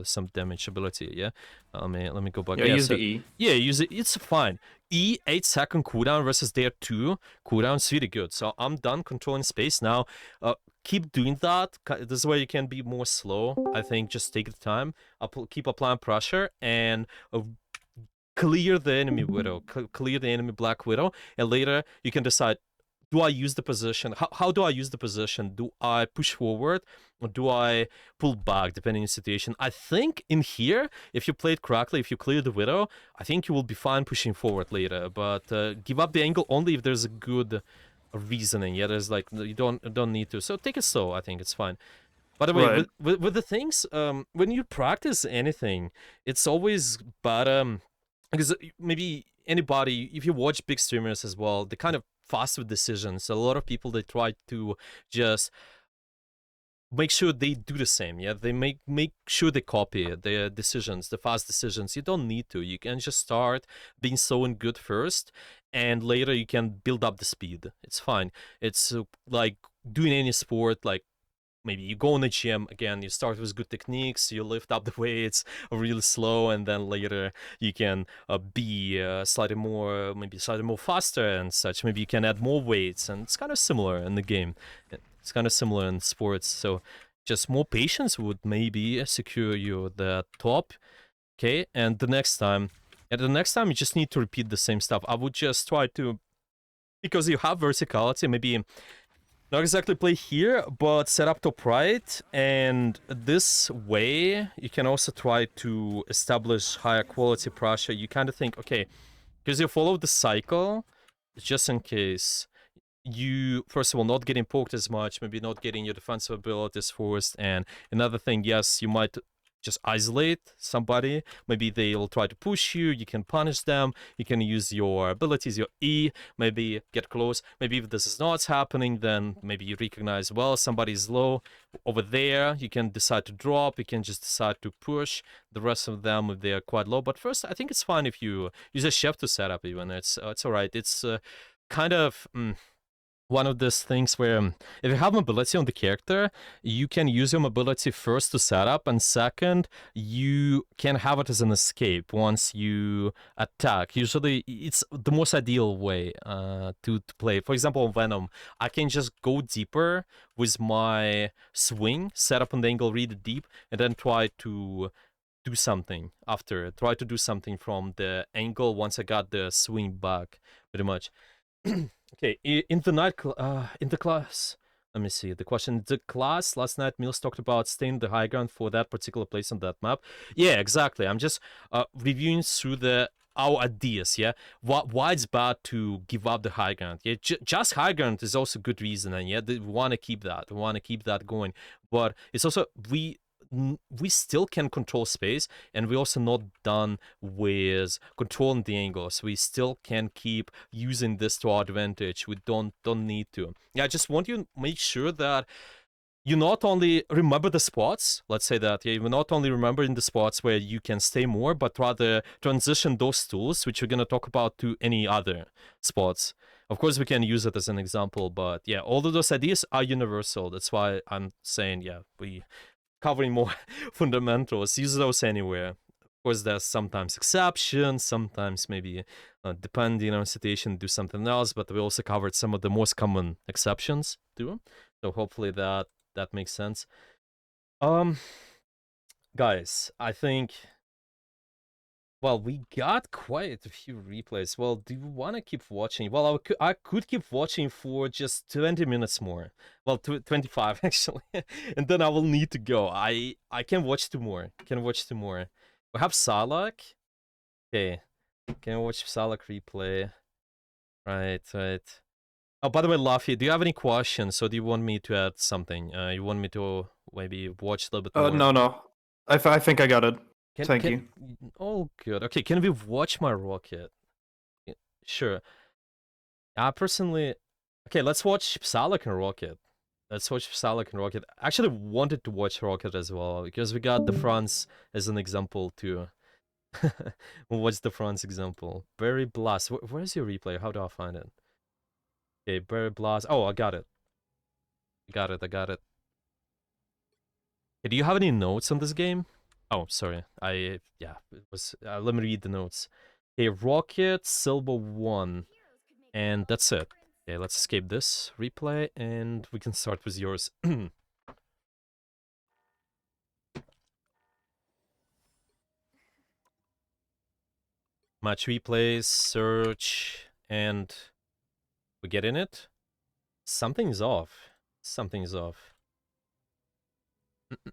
Speaker 1: some damage ability. Yeah, let me go back.
Speaker 7: Yeah, use the E.
Speaker 1: Yeah, use it. It's fine. E 8-second cooldown versus their 2 cooldown's really good. So I'm done controlling space now. Keep doing that. This is where you can be more slow. I think just take the time. Keep applying pressure and. Clear the enemy Widow, clear the enemy Black Widow, and later you can decide, do I use the position? How do I use the position? Do I push forward or do I pull back, depending on the situation? I think in here, if you play it correctly, if you clear the Widow, I think you will be fine pushing forward later, but give up the angle only if there's a good reasoning. Yeah, there's like, you don't need to. So take it slow, I think it's fine. By the way, with the things, when you practice anything, it's always better. Because maybe anybody, if you watch big streamers as well, they're kind of fast with decisions. A lot of people, they try to just make sure they do the same. Yeah, they make sure they copy their decisions, the fast decisions. You don't need to. You can just start being so and good first, and later you can build up the speed. It's fine. It's like doing any sport, like maybe you go in the gym, again, you start with good techniques, you lift up the weights really slow, and then later you can be slightly more faster and such. Maybe you can add more weights, and it's kind of similar in the game. It's kind of similar in sports, so just more patience would maybe secure you the top, okay? And the next time you just need to repeat the same stuff. I would just try to, because you have verticality, maybe not exactly play here, but set up top right, and this way you can also try to establish higher quality pressure. You kind of think, okay, because you follow the cycle, just in case you, first of all, not getting poked as much, maybe not getting your defensive abilities forced, and another thing, yes, you might just isolate somebody. Maybe they'll try to push you. You can punish them. You can use your abilities, your E, maybe get close. Maybe if this is not happening, then maybe you recognize, well, somebody's low over there. You can decide to drop. You can just decide to push the rest of them if they're quite low. But first, I think it's fine if you use a chef to set up even. It's all right. It's kind of... one of those things where if you have mobility on the character, you can use your mobility first to set up, and second, you can have it as an escape once you attack. Usually, it's the most ideal way to play. For example, Venom, I can just go deeper with my swing, set up on the angle really deep, and then try to do something after. Try to do something from the angle once I got the swing back, pretty much. Okay, in the class, Let me see. The question, the class last night, Mills talked about staying the high ground for that particular place on that map. Yeah, exactly. I'm just reviewing through our ideas, yeah? Why it's bad to give up the high ground. Yeah, just high ground is also good reason, and yeah, we want to keep that. We want to keep that going. But it's also, we still can control space, and we're also not done with controlling the angles. We still can keep using this to our advantage. We don't need to. Yeah, I just want you to make sure that you not only remember the spots, let's say that, yeah, you not only remember in the spots where you can stay more, but rather transition those tools, which we're going to talk about, to any other spots. Of course, we can use it as an example, but yeah, all of those ideas are universal. That's why I'm saying, yeah, we covering more fundamentals, use those anywhere. Of course, there's sometimes exceptions, sometimes maybe depending on situation, do something else, but we also covered some of the most common exceptions too. So hopefully that makes sense. Guys, I think, well, we got quite a few replays. Well, do you want to keep watching? Well, I could keep watching for just 20 minutes more. Well, 25 actually. And then I will need to go. I can watch 2 more. We have Salak. Okay. Can watch Salak replay. Right. Oh, by the way, Luffy, do you have any questions? Or do you want me to add something? You want me to maybe watch a little bit more?
Speaker 7: No. I think I got it. Thank you.
Speaker 1: Oh, good. Okay, can we watch my rocket? Sure. I personally... Okay, let's watch Salak and Rocket. I actually wanted to watch Rocket as well, because we got the France as an example too. What's the France example? Berry Blast. Where's your replay? How do I find it? Okay, Berry Blast. Oh, I got it. I got it. Okay, do you have any notes on this game? Oh, sorry. It was. Let me read the notes. Okay, Rocket, Silver 1. And that's it. Okay, let's escape this replay, and we can start with yours. Match replays, search, and we get in it. Something's off.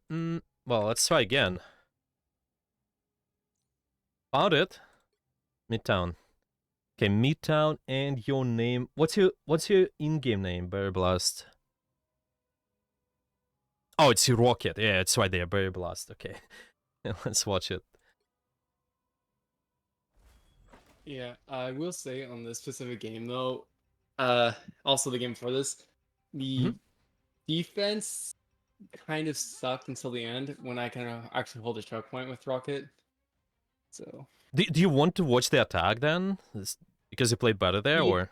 Speaker 1: Well, let's try again. Found it. Midtown. Okay, Midtown, and your name. What's your in-game name, Berry Blast? Oh, it's your Rocket. Yeah, it's right there, Berry Blast. Okay, let's watch it.
Speaker 9: Yeah, I will say on this specific game though, also the game before this, the defense kind of sucked until the end when I kind of actually hold a choke point with Rocket. So
Speaker 1: do you want to watch the attack then? Because you played better there, or?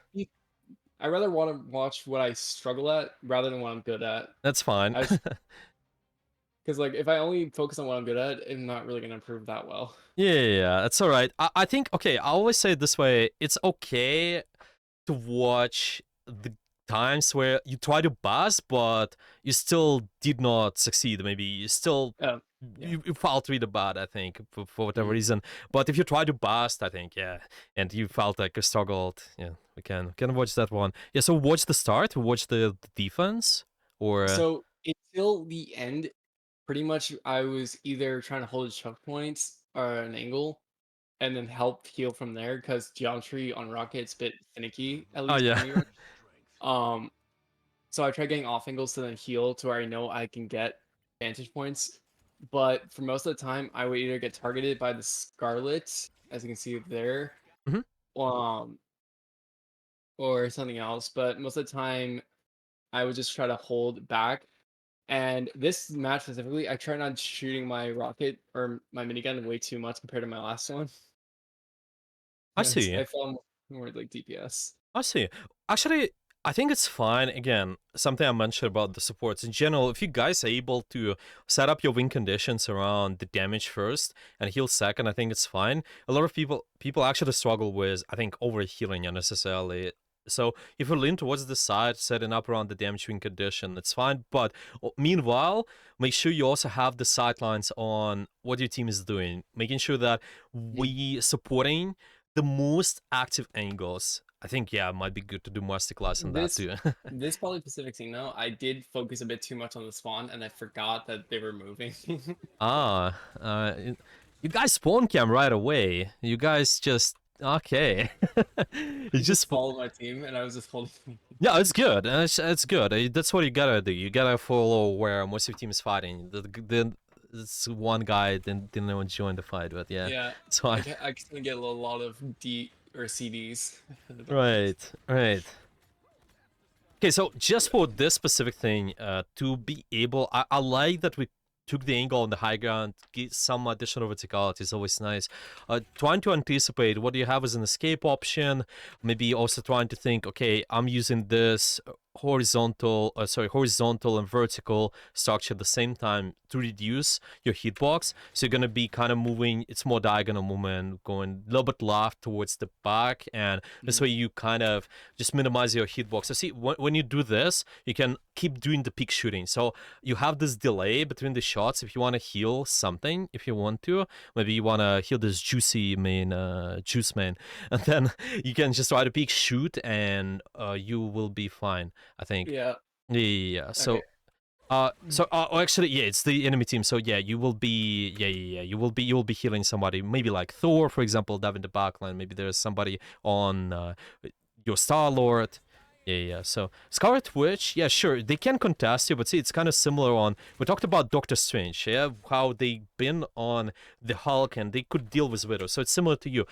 Speaker 9: I rather want to watch what I struggle at rather than what I'm good at.
Speaker 1: That's fine.
Speaker 9: Because like if I only focus on what I'm good at, I'm not really gonna improve that well.
Speaker 1: Yeah, that's all right. I think, okay, I always say it this way: it's okay to watch the times where you try to bust, but you still did not succeed. Maybe you still you felt really bad, I think, for whatever reason. But if you try to bust, I think, yeah, and you felt like you struggled, yeah, we can watch that one. Yeah, so watch the start, watch the defense, or
Speaker 9: so until the end, pretty much I was either trying to hold a choke points or an angle, and then help heal from there because geometry on Rocket's a bit finicky, at least for me. So I try getting off angles to then heal to where I know I can get vantage points. But for most of the time, I would either get targeted by the Scarlet, as you can see there, or something else. But most of the time, I would just try to hold back. And this match specifically, I try not shooting my rocket or my minigun way too much compared to my last one.
Speaker 1: I see.
Speaker 9: I felt more like DPS.
Speaker 1: I see. Actually, I think it's fine. Again, something I mentioned about the supports in general. If you guys are able to set up your win conditions around the damage first and heal second, I think it's fine. A lot of people actually struggle with, I think, overhealing unnecessarily. So if you lean towards the side, setting up around the damage win condition, it's fine. But meanwhile, make sure you also have the sightlines on what your team is doing, making sure that we supporting the most active angles. I think it might be good to do masterclass on that
Speaker 9: This
Speaker 1: too.
Speaker 9: this Polypacific thing though, I did focus a bit too much on the spawn, and I forgot that they were moving.
Speaker 1: Ah, you guys spawn cam right away. You guys just okay. You
Speaker 9: I
Speaker 1: just
Speaker 9: followed my team, and I was just holding.
Speaker 1: yeah, it's good. It's good. That's what you gotta do. You gotta follow where most of your team is fighting. This one guy didn't even join the fight, but yeah,
Speaker 9: Yeah,
Speaker 1: it's fine.
Speaker 9: I can get a lot of D or CDs.
Speaker 1: Right, right. Okay, so just for this specific thing, to be able, I like that we took the angle on the high ground, get some additional verticality is always nice. Trying to anticipate what you have as an escape option, maybe also trying to think, okay, I'm using this horizontal and vertical structure at the same time to reduce your hitbox. So you're gonna be kind of moving, it's more diagonal movement, going a little bit left towards the back, and this way you kind of just minimize your hitbox. So see, when you do this, you can keep doing the peak shooting. So you have this delay between the shots. If you want to heal something, if you want to, maybe you want to heal this juice main, and then you can just try to peak shoot, and you will be fine, I think.
Speaker 9: Yeah.
Speaker 1: Yeah. So.
Speaker 9: Okay.
Speaker 1: Actually, yeah, it's the enemy team. So yeah, you will be, you will be healing somebody. Maybe like Thor, for example, dive in the backline. Maybe there's somebody on your Star-Lord. Yeah. So Scarlet Witch, yeah, sure, they can contest you, but see, it's kind of similar on. We talked about Doctor Strange, yeah, how they been on the Hulk and they could deal with Widow. So it's similar to you.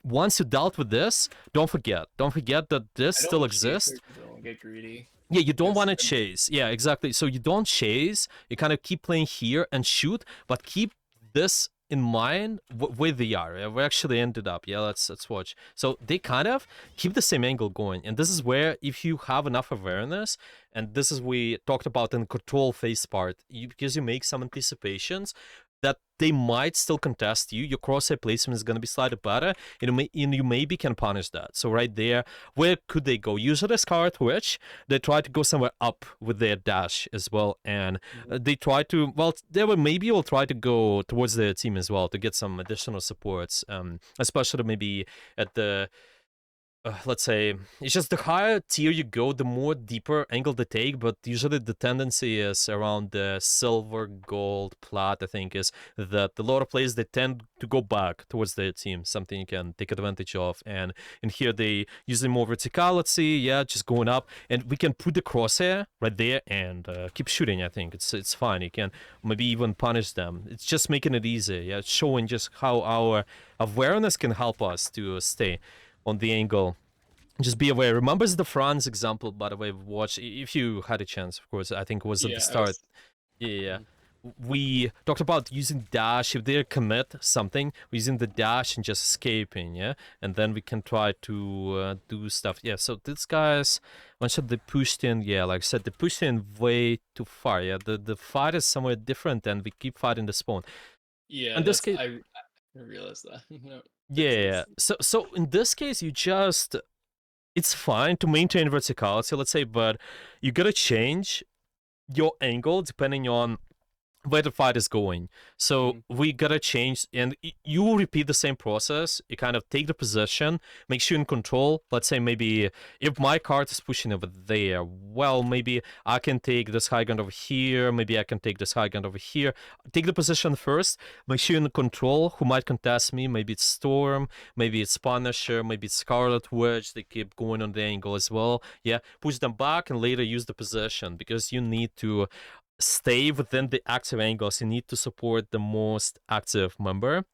Speaker 1: Once you dealt with this, don't forget that this still exists.
Speaker 9: Don't get greedy.
Speaker 1: Yeah, you don't
Speaker 9: Yes,
Speaker 1: want to
Speaker 9: and-
Speaker 1: chase. Yeah, exactly. So you don't chase. You kind of keep playing here and shoot, but keep this in mind where they are. Yeah, we actually ended up. Yeah, let's watch. So they kind of keep the same angle going, and this is where if you have enough awareness, and this is we talked about in the control phase part, because you make some anticipations that they might still contest you. Your crosshair placement is going to be slightly better, and you maybe can punish that. So right there, where could they go? Usually Scarlet Witch, they try to go somewhere up with their dash as well, and they try to, well, they will try to go towards their team as well to get some additional supports, especially maybe at the let's say, it's just the higher tier you go, the more deeper angle they take, but usually the tendency is around the silver, gold, plat, I think, is that a lot of players, they tend to go back towards their team, something you can take advantage of, and in here they using more verticality, yeah, just going up, and we can put the crosshair right there and keep shooting. I think it's fine. You can maybe even punish them. It's just making it easy, yeah, showing just how our awareness can help us to stay on the angle. Just be aware. Remember the Franz example, by the way, watch if you had a chance, of course. I think it was at the start. Yeah. We talked about using dash. If they commit something, using the dash and just escaping, yeah? And then we can try to do stuff. Yeah, so these guys, one shot they pushed in, yeah, like I said, they pushed in way too far, yeah? The fight is somewhere different and we keep fighting the spawn.
Speaker 9: Yeah,
Speaker 1: in this case,
Speaker 9: I realized that. No,
Speaker 1: yeah, so in this case, you just, it's fine to maintain verticality, let's say, but you gotta change your angle depending on where the fight is going. So we gotta change, and you will repeat the same process. You kind of take the position, make sure you're in control. Let's say maybe if my card is pushing over there, well, maybe I can take this high ground over here, maybe I can take this high ground over here. Take the position first, make sure you're in control. Who might contest me? Maybe it's Storm, maybe it's Punisher, maybe it's Scarlet Witch. They keep going on the angle as well. Yeah, push them back and later use the position, because you need to stay within the active angles. You need to support the most active member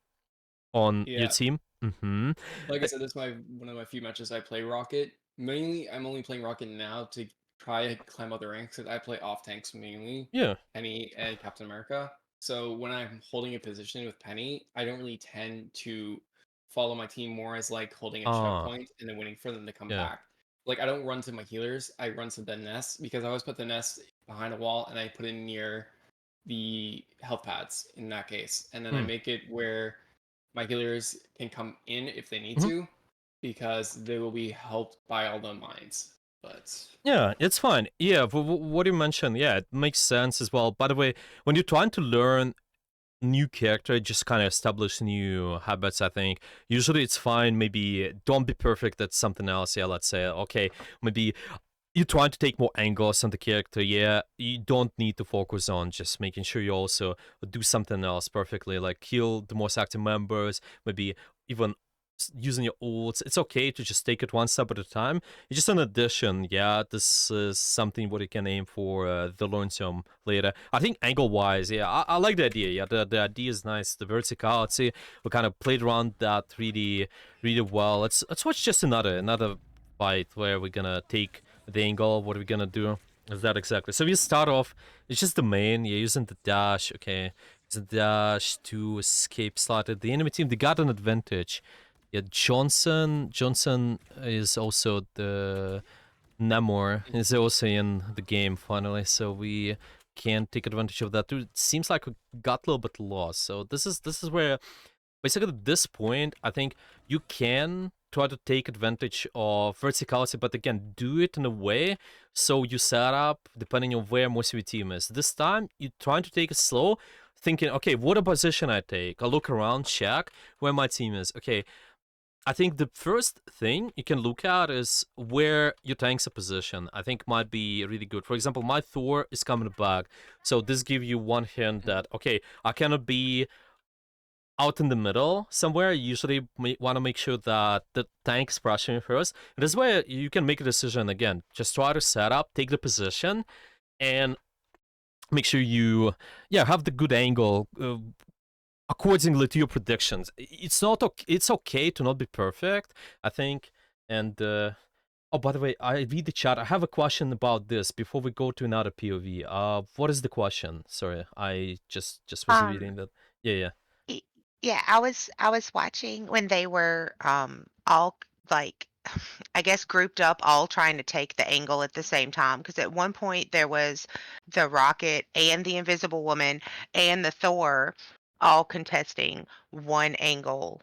Speaker 1: on your team.
Speaker 9: Like I said, this is one of my few matches I play Rocket. Mainly, I'm only playing Rocket now to try to climb up the ranks, because I play off tanks mainly.
Speaker 1: Yeah.
Speaker 9: Penny and Captain America. So when I'm holding a position with Penny, I don't really tend to follow my team more as like holding a choke point and then waiting for them to come back. Like, I don't run to my healers, I run to the nest, because I always put the nest behind a wall and I put it near the health pads in that case. And then I make it where my healers can come in if they need to, because they will be helped by all the mines. But
Speaker 1: yeah, it's fine. Yeah, what you mentioned, yeah, it makes sense as well. By the way, when you're trying to learn new character, just kind of establish new habits, I think. Usually it's fine, maybe don't be perfect at something else. Yeah, let's say, okay, maybe you're trying to take more angles on the character. Yeah, you don't need to focus on just making sure you also do something else perfectly, like kill the most active members, maybe even using your ults. It's okay to just take it one step at a time. It's just an addition. Yeah, this is something what you can aim for the long term later. I think angle wise, yeah, I like the idea. Yeah, the idea is nice. The verticality, we kind of played around that really well. Let's watch just another fight where we're gonna take the angle. What are we gonna do? Is that exactly? So we start off. It's just the main. You're using the dash. Okay, it's a dash to escape slotted. The enemy team, they got an advantage. Yeah, Johnson is also the Namor is also in the game finally, so we can take advantage of that too. It seems like we got a little bit lost. So this is where basically at this point I think you can try to take advantage of verticality, but again, do it in a way so you set up depending on where most of your team is. This time you're trying to take it slow, thinking, okay, what a position I take. I look around, check where my team is. Okay, I think the first thing you can look at is where your tanks are positioned. I think might be really good. For example, my Thor is coming back, so this gives you one hint that, okay, I cannot be out in the middle somewhere. You usually want to make sure that the tank's pressuring first. And this way you can make a decision again. Just try to set up, take the position, and make sure you, have the good angle. Accordingly to your predictions. It's not it's okay to not be perfect, I think. And oh, by the way, I read the chat. I have a question about this before we go to another POV. What is the question? Sorry, I just was reading that. Yeah.
Speaker 6: y- yeah, I was watching when they were all like I guess grouped up, all trying to take the angle at the same time, because at one point there was the Rocket and the Invisible Woman and the Thor all contesting one angle.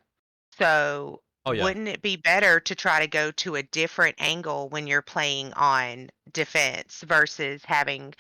Speaker 6: So
Speaker 1: Oh yeah.
Speaker 6: wouldn't it be better to try to go to a different angle when you're playing on defense versus having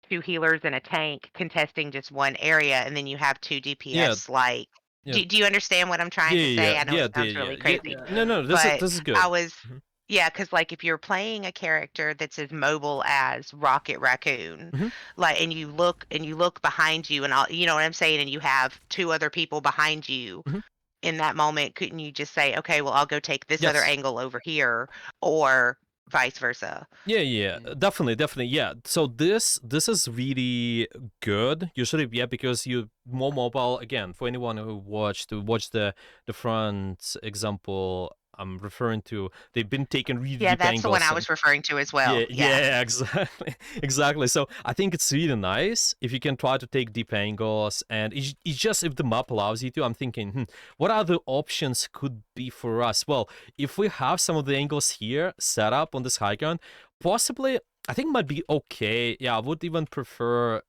Speaker 6: two healers and a tank contesting just one area, and then you have two
Speaker 1: Yeah.
Speaker 6: DPS? Like,
Speaker 1: Yeah.
Speaker 6: do you understand what I'm trying to say? I know it sounds really crazy,
Speaker 1: No, this
Speaker 6: but
Speaker 1: is good.
Speaker 6: I was,
Speaker 1: Mhm.
Speaker 6: yeah, because like if you're playing a character that's as mobile as Rocket Raccoon,
Speaker 1: Mhm.
Speaker 6: like, and you look behind you, and all, you know what I'm saying, and you have two other people behind you.
Speaker 1: Mhm.
Speaker 6: In that moment, couldn't you just say, okay, well, I'll go take this other
Speaker 1: Yes.
Speaker 6: angle over here, or vice versa?
Speaker 1: Yeah, definitely, yeah. So this is really good. Usually, yeah, because you're more mobile. Again, for anyone who watched the front example I'm referring to, they've been taking really
Speaker 6: Yeah,
Speaker 1: deep
Speaker 6: that's the one
Speaker 1: angles
Speaker 6: I
Speaker 1: and
Speaker 6: was referring to as
Speaker 1: yeah,
Speaker 6: well. Yeah.
Speaker 1: exactly, exactly. So I think it's really nice if you can try to take deep angles, and it's just if the map allows you to. I'm thinking, what other options could be for us? Well, if we have some of the angles here set up on this high ground, possibly I think might be okay. Yeah, I would even prefer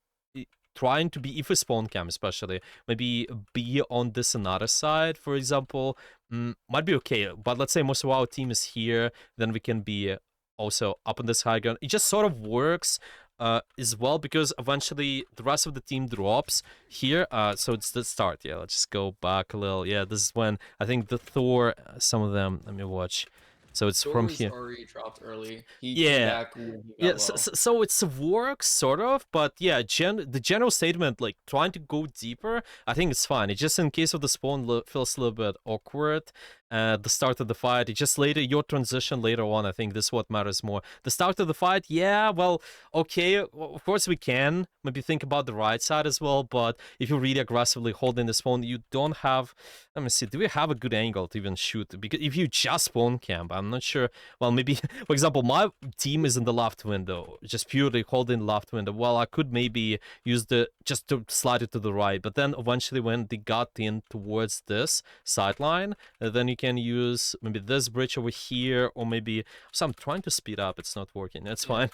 Speaker 1: trying to be, if we spawn cam especially, maybe be on this another side, for example. Might be okay, but let's say most of our team is here, then we can be also up on this high ground. It just sort of works as well, because eventually the rest of the team drops here. So it's the start. Yeah, let's just go back a little. Yeah, this is when I think the Thor, some of them, let me watch. So it's
Speaker 9: Thor
Speaker 1: from
Speaker 9: was
Speaker 1: here.
Speaker 9: already dropped early. He came
Speaker 1: Yeah.
Speaker 9: back when he
Speaker 1: Yeah,
Speaker 9: got
Speaker 1: so,
Speaker 9: low.
Speaker 1: so it's works sort of, but yeah, the general statement, like trying to go deeper, I think it's fine. It's just in case of the spawn feels a little bit awkward at the start of the fight. It's just later, your transition later on, I think this is what matters more. The start of the fight, yeah, well, okay, of course we can maybe think about the right side as well, but if you're really aggressively holding the spawn, you don't have, let me see, do we have a good angle to even shoot? Because if you just spawn camp, I'm not sure. Well, maybe, for example, my team is in the left window, just purely holding left window. Well, I could maybe use just to slide it to the right, but then eventually when they got in towards this sideline, then you can use maybe this bridge over here, or maybe, so I'm trying to speed up, it's not working, that's fine.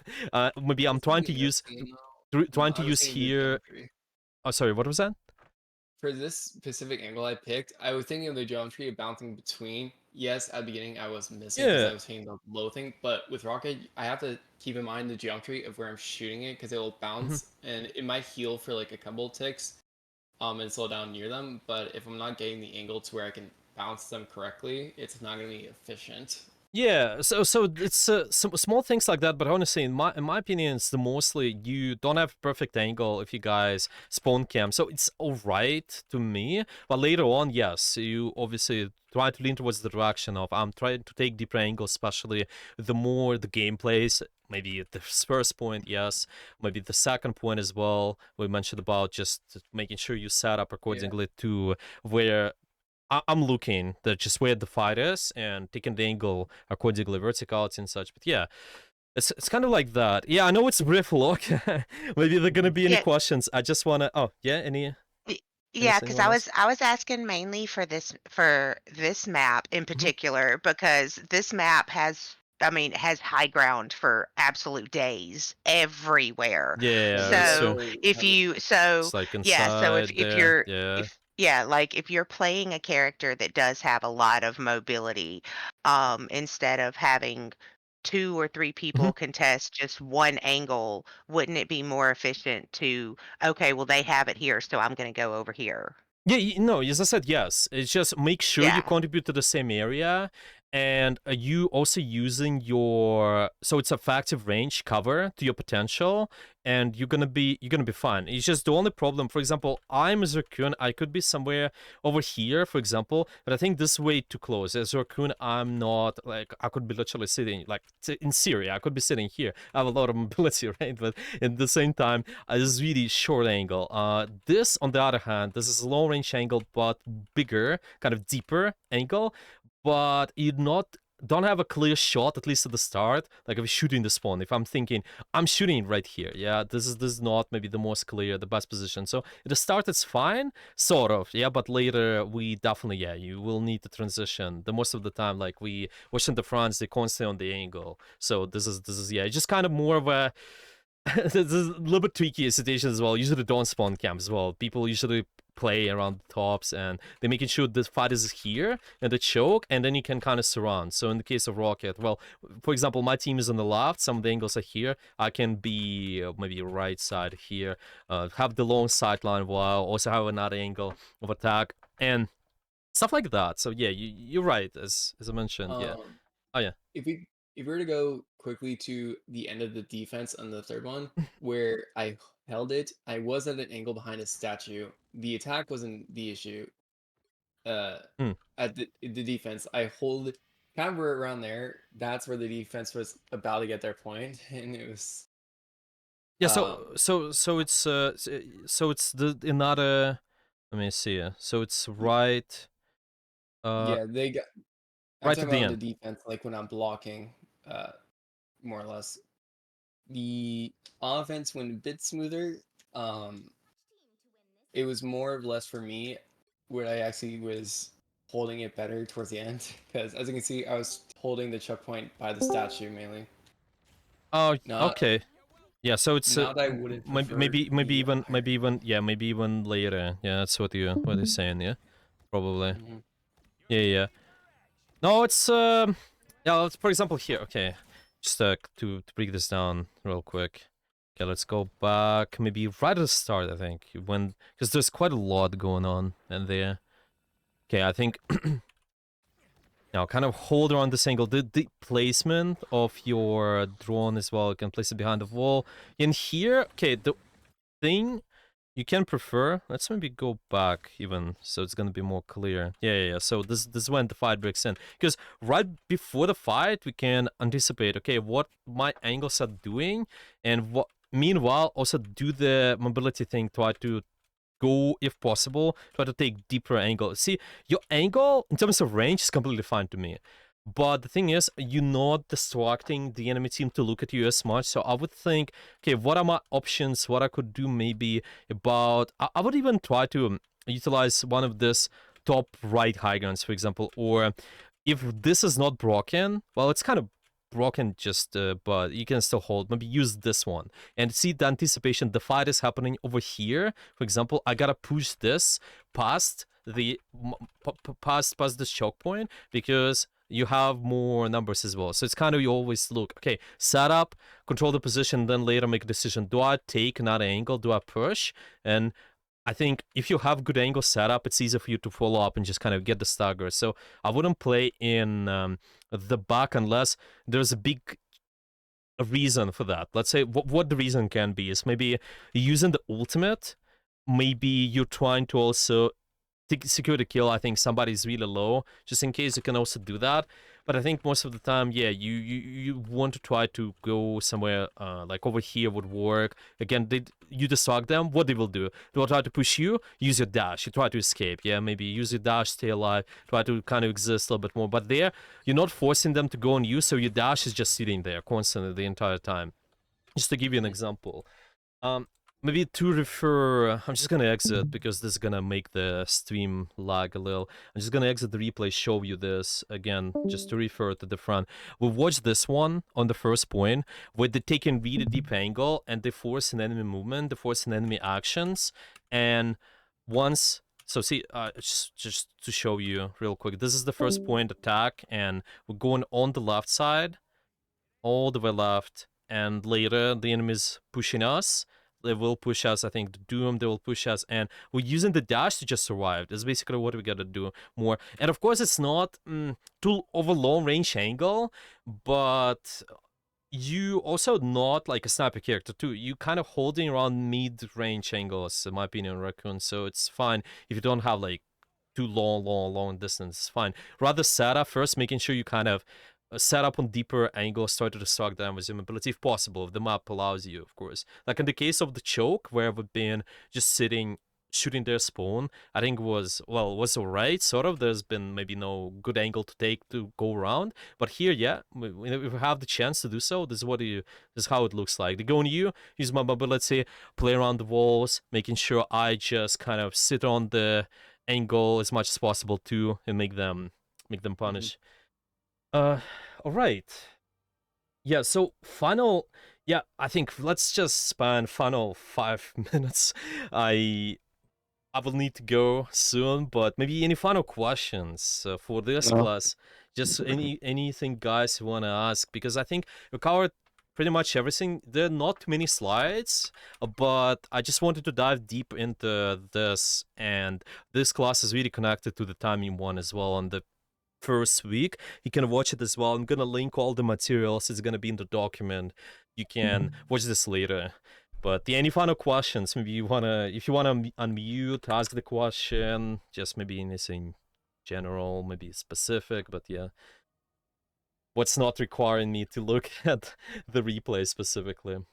Speaker 1: Maybe I'm trying to use, here. Oh, sorry, what was that?
Speaker 9: For this specific angle I picked, I was thinking of the geometry of bouncing between. Yes, at the beginning I was missing because
Speaker 1: Yeah.
Speaker 9: I was hitting the low thing, but with Rocket, I have to keep in mind the geometry of where I'm shooting it, because it will bounce and it might heal for like a couple ticks. and slow down near them. But if I'm not getting the angle to where I can bounce them correctly, it's not going to be efficient.
Speaker 1: Yeah, so it's some small things like that, but honestly, in my opinion, it's the mostly you don't have perfect angle if you guys spawn camp, so it's alright to me. But later on, yes, you obviously try to lean towards the direction of I'm trying to take deeper angles, especially the more the game plays. Maybe at the first point, yes. Maybe the second point as well. We mentioned about just making sure you set up accordingly to where I'm looking that just where the fight is and taking the angle accordingly, verticality and such. But yeah, it's kind of like that. Yeah, I know it's brief look. Maybe there gonna be any
Speaker 6: Yeah.
Speaker 1: questions. I just wanna. Oh yeah, any?
Speaker 6: Yeah,
Speaker 1: Anything
Speaker 6: because
Speaker 1: on
Speaker 6: I
Speaker 1: this?
Speaker 6: was asking mainly for this map in particular because this map has, I mean, has high ground for absolute days everywhere.
Speaker 1: Yeah, that's true.
Speaker 6: So if you so
Speaker 1: It's like
Speaker 6: yeah, so
Speaker 1: inside
Speaker 6: if
Speaker 1: there.
Speaker 6: you're
Speaker 1: Yeah.
Speaker 6: if yeah, like if you're playing a character that does have a lot of mobility, instead of having 2 or 3 people contest just one angle, wouldn't it be more efficient to, okay, well they have it here, so I'm gonna go over here.
Speaker 1: Yeah, no, as I said, yes. It's just make sure you
Speaker 6: Yeah.
Speaker 1: contribute to the same area, and you also using your so it's effective range cover to your potential, and you're gonna be fine. It's just the only problem. For example, I'm a Zerkun. I could be somewhere over here, for example, but I think this way too close. As Zerkun, I'm not like I could be literally sitting like in Syria. I could be sitting here. I have a lot of mobility, right? But at the same time, this is really short angle. This, on the other hand, this is long range angle, but bigger, kind of deeper angle. But you don't have a clear shot, at least at the start. Like if you're shooting the spawn, if I'm thinking I'm shooting right here, yeah, this is not maybe the most clear, the best position. So at the start it's fine, sort of, yeah, but later we definitely, yeah, you will need to transition. The most of the time, like we watching the fronts, they constantly on the angle. So this is yeah, just kind of more of a this is a little bit tricky situation as well. Usually don't spawn camp as well. People usually play around the tops and they're making sure the fight is here and the choke, and then you can kind of surround. So in the case of Rocket, well, for example, my team is on the left, some of the angles are here. I can be maybe right side here, have the long sideline while also have another angle of attack and stuff like that. So yeah, you're right, as I mentioned. Yeah. Oh yeah.
Speaker 9: If we were to go quickly to the end of the defense on the third one, where I held it, I was at an angle behind a statue. The attack wasn't the issue. At the defense, I hold kind of around there. That's where the defense was about to get their point, and it was.
Speaker 1: Yeah, so it's another. Let me see. So it's right.
Speaker 9: Yeah, they got. I'm
Speaker 1: Right
Speaker 9: talking
Speaker 1: at the
Speaker 9: about
Speaker 1: end.
Speaker 9: the defense, like when I'm blocking, more or less. The offense went a bit smoother. It was more or less for me where I actually was holding it better towards the end because, as you can see, I was holding the choke point by the statue mainly.
Speaker 1: Oh,
Speaker 9: Not,
Speaker 1: okay. Yeah, so it's
Speaker 9: not that I wouldn't prefer
Speaker 1: maybe
Speaker 9: the
Speaker 1: even later. Yeah, that's what you're saying. Yeah, probably.
Speaker 9: Mhm.
Speaker 1: Yeah. No, it's yeah. For example, here. Okay, just to break this down real quick. Okay, let's go back. Maybe right at the start. I think when because there's quite a lot going on in there. Okay, I think. Now, kind of hold around this angle. The placement of your drone as well. You can place it behind the wall. In here, okay, the thing you can prefer. Let's maybe go back even, so it's gonna be more clear. Yeah. So this is when the fight breaks in. Because right before the fight, we can anticipate, okay, what my angles are doing, and what. Meanwhile, also do the mobility thing. Try to go, if possible, try to take deeper angle. See, your angle in terms of range is completely fine to me. But the thing is, you're not distracting the enemy team to look at you as much. So I would think, okay, what are my options? What I could do maybe about... I would even try to utilize one of this top right high grounds, for example. Or if this is not broken, well, it's kind of broken just but you can still hold, maybe use this one and see the anticipation. The fight is happening over here, for example. I gotta push this past the past this choke point because you have more numbers as well. So it's kind of, you always look, okay, set up, control the position, then later make a decision. Do I take another angle? Do I push? And I think if you have good angle setup, it's easy for you to follow up and just kind of get the stagger. So I wouldn't play in the back unless there's a big reason for that. Let's say what the reason can be is maybe using the ultimate, maybe you're trying to also secure the kill. I think somebody's really low, just in case you can also do that. But I think most of the time, yeah, you want to try to go somewhere like over here would work. Again, you distract them, what they will do? They will try to push you, use your dash, you try to escape, yeah, maybe use your dash, stay alive, try to kind of exist a little bit more. But there, you're not forcing them to go on you, so your dash is just sitting there constantly the entire time. Just to give you an example. Maybe to refer, I'm just gonna exit because this is gonna make the stream lag a little. I'm just gonna exit the replay, show you this again, just to refer to the front. We watched this one on the first point, where they take in really deep angle and they force an enemy movement, they force an enemy actions, and once, so see, just to show you real quick, this is the first point attack, and we're going on the left side, all the way left, and later the enemy's pushing us. They will push us, I think, the Doom, they will push us, and we're using the dash to just survive. That's basically what we gotta do more. And of course, it's not too over long range angle, but you also not like a sniper character too. You kind of holding around mid-range angles, in my opinion, Raccoon, so it's fine if you don't have like too long distance, it's fine. Rather set up first, making sure you kind of set up on deeper angles, start to distract them with your mobility if possible, if the map allows you, of course. Like in the case of the choke, where we've been just sitting, shooting their spawn, I think was alright, sort of. There's been maybe no good angle to take to go around, but here, yeah, if we have the chance to do so, this is how it looks like. They go on you, use my mobility, play around the walls, making sure I just kind of sit on the angle as much as possible too, and make them punish. All right. Yeah, so final, yeah, I think let's just spend final 5 minutes. I will need to go soon, but maybe any final questions for this class? Just anything guys you want to ask, because I think we covered pretty much everything. There are not too many slides, but I just wanted to dive deep into this, and this class is really connected to the timing one as well on the first week. You can watch it as well. I'm gonna link all the materials. It's gonna be in the document. You can watch this later. But any final questions? Maybe if you wanna unmute, ask the question. Just maybe anything general, maybe specific. But yeah, what's not requiring me to look at the replay specifically?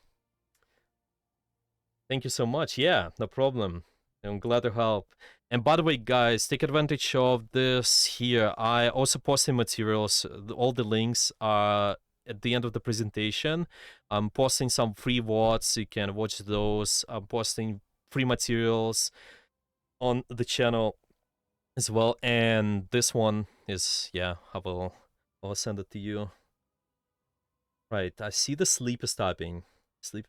Speaker 1: Thank you so much. Yeah, no problem. I'm glad to help. And by the way, guys, take advantage of this here. I also posting materials. All the links are at the end of the presentation. I'm posting some free VODs. You can watch those. I'm posting free materials on the channel as well. And this one is, yeah, I'll send it to you. Right, I see the sleep is typing. Sleep.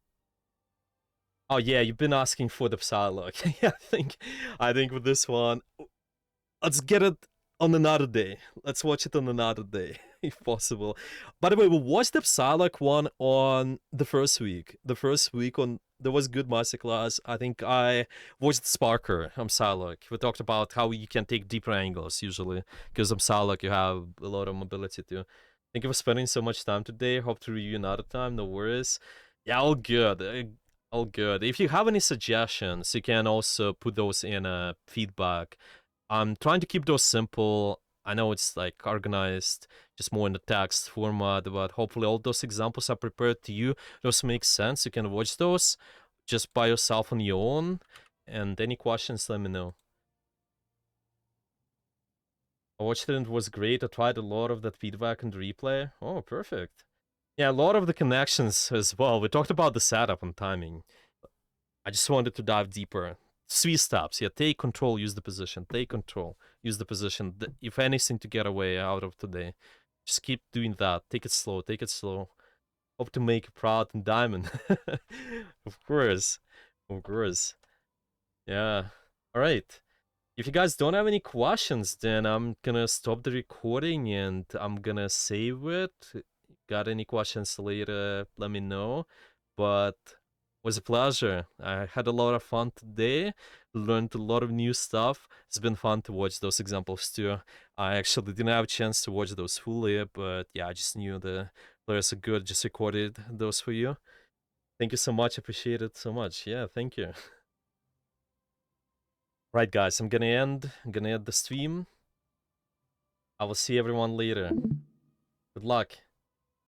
Speaker 1: Oh yeah, you've been asking for the Psylocke. Yeah, I think with this one, let's get it on another day. Let's watch it on another day, if possible. By the way, we'll watch the Psylocke one on the first week. The first week there was good masterclass. I think I watched Sparker. I'm Psylocke. We talked about how you can take deeper angles usually, because I'm Psylocke, you have a lot of mobility too. Thank you for spending so much time today. Hope to review another time. No worries. Yeah, all good. All good. If you have any suggestions, you can also put those in feedback. I'm trying to keep those simple. I know it's like organized, just more in the text format, but hopefully all those examples are prepared to you. Those make sense. You can watch those just by yourself on your own. And any questions, let me know. I watched it and it was great. I tried a lot of that feedback and replay. Oh, perfect. Yeah, a lot of the connections as well. We talked about the setup and timing. I just wanted to dive deeper. 3 steps. Yeah, take control, use the position. Take control, use the position. If anything to get away out of today, just keep doing that. Take it slow, take it slow. Hope to make you proud and diamond. Of course. Of course. Yeah. All right. If you guys don't have any questions, then I'm gonna stop the recording and I'm gonna save it. Got any questions later, let me know. But was a pleasure. I had a lot of fun today, learned a lot of new stuff. It's been fun to watch those examples too. I actually didn't have a chance to watch those fully, but yeah, I just knew the players are good, just recorded those for you. Thank you so much, appreciate it so much. Yeah, thank you. Right, guys, I'm gonna end the stream. I will see everyone later. Good luck.